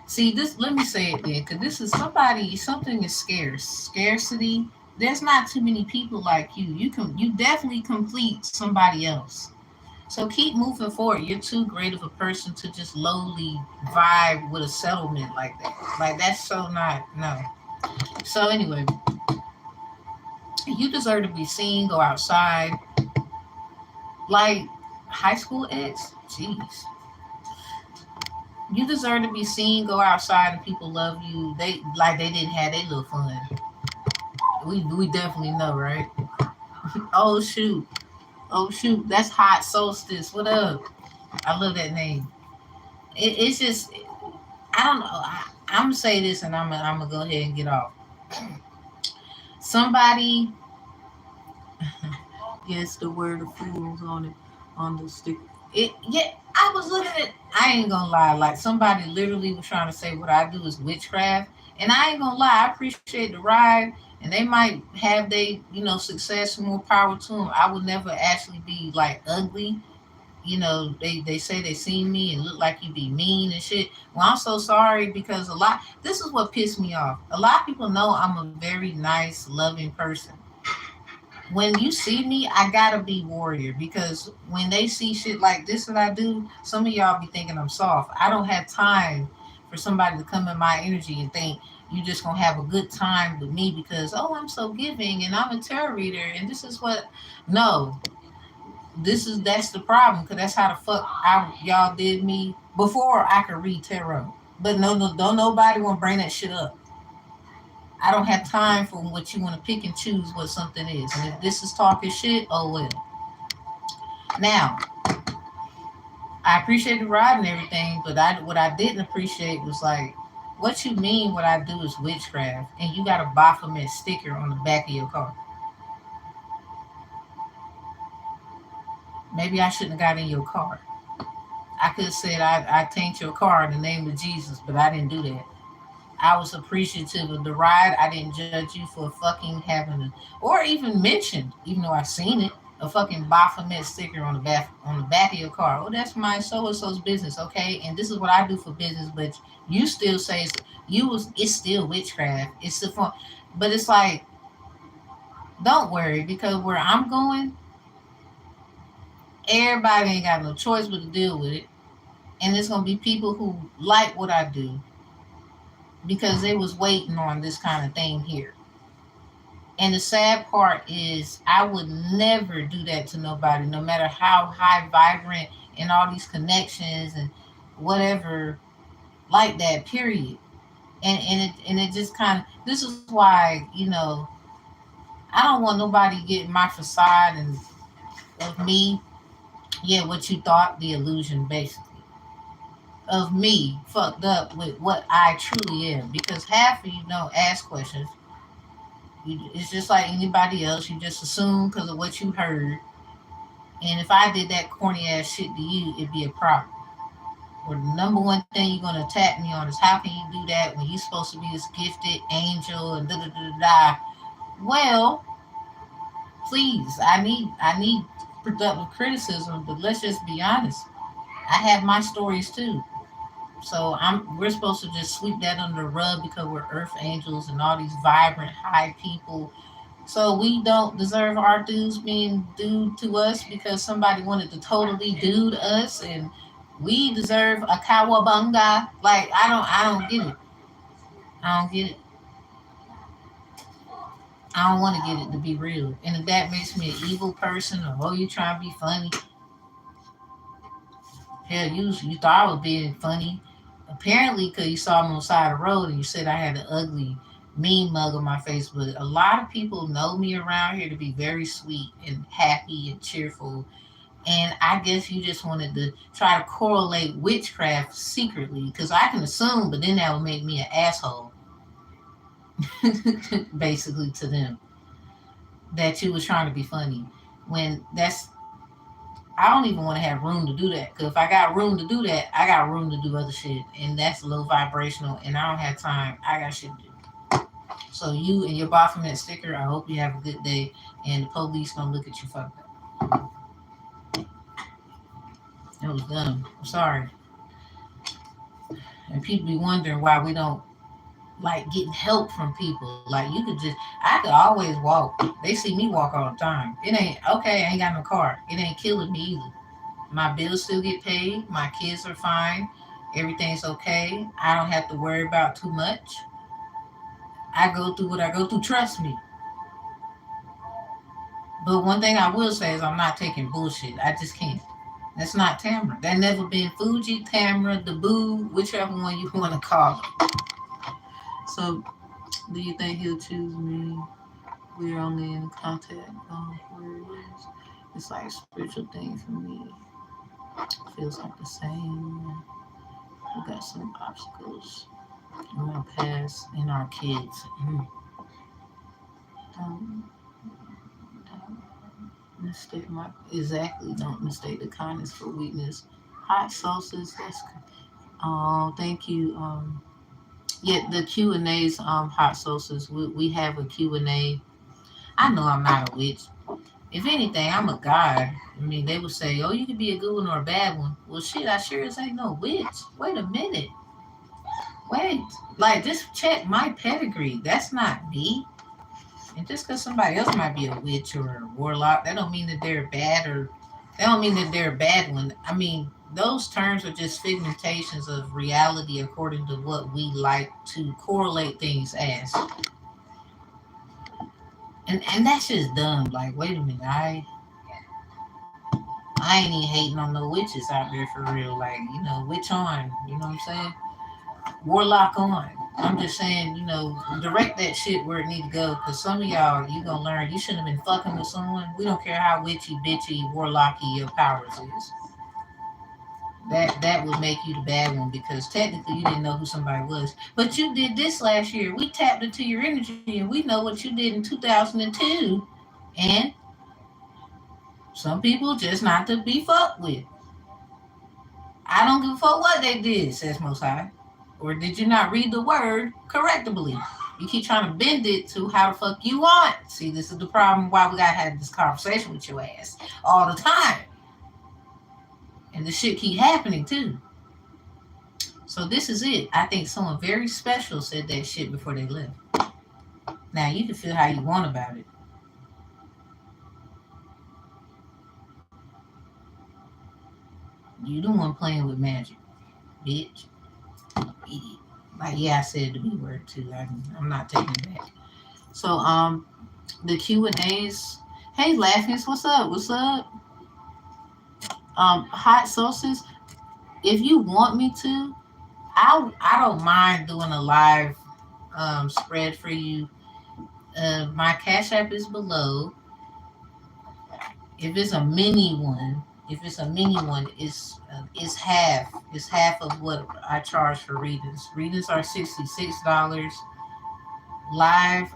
See this. Let me say it then, because this is somebody. Something is scarce. Scarcity. There's not too many people like you. You definitely complete somebody else. So keep moving forward. You're too great of a person to just lowly vibe with a settlement like that. Like that's so not no. So anyway, you deserve to be seen. Go outside. Like high school ex. Jeez. You deserve to be seen. Go outside and people love you. They didn't have their little fun. We definitely know, right? Oh shoot. Oh shoot. That's hot solstice. What up? I love that name. It's just I don't know. I'm gonna say this, and I'm gonna go ahead and get off. Somebody, yes, the word of fools on it on the stick. It yeah. I was looking at. I ain't gonna lie. Like somebody literally was trying to say what I do is witchcraft, and I ain't gonna lie. I appreciate the ride, and they might have they success, more power to them. I would never actually be like ugly. They say they seen me and look like you be mean and shit. Well, I'm so sorry because this is what pissed me off. A lot of people know I'm a very nice, loving person. When you see me, I gotta be warrior because when they see shit like this that I do, some of y'all be thinking I'm soft. I don't have time for somebody to come in my energy and think you just gonna have a good time with me because I'm so giving and I'm a tarot reader and this is what no, that's the problem because that's how the fuck y'all did me before I could read tarot. But no, don't nobody want to bring that shit up. I don't have time for what you want to pick and choose what something is. And if this is talking shit, oh well. Now, I appreciate the ride and everything, but what I didn't appreciate was like, what you mean what I do is witchcraft, and you got a Baphomet sticker on the back of your car. Maybe I shouldn't have got in your car. I could have said I taint your car in the name of Jesus, but I didn't do that. I was appreciative of the ride. I didn't judge you for fucking having a, or even mentioned, even though I seen it, a fucking Baphomet sticker on the back of your car. Oh, that's my so and so's business, okay? And this is what I do for business, but you still say it's still witchcraft. It's the fun, but it's like don't worry because where I'm going, everybody ain't got no choice but to deal with it, and it's gonna be people who like what I do because they was waiting on this kind of thing here. And the sad part is I would never do that to nobody, no matter how high vibrant and all these connections and whatever like that, period. And it just kind of this is why, I don't want nobody getting my facade and of me, yeah, what you thought, the illusion basically. Of me fucked up with what I truly am. Because half of you don't ask questions. It's just like anybody else. You just assume because of what you heard. And if I did that corny ass shit to you, it'd be a problem. Or the number one thing you're gonna attack me on is how can you do that when you're supposed to be this gifted angel and da da da da. Well, please, I need productive criticism, but let's just be honest. I have my stories too. So we're supposed to just sweep that under the rug because we're earth angels and all these vibrant high people. So we don't deserve our dues being due to us because somebody wanted to totally do to us and we deserve a cowabunga. Like I don't get it. I don't get it. I don't want to get it to be real. And if that makes me an evil person or, oh, you trying to be funny, hell, you thought I was being funny. Apparently, because you saw me on the side of the road and you said I had an ugly, mean mug on my face. But a lot of people know me around here to be very sweet and happy and cheerful. And I guess you just wanted to try to correlate witchcraft secretly because I can assume, but then that would make me an asshole, basically, to them that you was trying to be funny. When that's, I don't even want to have room to do that because if I got room to do that, I got room to do other shit, and that's low vibrational, and I don't have time. I got shit to do. So you and your Baphomet sticker, I hope you have a good day, and the police gonna look at you fucked up. That was dumb. I'm sorry. And people be wondering why we don't like getting help from people. Like you could just, I could always walk. They see me walk all the time. It ain't okay. I ain't got no car. It ain't killing me either. My bills still get paid. My kids are fine. Everything's okay. I don't have to worry about too much. I go through what I go through. Trust me. But one thing I will say is I'm not taking bullshit. I just can't. That's not Tamara. That never been Fugi, Tamara, the Boo, whichever one you want to call it. So, do you think he'll choose me? We're only in contact where it is. It's like a spiritual thing for me. Feels like the same. We got some obstacles in our past and our kids. Don't, don't mistake my exactly. Don't mistake the kindness for weakness. Hot sauces. That's oh, thank you. Yeah, the Q and A's. Hot sauces. We have a Q and A. I know I'm not a witch. If anything, I'm a god. I mean, they would say, "Oh, you could be a good one or a bad one." Well, shit, I sure as ain't no witch. Wait a minute. Wait, like just check my pedigree. That's not me. And just because somebody else might be a witch or a warlock, that don't mean that they're bad or that don't mean that they're a bad one. I mean, those terms are just figmentations of reality according to what we like to correlate things as. And that's just dumb. Like, wait a minute, I ain't even hating on no witches out there for real. Like, witch on. You know what I'm saying? Warlock on. I'm just saying, direct that shit where it need to go. Cause some of y'all, you gonna learn you shouldn't have been fucking with someone. We don't care how witchy, bitchy, warlocky your powers is. That would make you the bad one because technically you didn't know who somebody was. But you did this last year. We tapped into your energy and we know what you did in 2002. And some people just not to be fucked with. I don't give a fuck what they did, says Most High. Or did you not read the word correctably? You keep trying to bend it to how the fuck you want. See, this is the problem why we gotta have this conversation with your ass all the time. And the shit keep happening too. So this is it. I think someone very special said that shit before they left. Now you can feel how you want about it. You the one playing with magic, bitch. Idiot. Like yeah, I said the B word too. I'm not taking it back. So the Q and A's. Hey, Laughings, what's up? What's up? Hot sauces. If you want me to, I don't mind doing a live spread for you. My Cash App is below. If it's a mini one, it's half. It's half of what I charge for readings. Readings are $66. Live,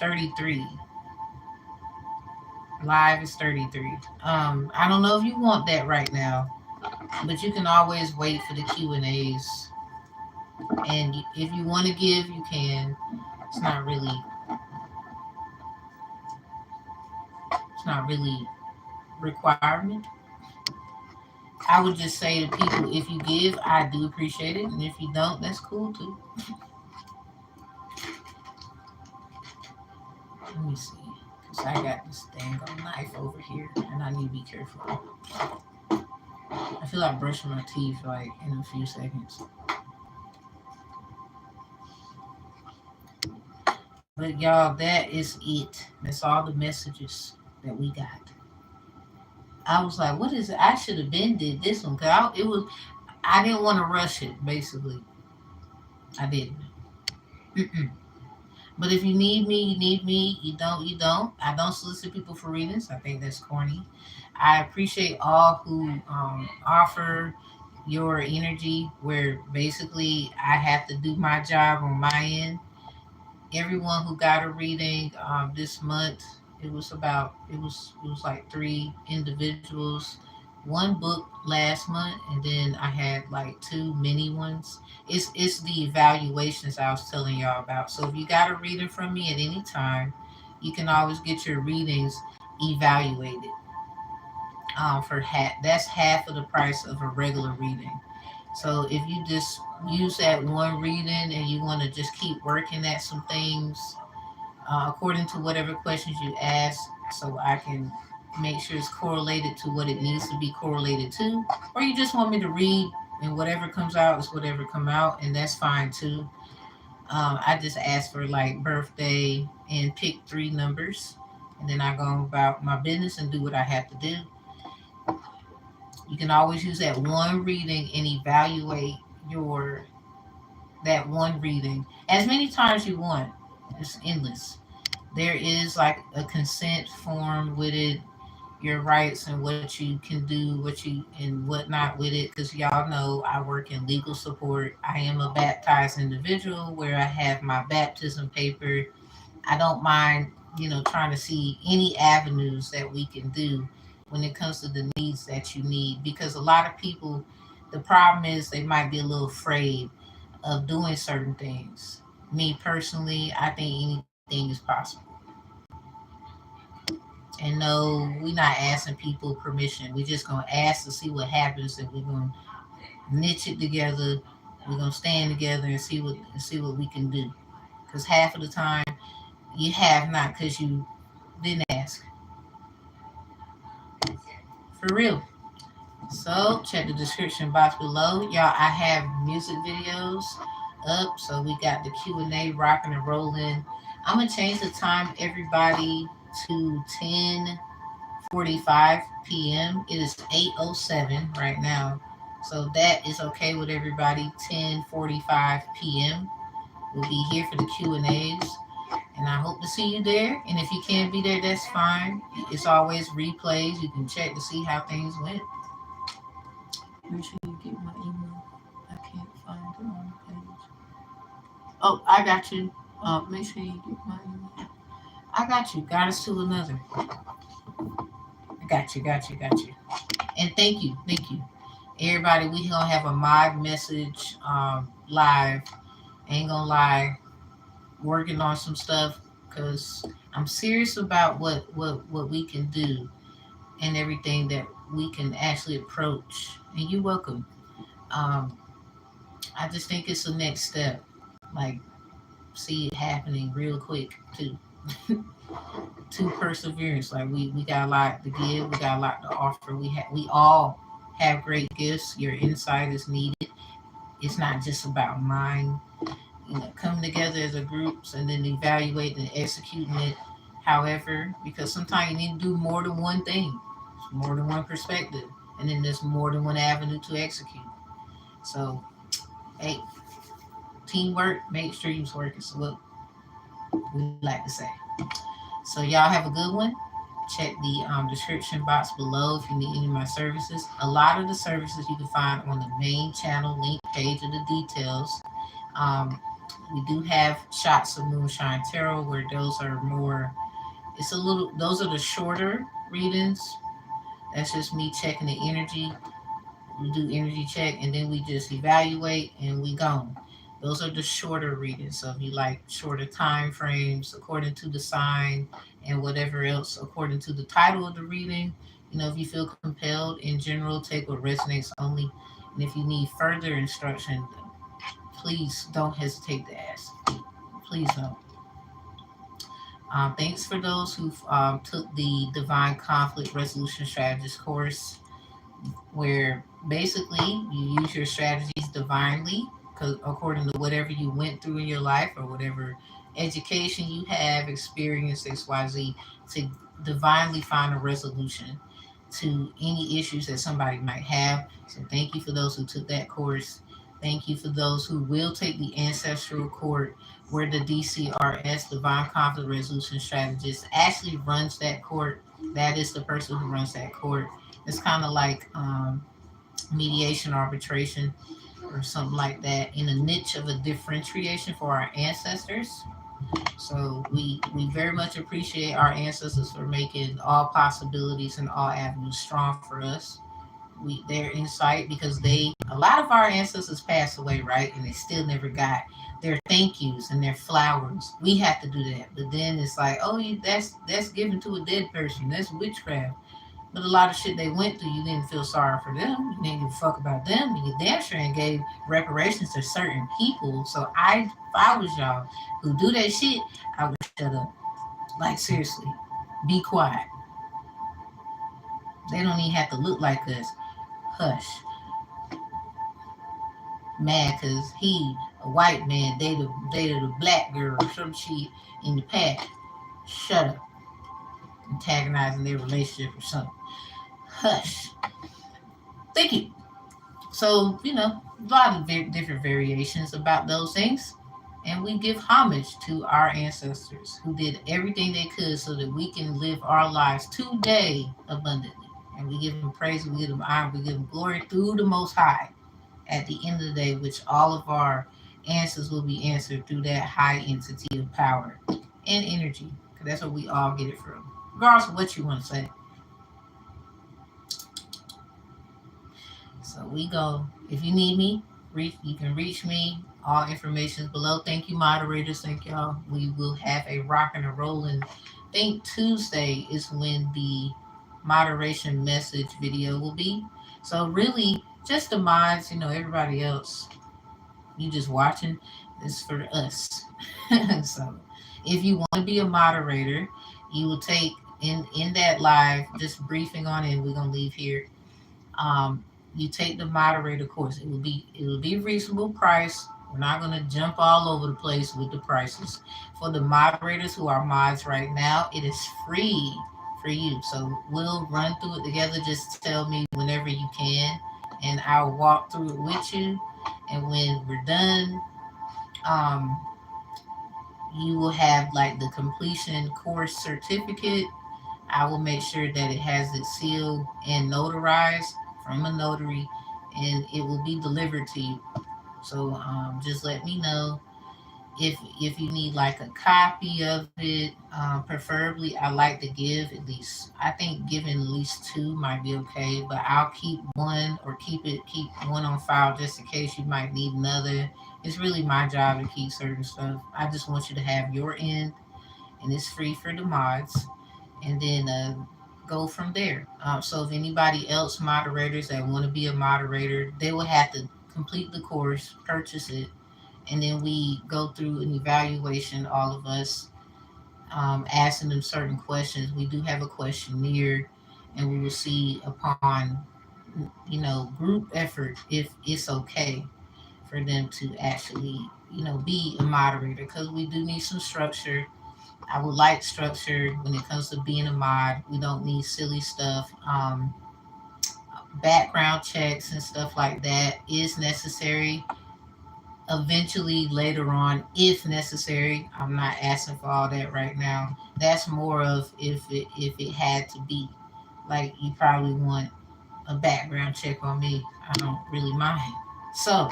33. Live is 33. I don't know if you want that right now, but you can always wait for the Q and A's. And if you want to give, you can. It's not really. It's not really requirement. I would just say to people, if you give, I do appreciate it, and if you don't, that's cool too. Let me see, because I got this dang knife over here, and I need to be careful. I feel like brushing my teeth like in a few seconds. But y'all, that is it. That's all the messages that we got. I was like, what is it? I should have been did this one, because it was, I didn't want to rush it, basically. I didn't. Mm-mm. But if you need me, you need me. You don't, you don't. I don't solicit people for readings. I think that's corny. I appreciate all who offer your energy, where basically I have to do my job on my end. Everyone who got a reading this month, it was like three individuals, one book last month, and then I had like two mini ones. It's the evaluations I was telling y'all about. So if you got a reading from me at any time, you can always get your readings evaluated for that's half of the price of a regular reading. So if you just use that one reading and you want to just keep working at some things according to whatever questions you ask, so I can make sure it's correlated to what it needs to be correlated to, or you just want me to read and whatever comes out is whatever come out, and that's fine too. I just ask for like birthday and pick three numbers, and then I go about my business and do what I have to do. You can always use that one reading and evaluate your that one reading as many times you want. It's endless. There is like a consent form with it, your rights and what you can do, what you and whatnot with it. Because y'all know I work in legal support. I am a baptized individual where I have my baptism paper. I don't mind, trying to see any avenues that we can do when it comes to the needs that you need. Because a lot of people, the problem is they might be a little afraid of doing certain things. Me personally, I think anything is possible. And no, we're not asking people permission. We're just gonna ask to see what happens, and we're gonna niche it together. We're gonna stand together and see what we can do. Because half of the time you have not because you didn't ask. For real. So check the description box below. Y'all, I have music videos up. So we got the Q&A rocking and rolling. I'm gonna change the time, everybody, to 10:45 p.m. It is 8:07 right now. So that is okay with everybody. 10:45 p.m. We'll be here for the Q&As. And I hope to see you there. And if you can't be there, that's fine. It's always replays. You can check to see how things went. Make sure you get my email. I can't find it on the page. Oh, I got you. Make sure you get my email. I got you. Got us to another. I got you, got you, got you. And thank you, thank you. Everybody, we gonna have a mod message live. Ain't gonna lie, working on some stuff because I'm serious about what we can do and everything that we can actually approach. And you're welcome. Um, I just think it's the next step. Like, see it happening real quick too. To perseverance. Like we got a lot to give. We got a lot to offer. We all have great gifts. Your insight is needed. It's not just about mine. Coming together as a group and then evaluating and executing it. However, because sometimes you need to do more than one thing, more than one perspective, and then there's more than one avenue to execute. So, hey, teamwork makes dreams work. Is what we like to say. So y'all have a good one. Check the description box below if you need any of my services. A lot of the services you can find on the main channel link page of the details. Um, we do have shots of moonshine tarot where those are more. It's a little. Those are the shorter readings. That's just me checking the energy. We do energy check and then we just evaluate and we go. Those are the shorter readings. So if you like shorter time frames according to the sign and whatever else according to the title of the reading, if you feel compelled in general, take what resonates only. And if you need further instruction, please don't hesitate to ask. Please don't. Thanks for those who took the Divine Conflict Resolution Strategist course, where basically you use your strategies divinely, because according to whatever you went through in your life or whatever education you have, experience XYZ, to divinely find a resolution to any issues that somebody might have. So thank you for those who took that course. Thank you for those who will take the Ancestral court, where the DCRS, Divine Conflict Resolution Strategist, actually runs that court. That is the person who runs that court. It's kind of like mediation, arbitration, or something like that, in a niche of a differentiation for our ancestors. So we very much appreciate our ancestors for making all possibilities and all avenues strong for us. Their insight, because they, a lot of our ancestors passed away, right, and they still never got their thank yous and their flowers. We have to do that, but then it's like, oh, that's given to a dead person. That's witchcraft. But a lot of shit they went through, you didn't feel sorry for them. You didn't give a fuck about them. You damn sure and gave reparations to certain people. So if I was y'all who do that shit, I would shut up. Like seriously, be quiet. They don't even have to look like us. Hush. Mad cause he, a white man, dated a black girl or some shit in the past. Shut up. Antagonizing their relationship or something. Hush. Thank you. So, a lot of different variations about those things. And we give homage to our ancestors who did everything they could so that we can live our lives today abundantly. And we give them praise, we give them honor, we give them glory through the Most High at the end of the day, which all of our answers will be answered through that high entity of power and energy. Because that's where we all get it from. Regardless of what you want to say. So we go. If you need me, you can reach me. All information is below. Thank you, moderators. Thank y'all. We will have a rock and a rolling. I think Tuesday is when the moderation message video will be. So really, just the mods. Everybody else, you just watching. This for us. So if you want to be a moderator, you will take in that live just briefing on it. We're gonna leave here. um, you take the moderator course. It will be reasonable price. We're not going to jump all over the place with the prices. For the moderators who are mods right now, it is free for you. So we'll run through it together. Just tell me whenever you can, and I'll walk through it with you. And when we're done, um, you will have like the completion course certificate. I will make sure that it has it sealed and notarized from a notary, and it will be delivered to you. So just let me know if you need like a copy of it. Preferably, I like to give at least. I think giving at least two might be okay, but I'll keep one, or keep one on file just in case you might need another. It's really my job to keep certain stuff. I just want you to have your end, and it's free for the mods, and then go from there. So if anybody else moderators that want to be a moderator, they will have to complete the course, purchase it, and then we go through an evaluation, all of us, asking them certain questions. We do have a questionnaire, and we will see upon group effort if it's okay for them to actually be a moderator, because we do need some structure. I would like structure when it comes to being a mod. We don't need silly stuff. Background checks and stuff like that is necessary eventually later on, if necessary. I'm not asking for all that right now. That's more of if it had to be. Like, you probably want a background check on me. I don't really mind. So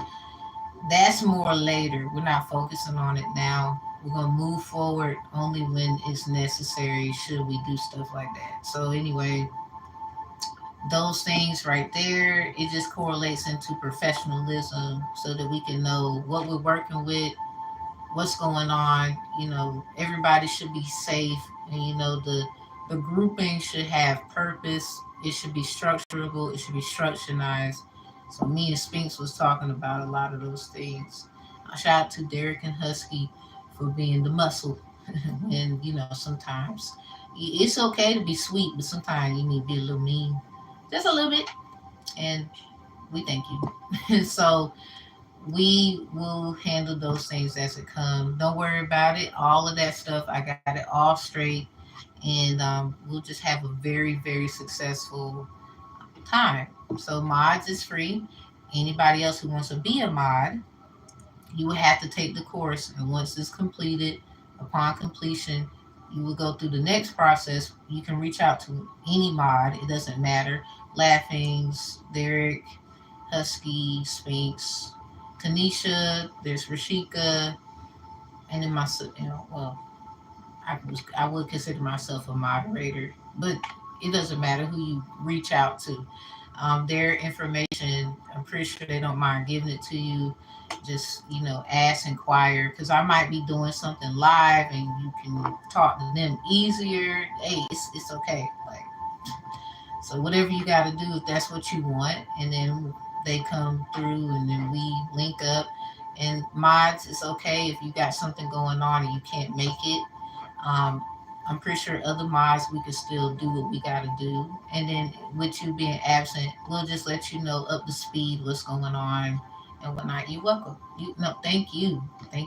that's more later. We're not focusing on it now. We're gonna move forward only when it's necessary. Should we do stuff like that? So anyway, those things right there, it just correlates into professionalism so that we can know what we're working with, what's going on. Everybody should be safe, and the grouping should have purpose. It should be structurable. It should be structurized. So me and Spinks was talking about a lot of those things. Shout out to Derek and Husky for being the muscle. And sometimes it's okay to be sweet, but sometimes you need to be a little mean, just a little bit. And we thank you. So we will handle those things as it come. Don't worry about it. All of that stuff, I got it all straight, and we'll just have a very, very successful time. So mods is free. Anybody else who wants to be a mod, you will have to take the course, and once it's completed, upon completion, you will go through the next process. You can reach out to any mod, it doesn't matter. Laughings, Derek, Husky, Sphinx, Kanisha, there's Rashika, and then myself, well, I would consider myself a moderator, but it doesn't matter who you reach out to. Their information, I'm pretty sure they don't mind giving it to you. Just ask, inquire, because I might be doing something live, and you can talk to them easier. Hey, it's okay. Like, so whatever you got to do, if that's what you want, and then they come through, and then we link up. And mods, it's okay if you got something going on and you can't make it. um, I'm pretty sure other mods we can still do what we got to do. And then with you being absent, we'll just let you know up to speed what's going on and whatnot. You're welcome. You no, thank you, and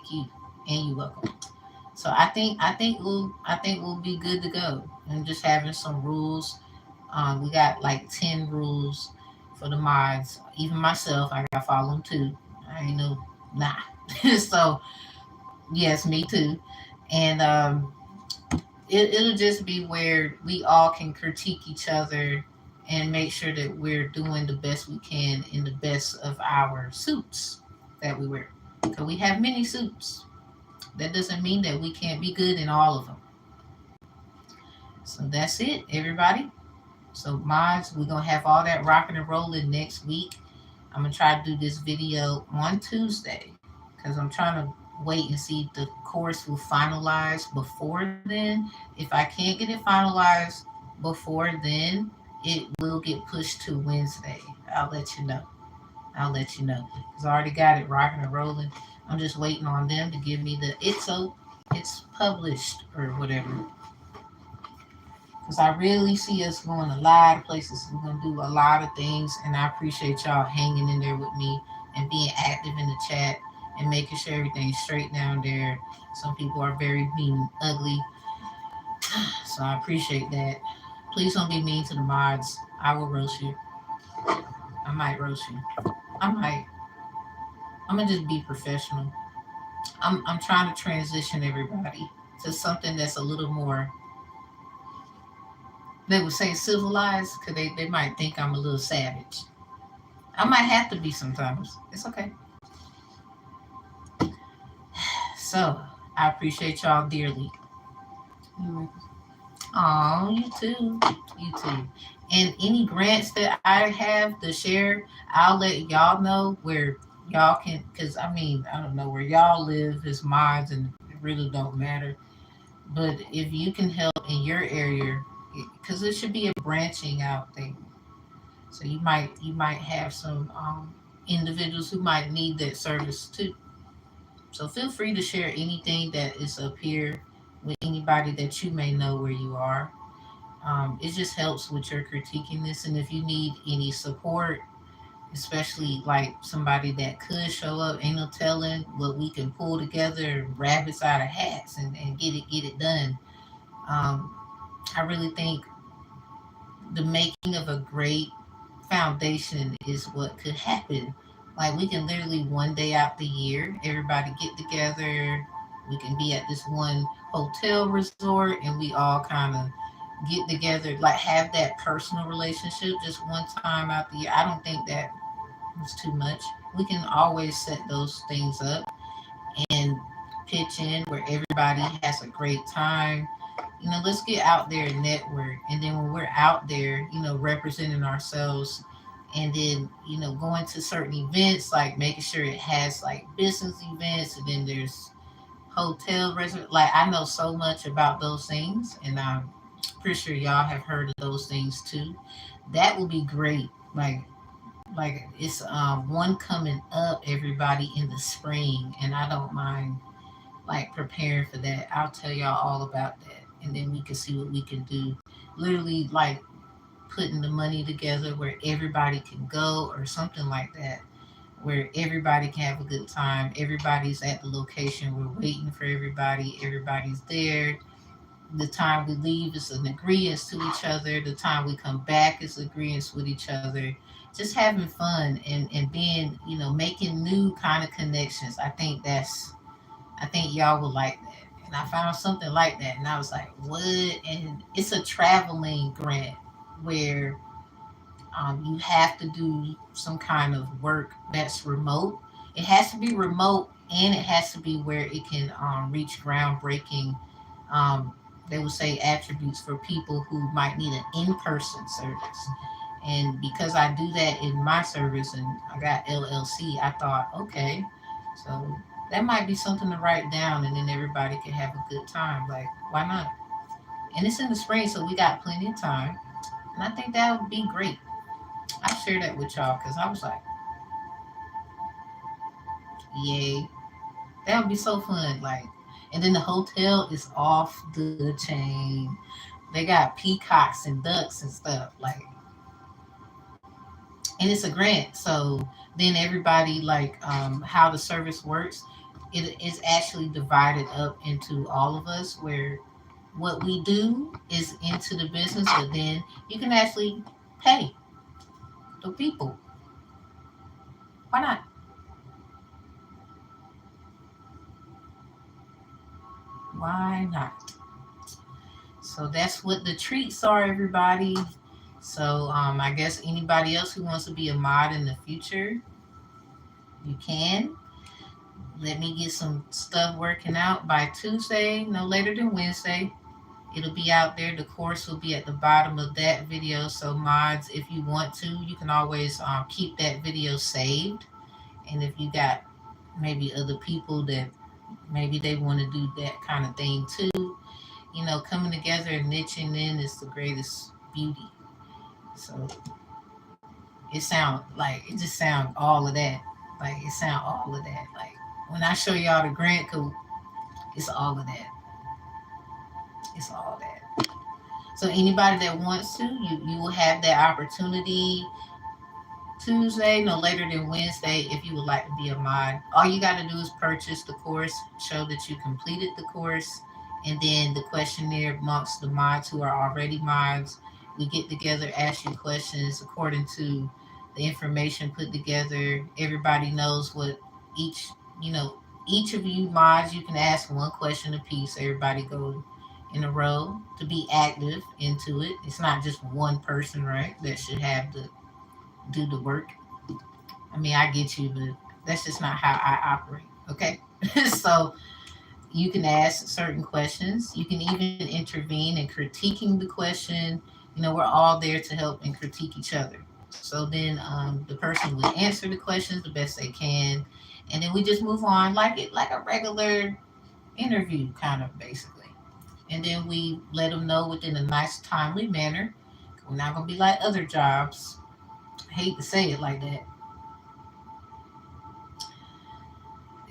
you're welcome. So I think we'll be good to go. And just having some rules. We got like 10 rules for the mods. Even myself, I gotta follow them too. I ain't no nah. So yes, me too. And it'll just be where we all can critique each other and make sure that we're doing the best we can in the best of our suits that we wear. Because we have many suits. That doesn't mean that we can't be good in all of them. So that's it, everybody. So mods, we're gonna have all that rocking and rolling next week. I'm gonna try to do this video on Tuesday because I'm trying to wait and see if the course will finalize before then. If I can't get it finalized before then, it will get pushed to Wednesday. I'll let you know. I'll let you know because I already got it rocking and rolling. I'm just waiting on them to give me the it's published or whatever. Because I really see us going a lot of places. We're going to do a lot of things. And I appreciate y'all hanging in there with me and being active in the chat and making sure everything's straight down there. Some people are very mean and ugly. So I appreciate that. Please don't be mean to the mods. I will roast you. I might roast you. I might. I'm going to just be professional. I'm trying to transition everybody to something that's a little more, they would say civilized, because they might think I'm a little savage. I might have to be sometimes. It's okay. So I appreciate y'all dearly. Oh, you too. You too. And any grants that I have to share, I'll let y'all know where y'all can, because I mean, I don't know where y'all live as mods, and it really don't matter. But if you can help in your area, because it should be a branching out thing. So you might have some individuals who might need that service too. So feel free to share anything that is up here with anybody that you may know where you are. It just helps with your critiquing this, and if you need any support, especially like somebody that could show up, ain't no telling what we can pull together, rabbits out of hats, and get it done. Um, I really think the making of a great foundation is what could happen. Like we can literally one day out the year, everybody get together. We can be at this one hotel resort, and we all kind of get together, like have that personal relationship just one time out the year. I don't think that was too much. We can always set those things up and pitch in where everybody has a great time. Let's get out there and network. And then when we're out there, representing ourselves, and then, going to certain events, like making sure it has like business events, and then there's hotel reservation. Like I know so much about those things, and I'm pretty sure y'all have heard of those things too. That will be great. Like it's one coming up, everybody, in the spring, and I don't mind like preparing for that. I'll tell y'all all about that, and then we can see what we can do. Literally, like putting the money together where everybody can go or something like that. where everybody can have a good time. Everybody's at the location. We're waiting for everybody. Everybody's there. The time we leave is an agreement to each other. The time we come back is agreements with each other. Just having fun and being, making new kind of connections. I think y'all will like that. And I found something like that and I was like, what? And it's a traveling grant where you have to do some kind of work that's remote. It has to be remote and it has to be where it can reach groundbreaking, um, they would say, attributes for people who might need an in person service. And because I do that in my service and I got LLC, I thought, okay, so that might be something to write down and then everybody can have a good time. Like, why not? And it's in the spring, so we got plenty of time. And I think that would be great. I share that with y'all because I was like, yay, that would be so fun. Like, and then the hotel is off the chain. They got peacocks and ducks and stuff. Like, and it's a grant. So then everybody, like, how the service works, it is actually divided up into all of us where what we do is into the business, but then you can actually pay the people. Why not? Why not? So that's what the treats are, everybody. So I guess anybody else who wants to be a mod in the future, you can. Let me get some stuff working out by Tuesday, no later than Wednesday. It'll be out there. The course will be at the bottom of that video. So mods, if you want to, you can always keep that video saved. And if you got maybe other people that maybe they want to do that kind of thing too, coming together and niching in is the greatest beauty. So it just sound all of that. Like it sound all of that. Like when I show y'all the grant code, it's all of that. It's all that. So anybody that wants to, you will have that opportunity Tuesday, no later than Wednesday, if you would like to be a mod. All you got to do is purchase the course, show that you completed the course, and then the questionnaire amongst the mods who are already mods. We get together, ask you questions according to the information put together. Everybody knows what each, you know, each of you mods, you can ask one question apiece. Everybody go in a row to be active into it. It's not just one person, right, that should have to do the work. I mean, I get you, but that's just not how I operate. Okay. So you can ask certain questions. You can even intervene in critiquing the question. We're all there to help and critique each other. So then the person would answer the questions the best they can, and then we just move on like a regular interview, kind of basically. And then we let them know within a nice, timely manner. We're not gonna be like other jobs. I hate to say it like that.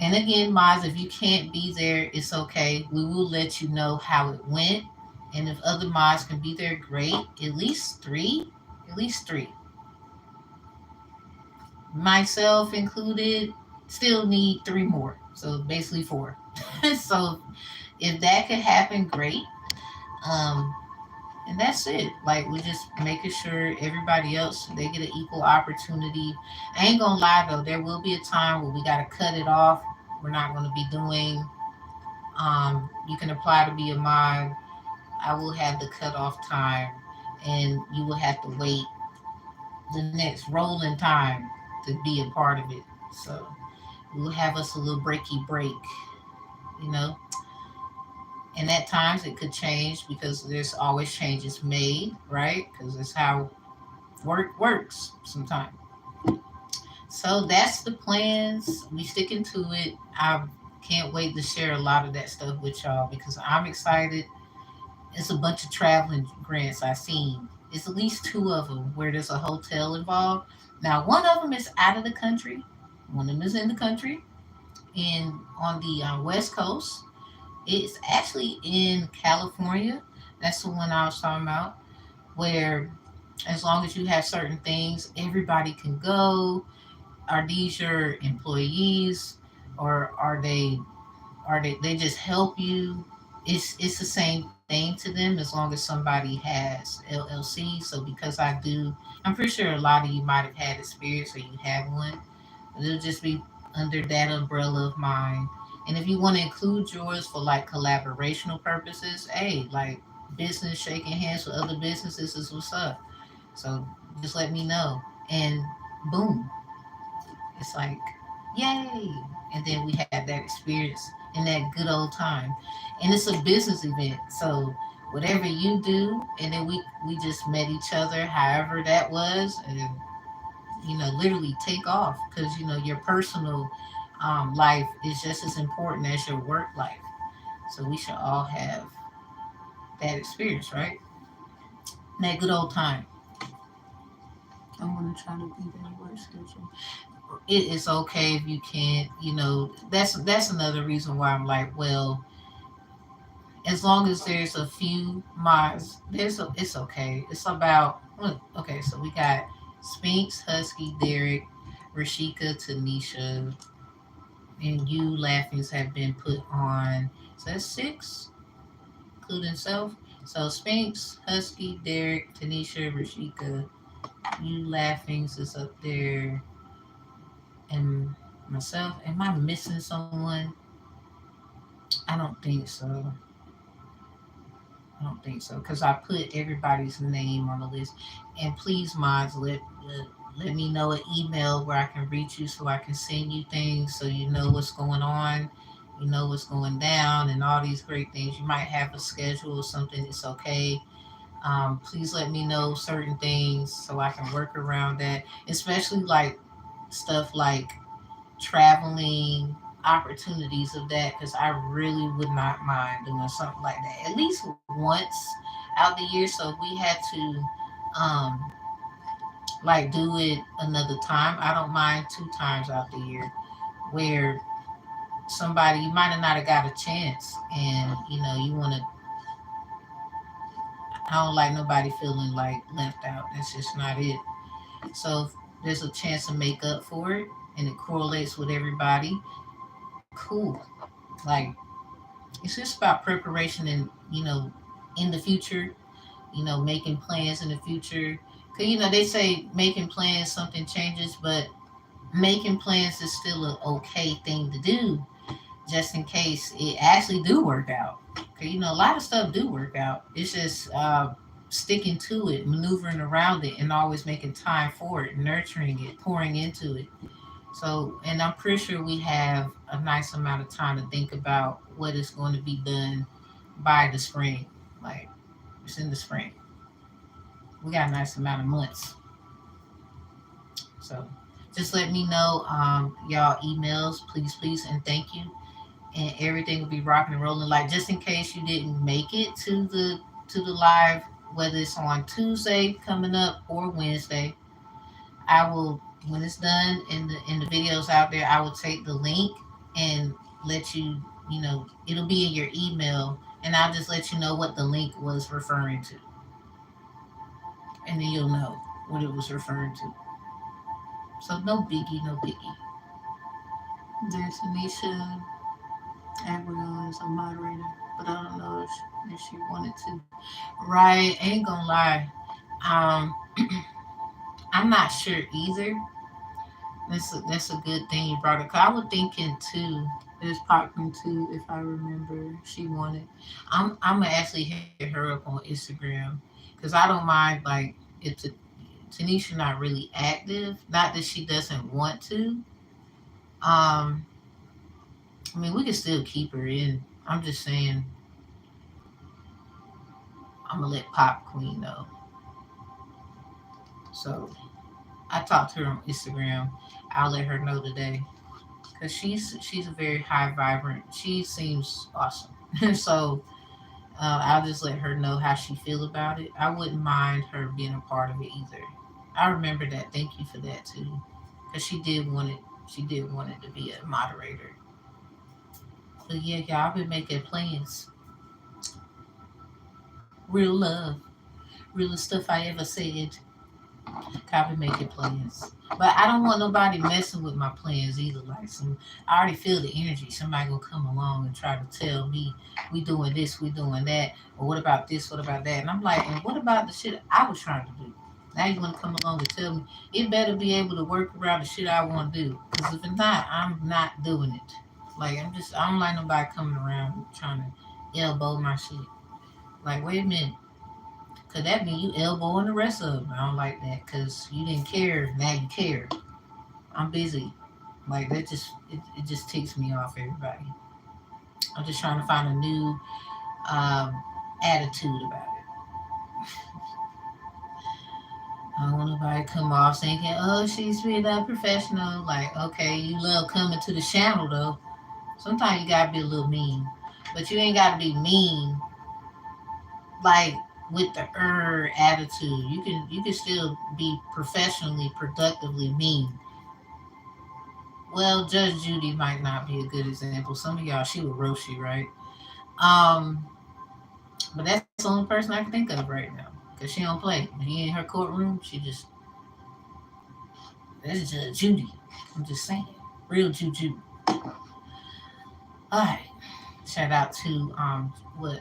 And again, Miles, if you can't be there, it's okay. We will let you know how it went. And if other mods can be there, great. At least three. At least three. Myself included, still need three more. So basically four. So if that could happen, great. Um, and that's it. Like we're just making sure everybody else they get an equal opportunity. I ain't gonna lie though, there will be a time where we gotta cut it off. We're not gonna be doing. You can apply to be a mod. I will have the cutoff time, and you will have to wait the next rolling time to be a part of it. So we'll have us a little breaky break, you know. And at times it could change because there's always changes made, right? Because it's how work works sometimes. So that's the plans. We sticking to it. I can't wait to share a lot of that stuff with y'all because I'm excited. It's a bunch of traveling grants I've seen. It's at least two of them where there's a hotel involved. Now, one of them is out of the country. One of them is in the country, and on the West Coast. It's actually in California. That's the one I was talking about, where as long as you have certain things, everybody can go. are these your employees, or they just help you? It's the same thing to them as long as somebody has LLC. So because I do, I'm pretty sure a lot of you might have had experience or you have one. It'll just be under that umbrella of mine. And if you want to include yours for like collaborational purposes, hey, like business shaking hands with other businesses is what's up. So just let me know. And boom, it's like, yay. And then we had that experience in that good old time. And it's a business event. So whatever you do, and then we just met each other, however that was, and literally take off, because your personal life is just as important as your work life. So we should all have that experience, right? That good old time. I'm gonna try to be that work schedule. It is okay if you can't. That's another reason why I'm like, well, as long as there's a few mods, it's okay. It's about, okay. So we got Spinks, Husky, Derek, Rashika, Tanisha, and you laughings have been put on. So that's six, including self. So Spinks, Husky, Derek, Tanisha, Rashika, you laughings is up there, and myself. Am I missing someone? I don't think so. I don't think so, because I put everybody's name on the list. And please, mods, let me know an email where I can reach you so I can send you things so you know what's going on, you know what's going down, and all these great things. You might have a schedule or something. It's okay. Please let me know certain things so I can work around that, especially like stuff like traveling, opportunities of that, because I really would not mind doing something like that at least once out the year. So if we had to um like do it another time, I don't mind 2 times out the year, where somebody you might have not have got a chance, and you want to. I don't like nobody feeling like left out. That's just not it. So if there's a chance to make up for it and it correlates with everybody, cool. Like, it's just about preparation, and in the future, making plans in the future. Cause they say making plans something changes, but making plans is still an okay thing to do, just in case it actually do work out. Cause a lot of stuff do work out. It's just sticking to it, maneuvering around it, and always making time for it, nurturing it, pouring into it. So, and I'm pretty sure we have a nice amount of time to think about what is going to be done by the spring. Like, it's in the spring. We got a nice amount of months. So, just let me know, y'all emails, please, please, and thank you. And everything will be rocking and rolling. Like, just in case you didn't make it to the live, whether it's on Tuesday coming up or Wednesday, I will, when it's done and the videos out there, I will take the link and let you, it'll be in your email, and I'll just let you know what the link was referring to, and then you'll know what it was referring to. So no biggie, no biggie. There's Anisha Abigail as a moderator, but I don't know if she wanted to. Right, ain't gonna lie. Um, I'm not sure either. That's a good thing you brought it. 'Cause I was thinking too. There's Parkman too, if I remember. She wanted. I'm gonna actually hit her up on Instagram, because I don't mind, like, if Tanisha not really active. Not that she doesn't want to. Um, I mean, we can still keep her in. I'm just saying, I'm gonna let Pop Queen know. So I talked to her on Instagram. I'll let her know today, because she's a very high vibrant. She seems awesome. So I'll just let her know how she feel about it. I wouldn't mind her being a part of it either. I remember that. Thank you for that too, because she did want it. She did want it to be a moderator. But yeah, y'all, I've been making plans. Real love, realest stuff I ever said. Copy making plans. But I don't want nobody messing with my plans either. Like I already feel the energy. Somebody gonna come along and try to tell me we doing this, we doing that, or what about this, what about that? And I'm like, and what about the shit I was trying to do? Now you want to come along and tell me it better be able to work around the shit I want to do. Because if it's not, I'm not doing it. Like I don't like nobody coming around trying to elbow my shit. Like, wait a minute. Cause that mean you elbowing the rest of them. I don't like that. Cause you didn't care. Now you care. I'm busy. Like that it just takes me off everybody. I'm just trying to find a new um, attitude about it. I don't want nobody to come off thinking, oh, she's being unprofessional. Like, okay, you love coming to the channel though. Sometimes you gotta be a little mean, but you ain't gotta be mean like with the attitude. You can still be professionally, productively mean. Well, Judge Judy might not be a good example. Some of y'all, she would roast you, right? Um, but that's the only person I can think of right now because she don't play. When he in her courtroom, she just that's Judge Judy. I'm just saying, real juju. All right. Shout out to what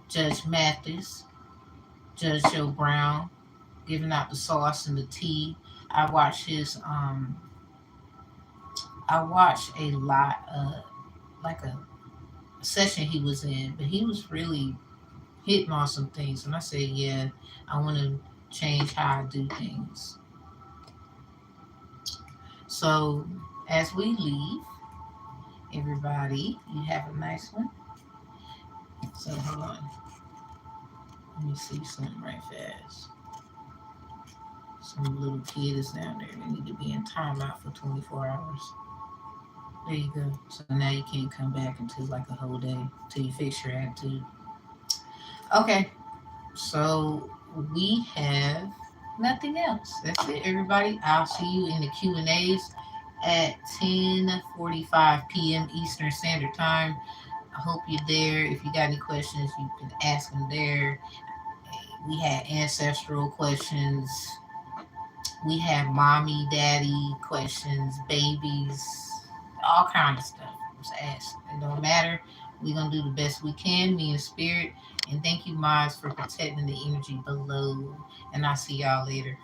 Judge Mathis, Judge Joe Brown, giving out the sauce and the tea. I watched his I watched a lot of like a session he was in, but he was really hitting on some things. And I said, yeah, I want to change how I do things. So as we leave, everybody, you have a nice one. So hold on, let me see something right fast. Some little kid is down there. They need to be in timeout for 24 hours. There you go. So now you can't come back until like a whole day till you fix your attitude. Okay, so we have nothing else. That's it, everybody. I'll see you in the Q and A's at 10:45 p.m. Eastern Standard Time. I hope you're there. If you got any questions, you can ask them there. We had ancestral questions. We had mommy, daddy questions, babies, all kind of stuff was asked. It don't matter. We're gonna do the best we can, me and spirit. And thank you, Miles, for protecting the energy below. And I'll see y'all later.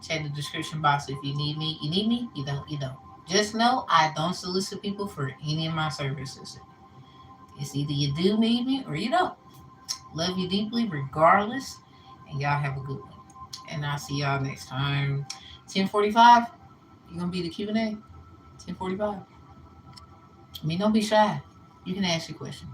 Check the description box if you need me. You need me? You don't, you don't. Just know I don't solicit people for any of my services. It's either you do need me or you don't. Love you deeply regardless. And y'all have a good one. And I'll see y'all next time. 10:45. You're gonna be the Q&A. 10:45. I mean, don't be shy. You can ask your question.